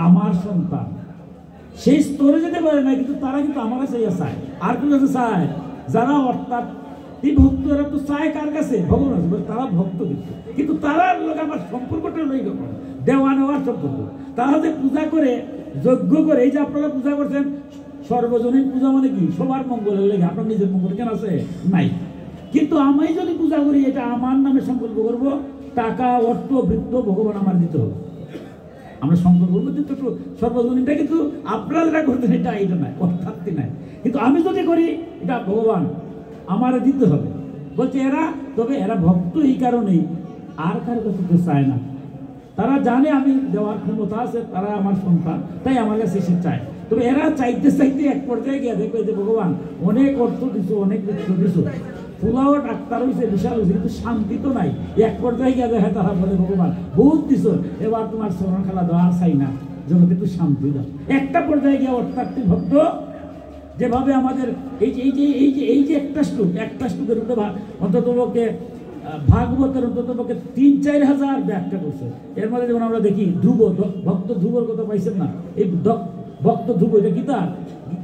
আমার সন্তান, সেই স্তরে যেতে পারে না, কিন্তু তারা কিন্তু আমার কাছে চায়, আর কেউ কাছে চায়। যারা অর্থাৎ ভক্ত, এরা তো চায় কার কাছে? ভগবান। তারা ভক্ত, কিন্তু তারা লোক আমার সম্পর্কটা লই দেওয়া নেওয়ার সম্পর্ক। তারা যে পূজা করে, যজ্ঞ করে, এই যে আপনারা পূজা করছেন, সর্বজনীন পূজা মানে কি? সবার মঙ্গলের লেগে। আপনার নিজের মঙ্গল কেন আছে? নাই। কিন্তু আমি যদি পূজা করি, এটা আমার নামে সংকল্প করবো, টাকা, অর্থ, বৃত্ত ভগবান আমার দিতে হবে। আমরা সংকল্প করবো কিন্তু সর্বজনীনটা, কিন্তু আপনারা যেটা করতেন এটা নাই, অর্থাৎ নাই। কিন্তু আমি যদি করি, এটা ভগবান আমার দিতে হবে। বলছে এরা, তবে এরা ভক্ত এই কারণেই, আর কারো কাছে তো চায় না। তারা জানে আমি দেওয়ার ক্ষমতা আছে, তারা আমার সন্তান, তাই আমার কাছে এসে চায়। তবে এরা চাইতে চাইতে এক পর্যায়ে গিয়ে দেখবে যে ভগবান অনেক অর্থ দিছো, অনেক বৃত্ত দিছো, ফুলাও ডাক্তার হয়েছে, বিশাল হয়েছে, কিন্তু শান্তি তো নাই। এক পর্যায়ে গিয়ে দেখে তারা বলে ভগবান বহুত দিছো, এবার তোমার স্মরণ খেলা দেওয়া চাই না, জগতে একটু শান্তি দাও। একটা পর্যায়ে গিয়ে অর্থাৎ ভক্ত যেভাবে আমাদের এই যে একটা শ্লোকের উপরে অন্ততপক্ষে ভাগবতের অন্ততপক্ষে 3-4 হাজার ব্যাখ্যা করছে। এর মধ্যে যেমন আমরা দেখি ধ্রুব, ভক্ত ধ্রুবর কথা পাইছেন না? এই ভক্ত ধ্রুব, এটা গীতা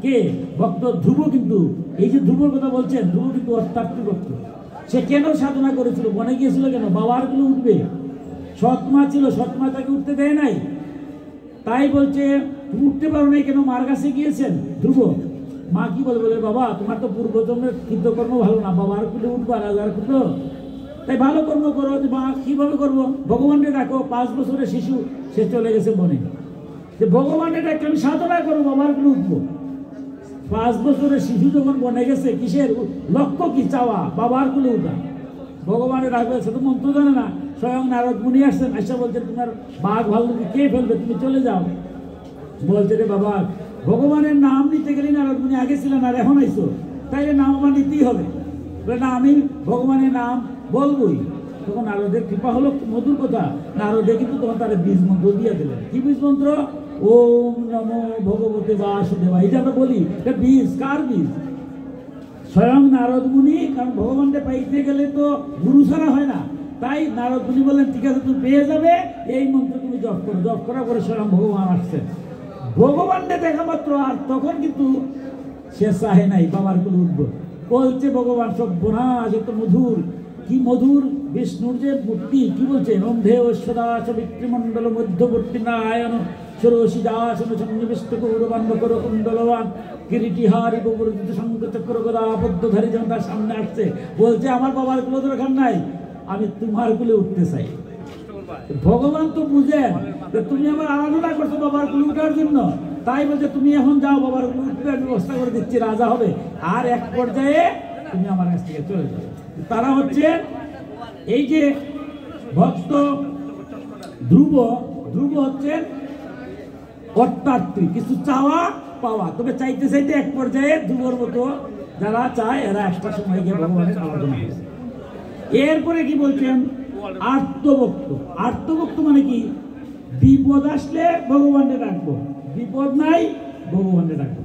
কে? ভক্ত ধ্রুব। কিন্তু এই যে ধ্রুবর কথা বলছেন, ধ্রুব কিন্তু অর্থাত্রী ভক্ত। সে কেন সাধনা করেছিল? বনে গিয়েছিল কেন? বাবার গুলো উঠবে, সৎমা ছিল, সৎমা তাকে উঠতে দেয় নাই, তাই বলছে তুমি উঠতে পারো নাই কেন? মার কাছে গিয়েছেন ধ্রুব। মা কি বলে? বলে বাবা তোমার তো পূর্বজন্মের কৃতকর্ম ভালো না, বাবার কুলে উঠবা, রাজার কুলো, তাই ভালো কর্ম করো। মা কিভাবে করবো? ভগবানকে ডাকো। 5 বছরের শিশু, সে চলে গেছে বনে, যে ভগবানকে ডাকলে আমি সাধনা করবো, বাবার কুলে উঠবো। 5 বছরের শিশু যখন বনে গেছে, কিসের লক্ষ্য কি? চাওয়া, বাবার কুলে উঠা। ভগবানের রাখবে সে তো মন্ত্র জানে না। স্বয়ং নারদ মুনি আসছেন, আইসা বলছে তোমার বাঘ ভাল্লুক কে ফেলবে, তুমি চলে যাও। বলছে রে বাবা, ভগবানের নাম নিতে গেলে নারদ মুনি আগে ছিলেন আর এখন আইসো, তাইলে নাম আমার নিতেই হবে। না, আমি ভগবানের নাম বলবই। তখন নারদের কৃপা হলো, মধুর কথা। নারদে কিন্তু তখন তারা বীজ মন্ত্র দিয়ে দিলেন। কি বীজ মন্ত্র? ওম নমো ভগবতে বাসুদেবা। এটা আমরা বলি, এটা বীজ। কার বীজ? স্বয়ং নারদ মুনি। কারণ ভগবানকে পাইতে গেলে তো গুরু ছাড়া হয় না। তাই নারদ মুনি বললেন, ঠিক আছে তুমি পেয়ে যাবে, এই মন্ত্র তুমি জপ করো। জপ করার পরে স্বয়ং ভগবান আসছেন। ভগবানকে দেখা মাত্র আর তখন কিন্তু সে চাহে নাই বাবার কোনো উদ্ভব। বলছে ভগবান সব বোনাস, এত মধুর, কি মধুর বিষ্ণুর যে মূর্তি। কি বলছেন? অন্ধে ঐশ্বরাস বিক্রিমণ্ডল মধ্যবর্তী নারায়ণ ষোড়শী দাসন সন্নিবিষ্ট গৌরবান্ব কর কুণ্ডলবান কিরিটিহারি ববরুদ্ধ শঙ্খ চক্র গদা বদ্ধধারী যখন তার সামনে আসছে, বলছে আমার বাবার কুলো দরকার নাই, আমি তোমার কুলে উঠতে চাই। ভগবান তো বুঝেন তুমি আমার আরাধনা করছো বাবার কুলে উঠার জন্য, তাই বলছে তুমি এখন যাও, বাবার কুলে উঠবে, ব্যবস্থা করে দিচ্ছি, রাজা হবে। আর এক পর্যায়ে তুমি আমার কাছ থেকে চলে যাবে। তারা হচ্ছে এই যে ভক্ত ধ্রুব। ধ্রুব হচ্ছেন অর্থার্থী, কিছু চাওয়া পাওয়া। তবে চাইতে চাইতে এক পর্যায়ে ধ্রুবর মতো যারা চায় এরা একটা সময় গিয়ে ভগবানের আরাধনা করে। এরপরে কি বলছেন? আর্তভক্ত। আর্তভক্ত মানে কি? বিপদ আসলে ভগবানকে ডাকবো, বিপদ নাই ভগবানকে ডাকবো।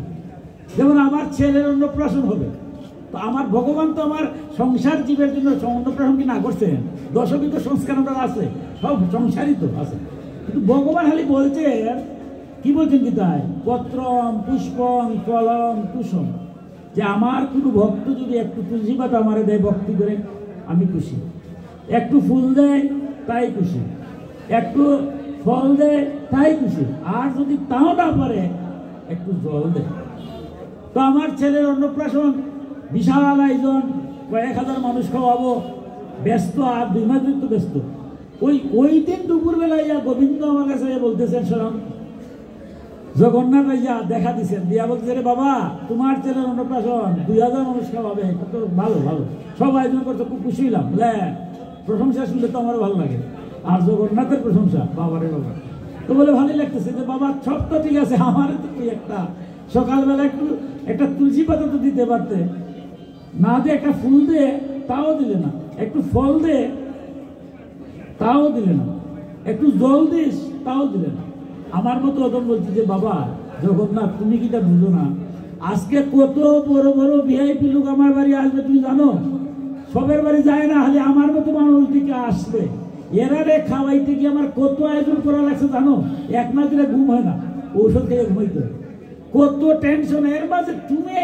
যেমন আমার ছেলের অন্নপ্রাশন হবে, তো আমার ভগবান তো আমার সংসার জীবের জন্য অন্নপ্রাশন কি না করছেন? দশবিধ সংস্কার আছে, সব সংসারই তো আছে। কিন্তু ভগবান খালি বলছে, কি বলছেন কি তাই? পত্রম পুষ্পম ফলম তুষম, যে আমার কোনো ভক্ত যদি একটু তুলসী পাতা আমারে দেয় ভক্তি করে, আমি খুশি। একটু ফুল দেয় তাই খুশি, একটু ফল দেয় তাই খুশি, আর যদি তাও না পারে একটু জল দেয়। তো আমার ছেলের অন্নপ্রাশন, বিশাল আয়োজন, কয়েক হাজার মানুষ খাওয়াবো, ব্যস্ত, আর 2 মাস তো ব্যস্ত। ওই দিন দুপুরবেলায় গোবিন্দ আমার কাছে বলতেছেন, স্বয়ং জগন্নাথ ভাইয়া দেখা দিচ্ছেন, দিয়া বলছে রে বাবা তোমার ছেলের অন্নপ্রাশন, 2000 মানুষ খাওয়াবে, কত ভালো ভালো, সব আয়োজন করছে, খুব খুশি হইলাম। প্রশংসা শুনলে তো আমার ভালো লাগে। আর জগন্নাথের প্রশংসা, বাবারে বাবা, তো বলে ভালোই লাগতেছে যে বাবা সব তো ঠিক আছে, আমার তো তুই একটা সকালবেলা একটা তুলসী পাতা তো দিতে পারতে, না দিয়ে একটা ফুল দে তাও দিলে না, একটু ফল দে তাও দিলে না, একটু জল দিস তাও দিলে না। আমার মতো ওদের বলছি যে বাবা জগন্নাথ তুমি কিটা বুঝো না, আজকে কত বড় বড় ভিআইপি লোক আমার বাড়ি আসবে তুমি জানো? সবের বাড়ি যায় না, খালি আমার মতো মানুষ দিকে আসবে। এরারে খাওয়াইতে গিয়ে আমার কত আয়োজন করা লাগছে জানো? 1 মাস ধরে ঘুম হয় না, ঔষধ খেয়ে ঘুমাইতে হয়, কত টেনশন। এর মাঝে তুমি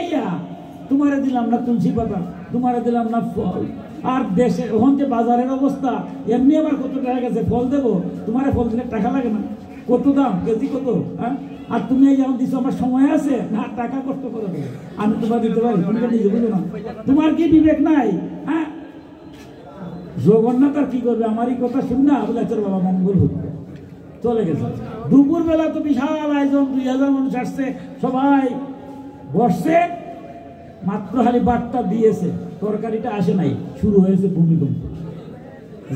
তোমারে দিলাম না তুলসী পাতা, তোমারে দিলাম না ফল। আর দেশে ওখান যে বাজারের অবস্থা, এমনি আমার কত টাকা গেছে, ফল দেবো, তোমারে ফল দিলে টাকা লাগে না? কত দাম, কেজি কত? হ্যাঁ, আর তুমি যেমন দিচ্ছ আমার সময় আছে না, টাকা কষ্ট করে দেবো, আমি তোমার দিতে পারি, তুমি তো নিজে বুঝো না, তোমার কি বিবেক নাই? হ্যাঁ, জগন্নাথ আর কি করবে? আমারই কথা শুন না, বলে চল বাবা মঙ্গল হচ্ছে, চলে গেছে। দুপুরবেলা তো বিশাল আয়োজন, 2000 মানুষ আসছে, সবাই বসছে, মাত্র খালি বার্তা দিয়েছে, তরকারিটা আসে নাই, শুরু হয়েছে ভূমিকম্প।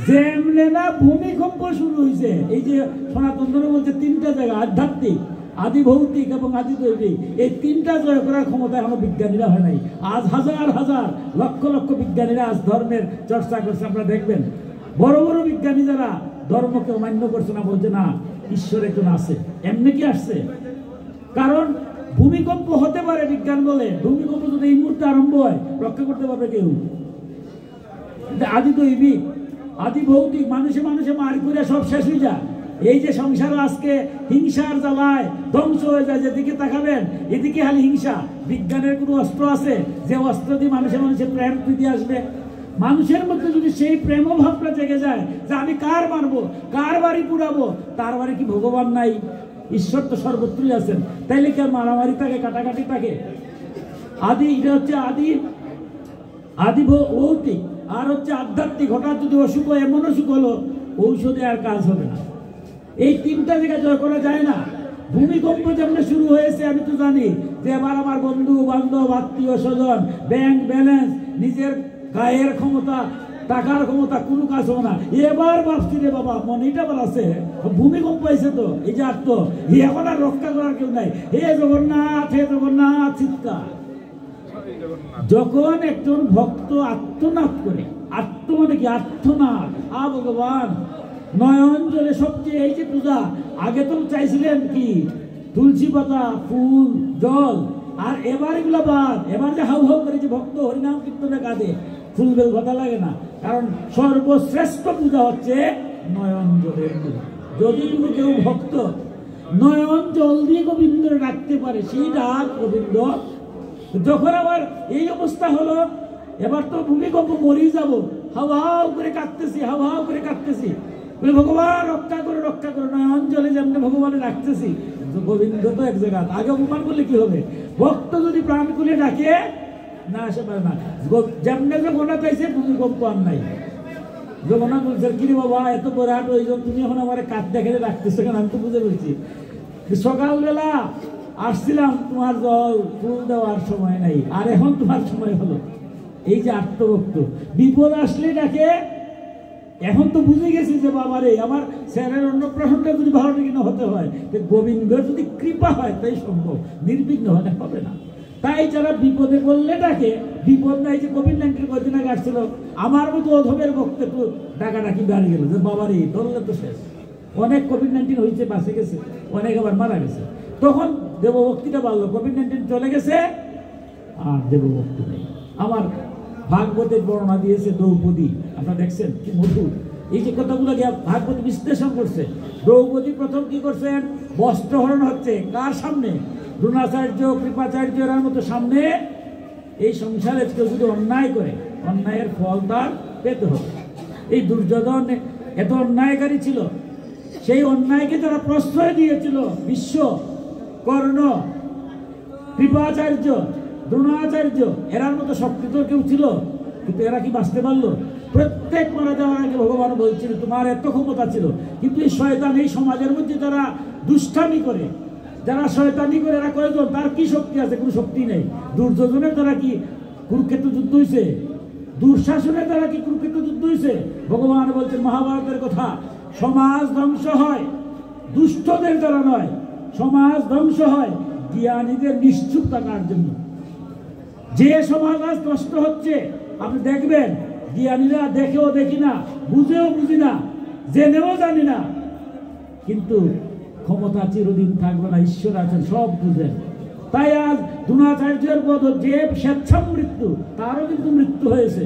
যেমনে না ভূমিকম্প শুরু হয়েছে, এই যে সনাতন ধর্ম বলছে 3টা জায়গা, আধ্যাত্মিক, আদি ভৌতিক এবং আদি দৈবিক, এই 3টা জয় করার ক্ষমতা এখনো বিজ্ঞানীরা হয় নাই। আজ হাজার হাজার লক্ষ লক্ষ বিজ্ঞানীরা আজ ধর্মের চর্চা করছে। আপনারা দেখবেন বড় বড় বিজ্ঞানী যারা ধর্মকে অমান্য করছে না, বলছে না ঈশ্বর একজন আছে। এমনি কি আসছে? কারণ ভূমিকম্প হতে পারে, বিজ্ঞান বলে ভূমিকম্প যদি এই মুহূর্তে আরম্ভ হয় রক্ষা করতে পারবে কেউ? আদি দৈবিক, আদি ভৌতিক, মানুষে মানুষে মার করে সব শেষ হয়ে যায়। এই যে সংসার আজকে হিংসার জ্বালায় ধ্বংস হয়ে যায়, যেদিকে তাকাবেন এদিকে খালি হিংসা। বিজ্ঞানের কোনো অস্ত্র আছে যে অস্ত্র দিয়ে মানুষে মানুষে প্রেম প্রীতি আসবে? মানুষের মধ্যে যদি সেই প্রেম ভাবটা জেগে যায় যে আমি কার মারবো, কার বাড়ি পুরাবো, তার বাড়ি কি ভগবান নাই? ঈশ্বর তো সর্বত্রই আছেন, তাইলে কি আর মারামারি থাকে, কাটাকাটি থাকে? আদি, এটা হচ্ছে আদি ভৌতিক, আর হচ্ছে আধ্যাত্মিক। হঠাৎ যদি অসুখ হয়, এমন অসুখ হলো ঔষধে আর কাজ হবে না। এই 3টা জায়গা জয় করা যায় না। ভূমিকম্প যেমন শুরু হয়েছে আমি তো জানি, যে এবার আমার বন্ধু বান্ধব আত্মীয় স্বজন ব্যাংক ব্যালেন্স নিজের গায়ের ক্ষমতা টাকার ক্ষমতা কোনো কাজ হবে না। এবার ভাবছি রে বাবা মনিটা বল আছে ভূমিকম্প হয়েছে তো এই যে আত্ম এখন আর রক্ষা করার কেউ নাই। হে জগন্নাথ হে জগন্নাথ চিৎকার। যখন একজন ভক্ত আত্মনাদ করে, আত্ম মানে কি আত্মনাদ, ভগবান নয়ন জলে সবচেয়ে এই যে পূজা আগে তো চাইছিলেন কি তুলসী পাতা ফুল জল, আর এবার এগুলো বাদ। এবার যে হাউ হাউ করে যে ভক্ত হরিনাম কীর্তনে কাঁদে ফুল বেল কথা লাগে না, কারণ সর্বশ্রেষ্ঠ পূজা হচ্ছে নয়ন জলের পূজা। যদি কোনো কেউ ভক্ত নয়ন জল দিয়ে গোবিন্দ ডাকতে পারে সেই ডাক গোবিন্দ। যখন আবার এই অবস্থা হলো এবার তো ভূমিকম্প মরেই যাবো, হাউ হাউ করে কাঁদতেছি হাউ হাউ করে কাঁদতেছি, বলে ভগবান রক্ষা করে নয়ন জলে যেমন ভগবানে ডাকতেছি। গোবিন্দ তো এক জায়গা আগে অপমান করলে কি হবে? ভক্ত যদি প্রাণ খুলে ডাকে না আসে পারে না। যেমনে জগন্নাথ আইসে ভূমিকম্প আর নাই। জগন্নাথ বলছে কিরে বাবা এত বড় প্রয়োজন তুমি এখন আমার কাঠ দেখে রাখতেছো কেন? আমি তো বুঝে বলছি সকালবেলা আসছিলাম তোমার জল ফুল দেওয়ার সময় নাই, আর এখন তোমার সময় হলো। এই যে আত্মভক্ত বিপদ আসলে ডাকে। এখন তো বুঝে গেছি যে বাবারে আমার স্যারের অন্নপ্রাশনটা যদি ভালো না হতে হয়, গোবিন্দের যদি কৃপা হয় তাই সম্ভব, নির্বিঘ্ন হলে হবে না। তাই যারা বিপদে পড়লে ডাকে, বিপদ নাই যে কোভিড-19 কদিন আগে আসছিল আমার মতো অধমের ভক্ত একটু ডাকাডাকি বাড়ি গেল যে বাবারে ধরলে তো শেষ। অনেক কোভিড-19 হয়েছে বাঁচে গেছে, অনেক আবার মারা গেছে। তখন দেবভক্তিটা বাড়লো, কোভিড-19 চলে গেছে আর দেবভক্তি নেই। আমার ভাগবতের বর্ণনা দিয়েছে দ্রৌপদী, আপনারা দেখছেন কি মধুর। এই যে কথাগুলো ভাগবত বিশ্লেষণ করছে। দ্রৌপদী প্রথম কি করছেন? বস্ত্রহরণ হচ্ছে কার সামনে? দ্রোণাচার্য কৃপাচার্য এর মতো সামনে। এই সংসারে কেউ যদি অন্যায় করে অন্যায়ের ফল তার পেতে হবে। এই দুর্যোধন এত অন্যায়কারী ছিল, সেই অন্যায়কে যারা প্রশ্রয় দিয়েছিল বিশ্ব, কর্ণ, কৃপাচার্য, দ্রোণাচার্য এরার মতো শক্তি তো কেউ ছিল, কিন্তু এরা কি বাঁচতে পারলো? প্রত্যেক মারা যাওয়ার আগে ভগবান বলছিল তোমার এত ক্ষমতা ছিল, কিন্তু এই শয়তান এই সমাজের মধ্যে যারা দুষ্টামি করে, যারা শয়তানি করে এরা কয়জন? তার কি শক্তি আছে? কোনো শক্তি নেই। দুর্যোধনের দ্বারা কি কুরুক্ষেত্র যুদ্ধ হয়েছে? দুঃশাসনের দ্বারা কি কুরুক্ষেত্র যুদ্ধ হয়েছে? ভগবান বলছেন মহাভারতের কথা, সমাজ ধ্বংস হয় দুষ্টদের দ্বারা নয়, সমাজ ধ্বংস হয় জ্ঞানীদের নিশ্চুপ থাকার জন্য। যে সমাজ আজ নষ্ট হচ্ছে আপনি দেখবেন জ্ঞানীরা দেখেও দেখি না, বুঝেও বুঝি না, জেনেও জানি না, কিন্তু ক্ষমতা চিরদিন থাকবে না, ঈশ্বর আছেন সব বুঝেন। তাই আজ দ্রোণাচার্যের বধ যে স্বেচ্ছা মৃত্যু, তারও কিন্তু মৃত্যু হয়েছে।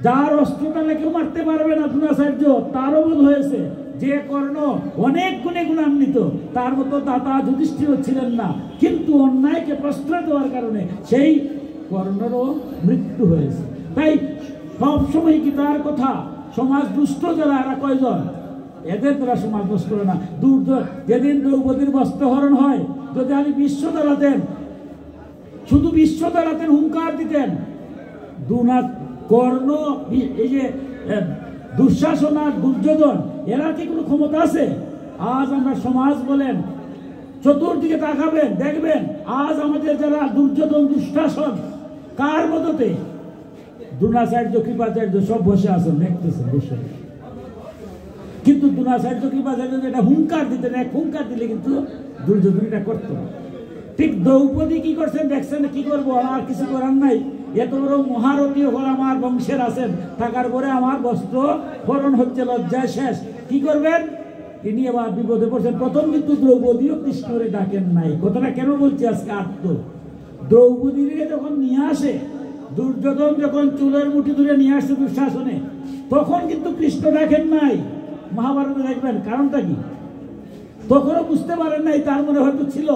যার অস্ত্রটালে কেউ মারতে পারবে না দ্রোণাচার্য, তারও বোধ হয়েছে। যে কর্ণ অনেক গুণে গুণান্বিত, তার মতো দাতা যুধিষ্ঠির ছিলেন না, কিন্তু অন্যায়কে প্রশ্রয় দেওয়ার কারণে সেই কর্ণরও মৃত্যু হয়েছে। তাই সবসময় কি তার কথা সমাজ দুষ্ট যারা এরা কয়জন? এদের দ্বারা সমাজ নষ্ট করে না। যেদিন দ্রৌপদীর বস্ত্রহরণ হয়, যদি আমি বিশ্ব দাঁড়াতেন, শুধু বিশ্ব দাঁড়াতেন, হুঙ্কার দিতেন, কর্ণ এই যে দুঃশাসন আর দুর্যোধন এরা কি কোনো ক্ষমতা আছে? আজ আমরা সমাজ বলেন চতুর্দিকে তাকাবেন দেখবেন আজ আমাদের যারা দুর্যোধন দুঃশাসন কার মদতে? দ্রোণাচার্য কৃপাচার্য সব বসে আছেন, দেখতেছেন বসে। কিন্তু দ্রোণাচার্য কৃপাচার্য এটা হুঙ্কার দিতেন, এক হুঙ্কার দিলে কিন্তু দুর্যোধন এটা করত না। ঠিক দ্রৌপদী কি করছেন দেখছেন, কি করবো আমার কিছু করার নাই, এত বড় মহারথী হল আমার বংশের আছেন, থাকার পরে আমার বস্ত্র হরণ হচ্ছে, লজ্জায় শেষ, কি করবেন? তিনি এবার বিপদে পড়ছেন। প্রথম কিন্তু দ্রৌপদীও কৃষ্ণরে ডাকেন নাই। কথাটা কেন বলছি আজকে? দ্রৌপদীকে যখন নিয়ে আসে দুর্যোধন, যখন চুলের মুঠি ধরে নিয়ে আসছে দুঃশাসনে, তখন কিন্তু কৃষ্ণ ডাকেন নাই। মহাভারতে দেখবেন কারণটা কি? তখনও বুঝতে পারেন নাই, তার মনে হয়তো ছিল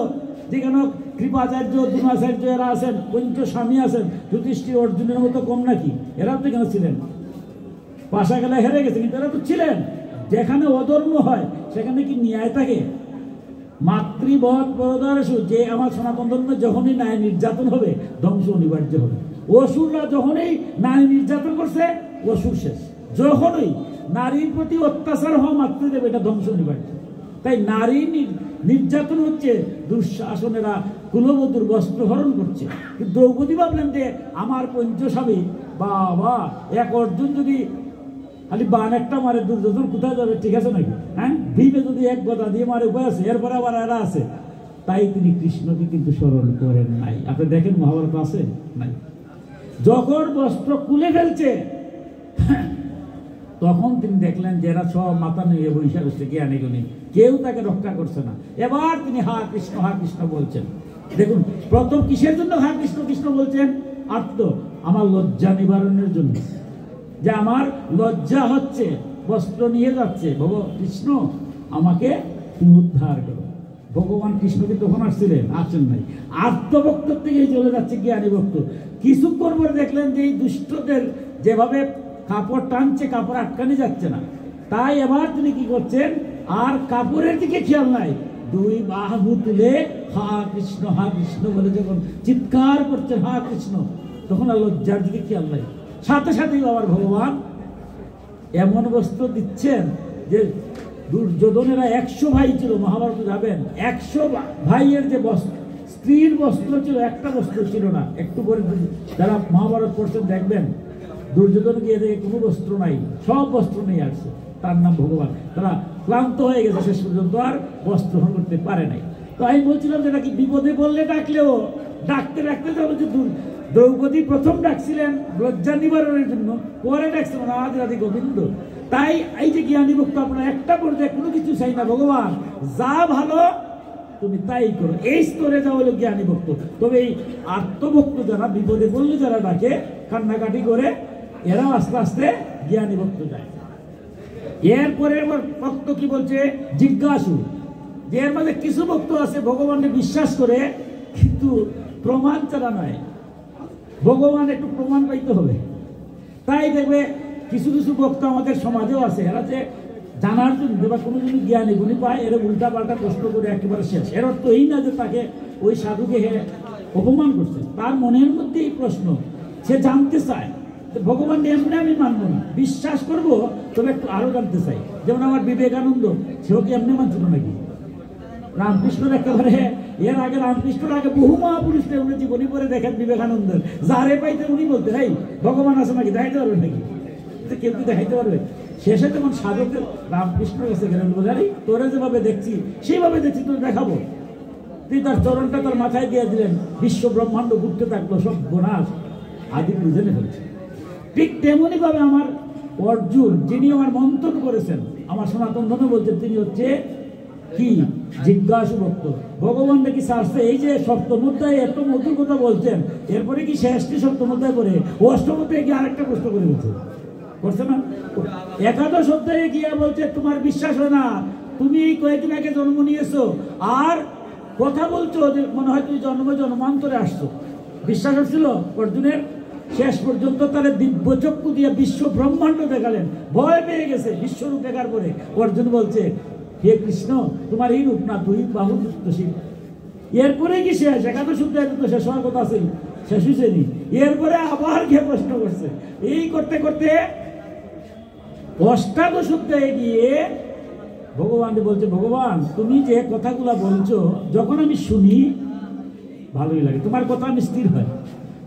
যেখানে কৃপাচার্য দ্রোণাচার্য এরা আছেন, পঞ্চ স্বামী আছেন, যুধিষ্ঠির অর্জুনের মতো কম নাকি? এরাও তো কেন ছিলেন, পাশা গেলে হেরে গেছে, কিন্তু এরা তো ছিলেন। যেখানে অধর্ম হয় সেখানে কি ন্যায় থাকে? মাতৃবধ পরদারেষু, যে আমার সনাতন ধর্মে যখনই নারী নির্যাতন হবে ধ্বংস অনিবার্য হবে। অসুররা যখনই নারী নির্যাতন করছে অসুর শেষ, যখনই নারীর প্রতি অত্যাচার হওয়া মাত্র দেবে এটা ধ্বংস অনিবার্য। তাই নারী নির্যাতন হচ্ছে দুঃশাসনেরা কুলবধূর বস্ত্র হরণ করছে। কিন্তু দ্রৌপদী ভাবলেন যে আমার পঞ্চস্বামী, বাবা, এক অর্জুন যদি খালি বান একটা মারে দুর্যোধন কোথায় যাবে, ঠিক আছে নাকি? হ্যাঁ, ভীমে যদি এক গদা দিয়ে মারে উপায় আছে, এরপরে আবার এরা আছে। তাই তিনি কৃষ্ণকে কিন্তু স্মরণ করেন নাই। আপনি দেখেন মহাভারত আছে নাই? যখন বস্ত্র খুলে ফেলছে তখন তিনি দেখলেন যে এরা সব মাথা নিয়ে বৈশা বসছে, জ্ঞানী গুণী, কেউ তাকে রক্ষা করছে না। এবার তিনি হা কৃষ্ণ বলছেন। দেখুন, প্রথম কিসের জন্য হা কৃষ্ণ কৃষ্ণ বলছেন? আত্ম আমার লজ্জা নিবারণের জন্য, যে আমার লজ্জা হচ্ছে, বস্ত্র নিয়ে যাচ্ছে, কৃষ্ণ আমাকে তুমি উদ্ধার করো। ভগবান কৃষ্ণ কি তখন আসছেন নাই, আত্মভক্ত থেকে চলে যাচ্ছে জ্ঞানী ভক্ত। কিছুক্ষণ পরে দেখলেন যে এই দুষ্টদের যেভাবে কাপড় টানছে, কাপড় আটকানো যাচ্ছে না। তাই এবার তিনি কি করছেন, আর কাপড়ের দিকে খেয়াল নাই, দুই বাহু তুলে হা কৃষ্ণ বলে যখন চিৎকার করছেন হা কৃষ্ণ, তখন আর লজ্জার দিকে খেয়াল নাই। সাথে সাথেই আবার ভগবান এমন বস্ত্র দিচ্ছেন যে দুর্যোধনেরা 100 ভাই ছিল, মহাভারত যাবেন, 100 ভাইয়ের যে বস্ত্র, স্ত্রীর বস্ত্র ছিল, একটা বস্ত্র ছিল না। একটু পরে যারা মহাভারত পড়ছেন দেখবেন, দুর্যোধন গিয়ে দেখে কোনো বস্ত্র নাই, সব বস্ত্র নিয়ে আসছে। তার নাম ভগবান। তারা ক্লান্ত হয়ে গেছে, শেষ পর্যন্ত আর বস্ত্র গ্রহণ করতে পারে নাই। তো আমি বলছিলাম যেটা কি বিপদে বললে ডাকলেও ডাকতে দ্রৌপদী প্রথম ডাকছিলেন লজ্জা নিবারণের জন্য, পরে ডাকছিলেন রাধে গোবিন্দ। তাই এই যে জ্ঞানী ভক্ত, আপনার একটা পর্যায়ে কোনো কিছু চাই না, ভগবান যা ভালো তুমি তাই করো, এই স্তরে যা হলো জ্ঞানী ভক্ত। তবে এই আত্মভক্ত যারা বিপদে বললে যারা ডাকে, কান্নাকাটি করে, এরাও আস্তে আস্তে জ্ঞানী ভক্ত যায়। এরপরে ভক্ত কি বলছে, জিজ্ঞাসু, যে এর মাঝে কিছু ভক্ত আছে ভগবানকে বিশ্বাস করে, কিন্তু প্রমাণ ছাড়া নয়, ভগবান একটু প্রমাণ পাইতে হবে। তাই দেখবে কিছু কিছু ভক্ত আমাদের সমাজেও আছে, এরা যে জানার জন্য বা কোনো যদি জ্ঞানী গুণী পায়, এরা উল্টা পাল্টা প্রশ্ন করে একেবারে শেষ। এর অর্থ এই না যে তাকে ওই সাধুকে অপমান করছে, তার মনের মধ্যে এই প্রশ্ন, সে জানতে চায় ভগবান এমনি আমি মানবো না, বিশ্বাস করবো, তবে একটু আরো জানতে চাই। যেমন আমার বিবেকানন্দ, সেও কি এমনি মানছিল নাকি? রামকৃষ্ণের একেবারে এর আগে, রামকৃষ্ণের আগে বহু মহাপুরুষদের উনি জীবনী পরে দেখেন বিবেকানন্দের, যারে পাইতে উনি বলতে, এই ভগবান আছে নাকি, দেখাইতে পারবে নাকি? কেউ কি দেখাইতে পারবে? শেষে যখন সাধকের রামকৃষ্ণের কাছে গেলেন, বোঝারি তোরে যেভাবে দেখছি সেইভাবে দেখছি, তোর দেখাবো। তুই তার চরণটা তার মাথায় দিয়ে দিলেন, বিশ্ব ব্রহ্মাণ্ড ঘুরতে থাকলো, সব বোনাস আদি বুঝে ফেলছে। ঠিক তেমনি ভাবে আমার অর্জুন, যিনি আমার মন্থন করেছেন, আমার সনাতন ধর্ম বলছেন, তিনি হচ্ছে কি জিজ্ঞাসু ভক্ত। ভগবান নাকি শাস্ত্রে এই যে সপ্তম অধ্যায়ে এত মধুর কথা বলছেন, এরপরে কি শেষটি সপ্তম অধ্যায় করে অষ্টম অধ্যায়ে গিয়ে আরেকটা প্রশ্ন করে বলছে, করছে না? একাদশ অধ্যায়ে গিয়া বলছে তোমার বিশ্বাস হয় না, তুমি কয়েকদিন আগে জন্ম নিয়েছো আর কথা বলছো যে মনে হয় তুমি জন্মান্তরে আসছো। বিশ্বাস হচ্ছিল অর্জুনের? শেষ পর্যন্ত তারা দিব্য চক্ষু দিয়ে বিশ্ব ব্রহ্মাণ্ড দেখালেন, ভয় পেয়ে গেছে। বিশ্বরূপ দেখার পরে অর্জুন বলছে, হে কৃষ্ণ, তোমার এই রূপ না, তুই বাহু শিব। এরপরে কি শেষ? একাদশ অধ্যায় তো শেষ হওয়ার কথা আছে, শেষ হয়েছেনি। এরপরে আবার গিয়ে প্রশ্ন করছে। এই করতে করতে অষ্টাদশ অধ্যায়ে গিয়ে ভগবান বলছে, ভগবান তুমি যে কথাগুলা বলছো, যখন আমি শুনি ভালোই লাগে, তোমার কথা আমি স্থির হয়,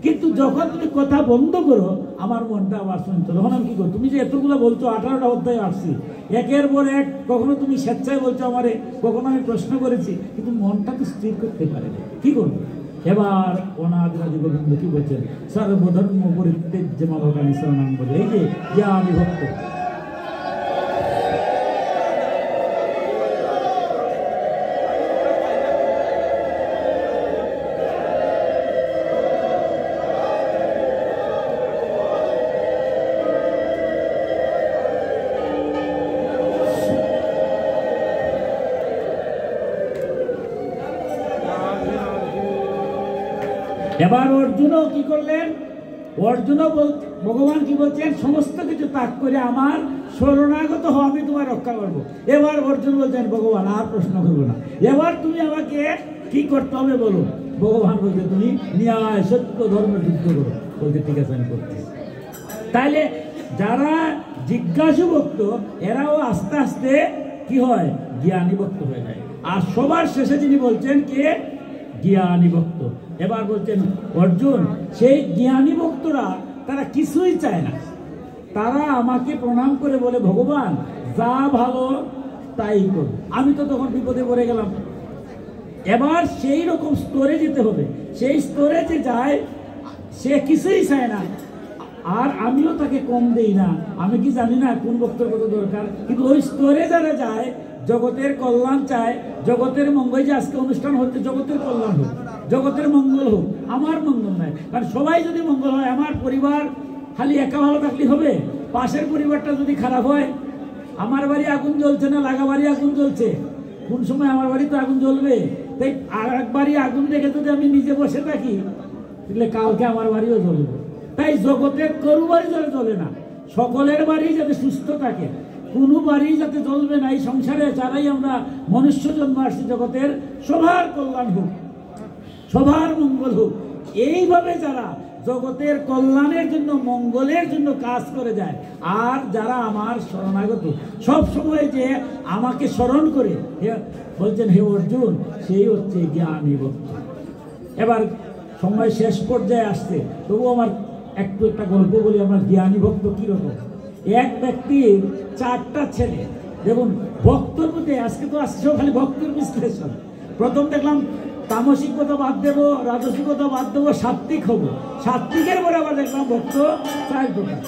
কিন্তু যখন তুমি কথা বন্ধ করো আমার মনটা আবার শুনছো। তখন আমি কি করো? তুমি যে এতগুলো বলছো, 18টা অধ্যায় আসছি, একের পর এক, কখনো তুমি স্বেচ্ছায় বলছো আমারে, কখনো আমি প্রশ্ন করেছি, কিন্তু মনটা তো স্থির করতে পারে না, কি করবো? এবার অনাদি গোবিন্দ কি বলছেন, সর্বধর্ম পরিত্যাজ্য মাম শরণং বলে, এই যে জ্ঞানী ভক্ত। এবার অর্জুনও কি করলেন? অর্জুনও ভগবান কি বলছেন, সমস্ত কিছু ত্যাগ করে আমার শরণাগত হও, আমি তোমার রক্ষা করবো। এবার অর্জুন বলছেন, ভগবান আর প্রশ্ন করবো না, এবার তুমি আমাকে কি করতে হবে বলো। ভগবান বলছে, তুমি ন্যায় সত্য ধর্মের যুদ্ধ করো। বলতে ঠিক আছে, আমি করছি। তাইলে যারা জিজ্ঞাসু ভক্ত, এরাও আস্তে আস্তে কি হয়, জ্ঞানী ভক্ত হয়ে যায়। আর সবার শেষে যিনি বলছেন কে, জ্ঞানী ভক্ত। এবার বলছেন অর্জুন, সেই জ্ঞানী ভক্তরা তারা কিছুই চায় না, তারা আমাকে প্রণাম করে বলে ভগবান যা ভালো তাই করো। আমি তো তখন বিপদে পড়ে গেলাম। এবার সেই রকম স্তরে যেতে হবে, সেই স্তরে যে যায় সে কিছুই চায় না, আর আমিও তাকে কম দেই না। আমি কি জানি না কোন ভক্তর কত দরকার, কিন্তু ওই স্তরে যারা যায় জগতের কল্যাণ চায়, জগতের মঙ্গল, যে আজকে অনুষ্ঠান হচ্ছে জগতের কল্যাণ হোক, জগতের মঙ্গল হোক, আমার মঙ্গল নয়। কারণ সবাই যদি মঙ্গল হয়, আমার পরিবার খালি একা ভালো থাকলে হবে? পাশের পরিবারটা যদি খারাপ হয়, আমার বাড়ি আগুন জ্বলছে না, লাগা বাড়ি আগুন জ্বলছে, কোন সময় আমার বাড়ি তো আগুন জ্বলবে। তাই আর এক বাড়ি আগুন দেখে যদি আমি নিজে বসে থাকি, তাহলে কালকে আমার বাড়িও জ্বলবে। তাই জগতের কারো বাড়ি যাতে জ্বলে না, সকলের বাড়ি যাতে সুস্থ থাকে, কোনো বাড়ি যাতে জ্বলবে না। এই সংসারে যারাই আমরা মনুষ্য জন্ম আসছি, জগতের সবার কল্যাণ হোক, সবার মঙ্গল হোক। এইভাবে যারা জগতের কল্যাণের জন্য, মঙ্গলের জন্য কাজ করে যায়, আর যারা আমার শরণাগত সব সময় যে আমাকে স্মরণ করে, বলছেন হে অর্জুন, সেই হচ্ছে জ্ঞানী ভক্ত। এবার সময় শেষ পর্যায়ে আসছে, তবু আমার একটা গল্প বলি। আমার জ্ঞানী ভক্ত কিরকম। এক ব্যক্তির 4টা ছেলে। দেখুন ভক্তর মধ্যে আজকে তো আসছে খালি ভক্তের বিশ্লেষণ। প্রথম দেখলাম তামসিকতা বাদ দেবো, রাজসিকতা বাদ দেবো, সাত্বিক হবো। সাত্বিকের পরে আবার দেখলাম ভক্ত 4 প্রকার।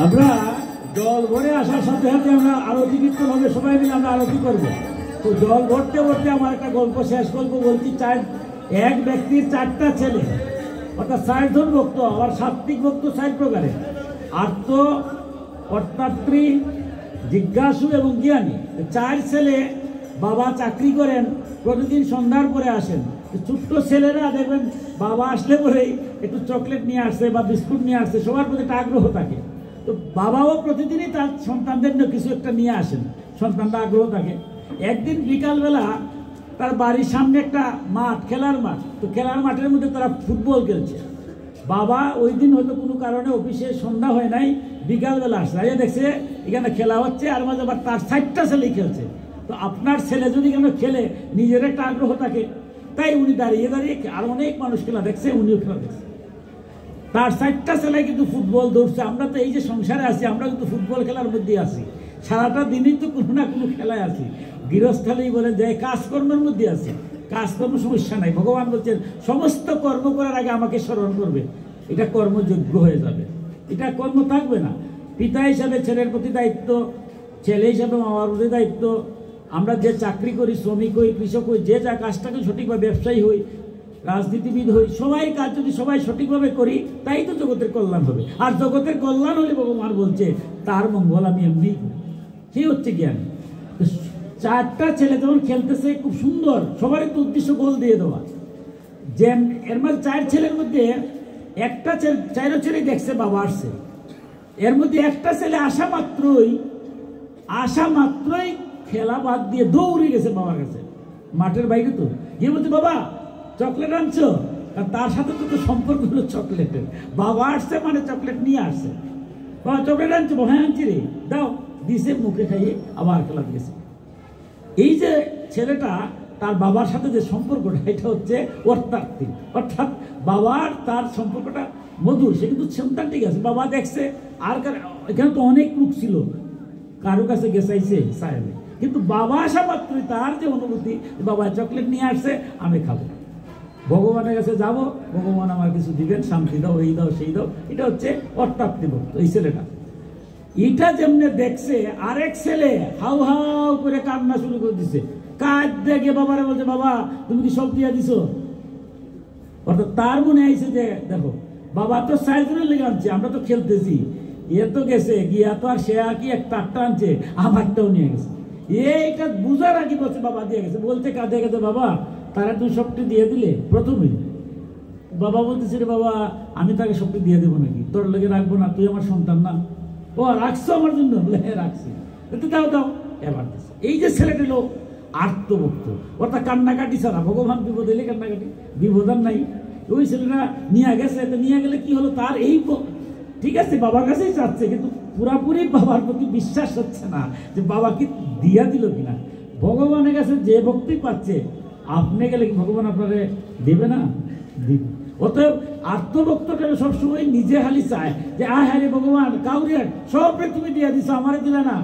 আমরা জল ভরে আসার সাথে সাথে আমরা আরতি কীর্তন হবে, সবাই মিলে আমরা আরতি করবো। তো জল ভরতে ভরতে আমার একটা গল্প শেষ গল্প বলছি। এক ব্যক্তির 4টা ছেলে, অর্থাৎ 4 জন ভক্ত। আবার সাত্বিক ভক্ত 4 প্রকারের, আর্ত, অর্থাত্রী, জিজ্ঞাসু এবং জ্ঞানী। 4 ছেলে। বাবা চাকরি করেন, প্রতিদিন সন্ধ্যার পরে আসেন। ছোট্ট ছেলেরা দেখবেন বাবা আসলে পরেই একটু চকলেট নিয়ে আসছে বা বিস্কুট নিয়ে আসছে, সবার প্রতি একটা আগ্রহ থাকে। তো বাবাও প্রতিদিনই তার সন্তানদের জন্য কিছু একটা নিয়ে আসেন, সন্তানটা আগ্রহ থাকে। একদিন বিকালবেলা তার বাড়ির সামনে একটা মাঠ, খেলার মাঠ। তো খেলার মাঠের মধ্যে তারা ফুটবল খেলছে। বাবা ওই দিন হয়তো কোনো কারণে অফিসে সন্ধ্যা হয় নাই, বিকালবেলা আসছে, দেখছে এখানে খেলা হচ্ছে, আর মাঝে আবার তার 4টা ছেলেই খেলছে। তো আপনার ছেলে যদি কেন খেলে, নিজের একটা আগ্রহ থাকে, তাই উনি দাঁড়িয়ে দাঁড়িয়ে, আর অনেক মানুষ খেলা দেখছে, উনিও খেলা দেখছে। তার 4টা ছেলে কিন্তু ফুটবল দৌড়ছে। আমরা তো এই যে সংসারে আছি, আমরা কিন্তু ফুটবল খেলার মধ্যে আছি, সারাটা দিনই তো কোনো না কোনো খেলায় আছি। গৃহস্থলেই বলেন যে কাজকর্মের মধ্যে আছে, কাজকর্ম সমস্যা নাই। ভগবান বলছেন সমস্ত কর্ম করার আগে আমাকে স্মরণ করবে, এটা কর্মযোগ্য হয়ে যাবে, এটা কর্ম থাকবে না। পিতা হিসাবে ছেলের প্রতি দায়িত্ব, ছেলে হিসাবে মামার প্রতি দায়িত্ব। আমরা যে চাকরি করি, শ্রমিক হই, কৃষক হই, যে যা কাজটাকে সঠিকভাবে, ব্যবসায়ী হই, রাজনীতিবিদ হই, সবাই কাজ যদি সবাই সঠিকভাবে করি, তাই তো জগতের কল্যাণ হবে। আর জগতের কল্যাণ হলে ভগবান বলছে তার মঙ্গল আমি এমনি করি, সেই হচ্ছে জ্ঞান। 4টা ছেলে যখন খেলতেছে খুব সুন্দর, সবারই তো উদ্দেশ্য গোল দিয়ে দেওয়া। যে এর মধ্যে 4 ছেলের মধ্যে একটা ছেলে, 4 ছেলেই দেখছে বাবা আসছে। এর মধ্যে একটা ছেলে আসা মাত্রই খেলা বাদ দিয়ে দৌড়ে গেছে বাবার কাছে, মাঠের বাইরে। তো গিয়ে বলছে বাবা চকলেট আনছো? তার সাথে তো সম্পর্ক হলো চকলেটের। বাবা আসছে মানে চকলেট নিয়ে আসছে। বাবা চকলেট আনছো? হ্যাঁ আনছি রে, দাও। দিছে, মুখে খাইয়ে আবার খেলা গেছে। এই যে ছেলেটা, তার বাবার সাথে যে সম্পর্কটা, এটা হচ্ছে অর্থাত্মিক, অর্থাৎ বাবার তার সম্পর্কটা মধুর। সে কিন্তু সন্তান ঠিক আছে, বাবা দেখছে। আর এখানে তো অনেক লোক ছিল, কারো কাছে গেছাইছে সাহেবে, কিন্তু বাবা আসা মাত্রই তার যে অনুভূতি, বাবা চকলেট নিয়ে আসছে, আমি খাবো, ভগবানের কাছে যাব, ভগবান আমার কিছু দিবেন, শান্তি দাও, এই দাও, সেই দাও। এটা হচ্ছে অর্থাত্মিক ভক্ত, এই ছেলেটা। এটা যেমনি দেখছে, আরেক ছেলে হাউ হাউ করে কান্না শুরু করে দিছে। কাজ দেখে বাবারে বলছে বাবা তুমি কি সব দিয়ে দিছো? অর্থাৎ তার মনে আইছে যে দেখো বাবা তো 4 জনের লেগে আনছে, আমরা তো খেলতেছি, এ তো গেছে গিয়া তো আর সে আর কি একটা আনছে, আমারটাও নিয়ে গেছে। এইটা বুঝার আগে বলছে বাবা দিয়ে গেছে, বলতে কাঁদে কাঁদে বাবা তারা তুমি সবটি দিয়ে দিলে প্রথমেই। বাবা বলতেছে রে বাবা আমি তাকে সবটি দিয়ে দেবো নাকি, তোর লেগে রাখবো না, তুই আমার সন্তান না। ও রাখছো আমার জন্য, বলে হ্যাঁ রাখছি, দাও দাও এবার। এই যে ছেলেটি লোক আত্মভক্ত, অর্থাৎ কান্নাকাটি ছাড়া, ভগবান বিপদ এলে কান্নাকাটি, বিপদ আর নাই। ওই ছেলেটা নিয়ে গেছে, নিয়ে গেলে কি হলো, তার এই ঠিক আছে বাবার কাছেই চাচ্ছে, কিন্তু পুরাপুরি বাবার প্রতি বিশ্বাস হচ্ছে না যে বাবা কি দিয়া দিল কিনা। ভগবানের কাছে যে ভক্তি পাচ্ছে, আপনি গেলে কি ভগবান আপনারে দেবে না? দিবে। অতএব আত্মভক্তটা সবসময় নিজে হালি চায় যে হ্যাঁ রে ভগবান কাউরে সবরে তুমি দিয়ে দিছো, আমারে দিলে না,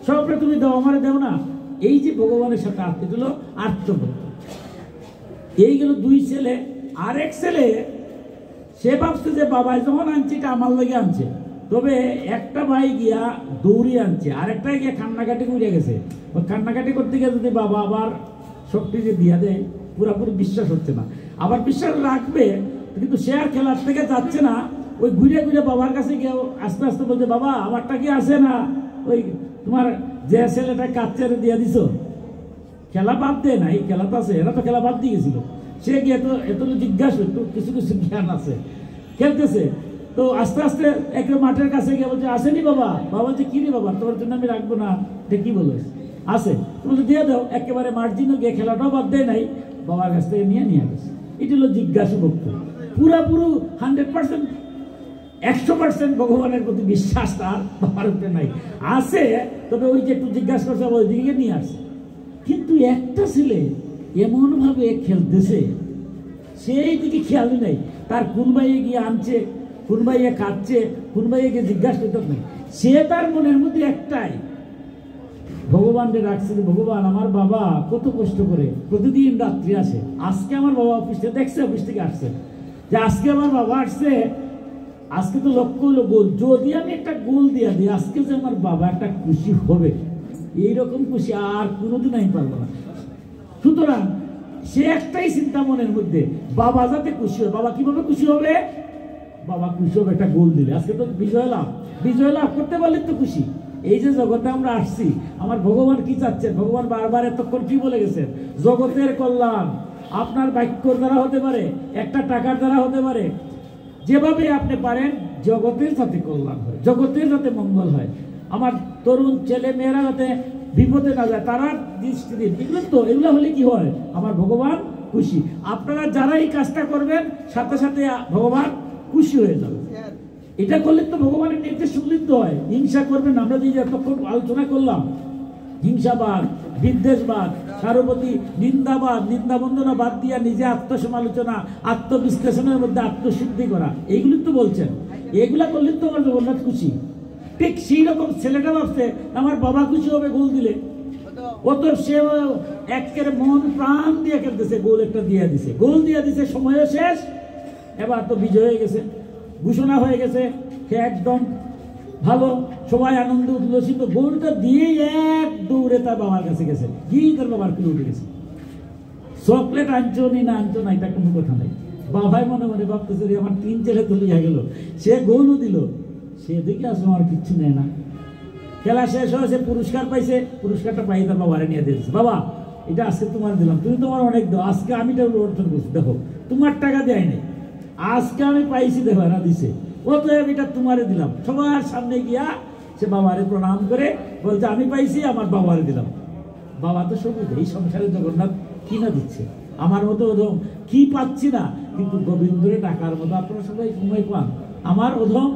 সবরে তুমি দাও, আমারে দেও না। এই যে ভগবানের সাথে এটা হলো আত্মভক্ত। এই গেল দুই ছেলে। আরেক ছেলে সে ভাবছে যে বাবাই যখন আনছে এটা আমার লেগে আনছে, তবে একটা ভাই গিয়া দৌড়ি আনছে, আরেকটা গিয়া কান্নাকাটি করে গেছে। ওই কান্নাকাটি করতে গিয়ে যদি বাবা আবার শক্তি যে দিয়া দেয়, পুরোপুরি বিশ্বাস হচ্ছে না। আবার বিশ্বাস রাখবে, কিন্তু সে আর খেলার থেকে যাচ্ছে না। ওই ঘুরে ঘুরে বাবার কাছে গিয়ে আস্তে আস্তে বলছে বাবা আমারটা কি আসে না, ওই তোমার যে ছেলেটা কাচ্চারে দিয়ে দিছ, খেলা বাদ দেয় না, এই খেলা তো আছে, এরা তো খেলা বাদ দিয়ে গেছিল। সে গিয়ে এত জিজ্ঞাসা, একটু কিছু কিছু জ্ঞান আছে, খেলতেছে। তো আস্তে আস্তে একটা মাঠের কাছে গিয়ে বলছে আসেনি বাবা। বাবা বলছে কি রে বাবা, তোর জন্য আমি রাখবো না, এটা কি বলো, আছে তুমি দিয়ে দাও। একেবারে মার্জিনও গিয়ে খেলাটাও বাদ দেয় নাই, বাবার কাছ থেকে নিয়ে গেছে। এটি হলো জিজ্ঞাসু ভক্ত, পুরোপুরি 100% 100% ভগবানের প্রতি বিশ্বাস তার বাবার উপরে নাই, আছে। তবে ওই যে একটু জিজ্ঞাসা করছে ওই দিকে নিয়ে আসে। কিন্তু একটা ছেলে এমন ভাবে খেলতেছে, সেই দিকে খেয়ালই নাই, তার কোন ভাইয়ে গিয়ে আনছে, কোন ভাইয়ে কাটছে, কোন ভাইয়ে গিয়ে জিজ্ঞাসা করতে নাই। সে তার মনের মধ্যে একটাই, ভগবানকে রাখছে যে ভগবান আমার বাবা কত কষ্ট করে প্রতিদিন রাত্রি আসে, আজকে আমার বাবা অফিস থেকে দেখছে, অফিস থেকে আসছে, যে আজকে আমার বাবা আসছে, আজকে তো লক্ষ্য হলো গোল, যদি আমি একটা গোল দিয়ে দিই আজকে যে আমার বাবা একটা খুশি হবে, এইরকম খুশি আর কোনোদিন আমি পারবো না। সুতরাং সে একটাই চিন্তা মনের মধ্যে, বাবা যাতে খুশি হয়। বাবা কিভাবে খুশি হবে? বাবা খুশি হবে একটা গোল দিলে। আজকে তো বিজয় লাভ করতে পারলে তো খুশি। এই যে জগতে আমরা আসছি, আমার ভগবান কি চাচ্ছেন? ভগবান বারবার এতক্ষণ কি বলে গেছেন? জগতের কল্যাণ আপনার বাক্যর দ্বারা হতে পারে, একটা টাকার দ্বারা হতে পারে, যেভাবে আপনি পারেন জগতের সাথে কল্যাণ হয়, জগতের যাতে মঙ্গল হয়, আমার তরুণ ছেলে মেয়েরা যাতে বিপদে না যায়, তারা দৃষ্টি দিন। এগুলো হলে কি হয়? আমার ভগবান খুশি। আপনারা যারা এই কাজটা করবেন, সাথে সাথে ভগবান খুশি হয়ে যাবে। এটা করলে তো ভগবানের নির্দেশ উল্লিখিত হয়। হিংসা করবেন, আমরা যে এতক্ষণ আলোচনা করলাম, হিংসাবাদ, বিদ্বেষবাদ, কারোপতি নিন্দাবাদ, নিন্দাবন্দনা বাদ দিয়া নিজে আত্মসমালোচনা, আত্মবিশ্লেষণের মধ্যে আত্মশুদ্ধি করা, এইগুলি তো বলছেন। এগুলা করলে তো আমার জগন্নাথ খুশি। ঠিক সেই রকম ছেলেটা ভাবছে আমার বাবা খুশি হবে গোল দিলে, অত সে একের মন প্রাণ দিয়ে খেলতেছে, গোল একটা দিয়ে দিছে, গোল দিয়ে দিছে, সময়ও শেষ, এবার তো বিজয় হয়ে গেছে, ঘোষণা হয়ে গেছে, সে একদম ভালো, সবাই আনন্দ উল্লসিত, গোলটা দিয়ে এক দৌড়ে তার বাবার কাছে গেছে, গিয়ে তার বাবার কুলে উঠে গেছে। চকলেট আনছো নি না আনছো না এটা কোনো কথা নাই, বাবাই মনে মনে ভাবতেছে আমার 3 ছেলে তো লিয়া গেল, সে গোলও দিল, সে দেখে আসলে আর কিচ্ছু নেয় না। খেলা শেষ হয়েছে, পুরস্কার পাইছে, পুরস্কারটা পাই তার বাবারে নিয়ে দিয়েছে, বাবা এটা আজকে তোমার দিলাম, তুমি তোমার অনেক দাও, আজকে আমি অর্জন করছি, দেখো তোমার টাকা দেয় নাই, আজকে আমি পাইছি, দেখো এরা দিছে, অতএব এটা তোমারে দিলাম। সবার সামনে গিয়া সে বাবারে প্রণাম করে বলছে আমি পাইছি, আমার বাবারে দিলাম। বাবা তো সবুজ, এই সংসারে জগন্নাথ কি না দিচ্ছে, আমার মতো ওধম কি পাচ্ছি না, কিন্তু গোবিন্দরে টাকার মতো আপনারা সবাই সময় পান। আমার ওধম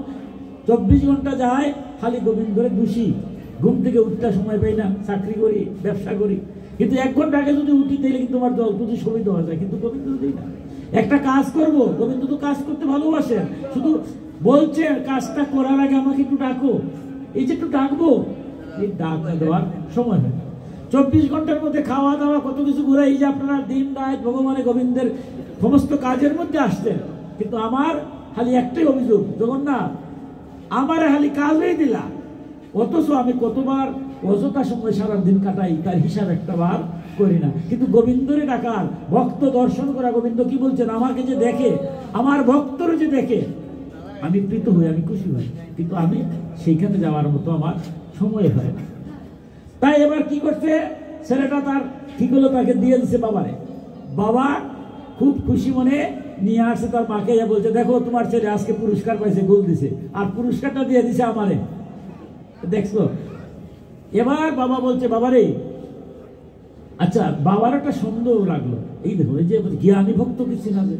24 ঘন্টা যায় খালি গোবিন্দরে দোষী, ঘুম থেকে উঠতে সময় পাই না, চাকরি করি, ব্যবসা করি, কিন্তু 1 ঘন্টা আগে যদি উঠি তাহলে কিন্তু আমার জল যদি সুবিধা হয়ে যায়, কিন্তু গোবিন্দ দিই না। একটা কাজ করব, গোবিন্দ তো কাজ করতে ভালোবাসেন, শুধু বলছে কাজটা করার আগে আমাকে একটু ডাকো, এই যে একটু ডাকবো, এই ডাক দেওয়ার সময় হয়। 24 ঘন্টার মধ্যে খাওয়া দাওয়া কত কিছু ঘুরে, এই যে আপনারা দিন রাত ভগবানের গোবিন্দের সমস্ত কাজের মধ্যে আসছেন, কিন্তু আমার খালি একটাই অভিযোগ, জগন্নাথ আমার খালি কাজই দিলা, অথচ আমি কতবার অযথা সময় সারাদিন কাটাই, তার হিসাব একটা বার করি না। কিন্তু গোবিন্দরে ডাকার, ভক্ত দর্শন করা, গোবিন্দ কি বলছেন, আমাকে যে দেখে, আমার ভক্তর যে দেখে আমি প্রীত হই, আমি খুশি হই, কিন্তু আমি সেইখানে যাওয়ার মতো আমার সময় হয় না। তাই এবার কি করছে, ছেলেটা তার ঠিক হলো, তাকে দিয়ে দিছে বাবারে। বাবা খুব খুশি মনে নিয়ে আসছে তার মাকে, বলছে দেখো তোমার ছেলে আজকে পুরস্কার পাইছে, গোল দিছে, আর পুরস্কারটা দিয়ে দিছে আমারে, দেখছো। এবার বাবা বলছে বাবারে, আচ্ছা বাবার একটা সন্দেহ লাগলো, এই দেখো এই যে জ্ঞানী ভক্ত কিছু না, যে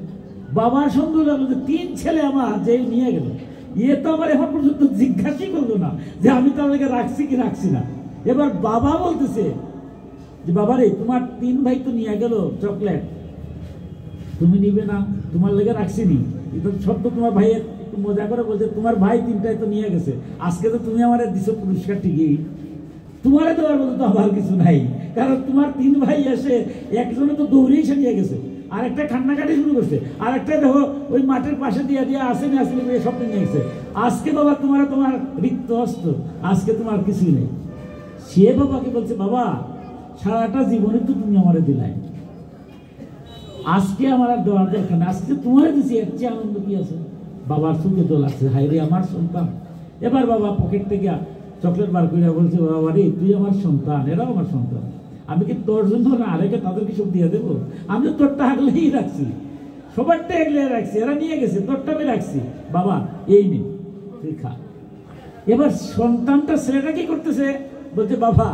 বাবার সন্দেহ লাগলো যে 3 ছেলে আমার যে নিয়ে গেল, ইয়ে তো আমার এখন পর্যন্ত জিজ্ঞাসাই করলো না যে আমি তাদেরকে রাখছি কি রাখছি না। এবার বাবা বলতেছে যে বাবারে তোমার 3 ভাই তো নিয়ে গেল চকলেট, তুমি নিবে না, তোমার লেগে রাখছি নি। এটা সব তো তোমার ভাইয়ের, একটু মজা করে বলছে তোমার ভাই 3টাই তো নিয়ে গেছে, আজকে তো তুমি আমার দিছো পুরস্কার ঠিকই, তোমারে দেওয়ার মতো তো আমার কিছু নাই, কারণ তোমার 3 ভাই এসে একজনে তো দৌড়ে এসে নিয়ে গেছে, আর একটা কান্নাকাটি শুরু করছে, আর একটা দেখো ওই মাঠের পাশে দিয়ে দিয়ে আসেনি আসেনি সব নিয়ে গেছে। আজকে বাবা তোমার রিক্ত হস্ত, আজকে তোমার কিছুই নেই। সে বাবাকে বলছে বাবা সারাটা জীবনে তো তুমি আমারে দিলাই, আজকে আমার আর দেওয়ার দরকার না, আজকে তোমারে দিছি, এর চেয়ে আনন্দ কি আছে। বাবার চোখে দোল আছে, হাই রে আমার সন্তান। এবার বাবা পকেট থেকে চকলেট বার করে বলছে বাবা রে তুই আমার সন্তান, এরাও আমার সন্তান, আমি কি তোর জন্য না আরেকে তাদেরকে সব দিয়ে দেবো, আমি তো তোরটা আগলেই রাখছি, সবারটা আগলে রাখছি, এরা নিয়ে গেছে তোরটা আমি রাখছি, বাবা এই নে তুই খা। এবার সন্তানটা ছেলেটা কি করতেছে, বলছে বাবা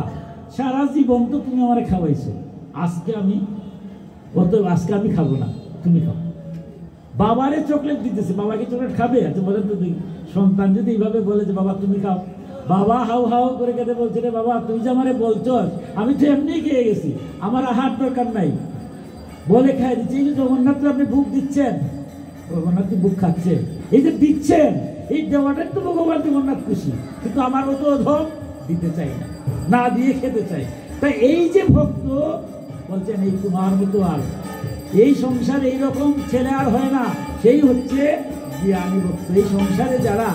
সারা জীবন তো তুমি আমারে খাওয়াইছো, আজকে আমি খাবো না, তুমি খাও। বাবারে চকলেট দিতেছে, বাবা কি চকলেট খাবে? আচ্ছা বলেন তো দেখি, সন্তান যদি এইভাবে বলে যে বাবা তুমি খাও, বাবা হাউ হাউ করে কেটে বলছে রে বাবা তুই যে আমারে বলছস, আমি তো এমনি খেয়ে গেছি, আমার আহার দরকার নাই, বলে খাই দিচ্ছে। এই যে জগন্নাথ আপনি বুক দিচ্ছেন, জগন্নাথ বুক খাচ্ছে, এই যে দিচ্ছেন, এই দেওয়াটাই তো ভগবান জগন্নাথ খুশি, কিন্তু আমার মতো অধম দিতে চাই না, না দিয়ে খেতে চাই। তাই এই যে ভক্ত বলছেন এই তোমার মতো আর এই সংসারে এইরকম ছেলে আর হয় না, সেই হচ্ছে জ্ঞানী ভক্ত। এই সংসারে যারা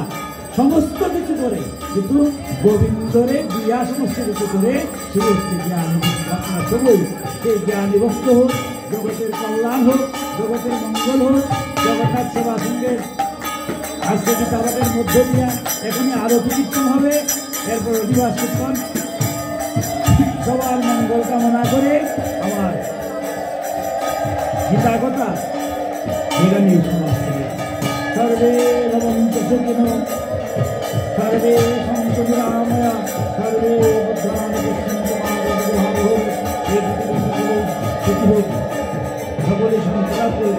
সমস্ত কিছু করে কিন্তু গোবিন্দরে দিয়া সমস্ত কিছু করে, সে হচ্ছে জ্ঞানী ভক্ত। আপনার সবই সেই জ্ঞানী ভক্ত হোক, জগতের কল্যাণ হোক, জগতের মঙ্গল হোক, জগন্নাথ সেবা সঙ্গের আজকে আমাদের মধ্য দিয়া এখানে আরো কীর্তন হবে, এরপর অধিবাস কীর্তন, সবার মঙ্গল কামনা করে আমার গীতা কথা এখানে সমাপ্ত। সর্বে ভবন্তু সুখিনো, সর্বে সন্তু নিরাময়া, সর্বে বুদ্ধানি কৃষ্ণন্তু মাধবো, সুখী হোক সকলে সংসার করে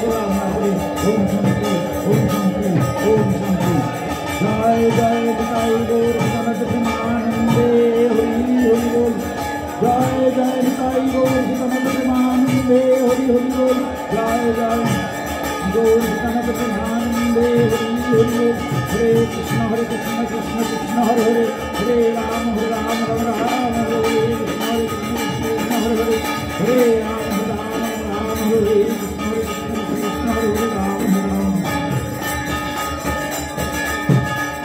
কামনা করে। ওম শান্তি, ওম শান্তি, ওম শান্তি। জয় জয় নিতাই গৌর আনন্দে হরি হরি বল, জয় জয় নিতাই গৌর আনন্দে হরি হরি বল, জয় জয় গৌর আনন্দে হরি হরি বল। হরে কৃষ্ণ কৃষ্ণ কৃষ্ণ হরে হরে, হরে রাম রাম রাম হরে কৃষ্ণ হরে কৃষ্ণ হরে হরে, হরে রাম রাম রাম হরে কৃষ্ণ কৃষ্ণ হরে হরে।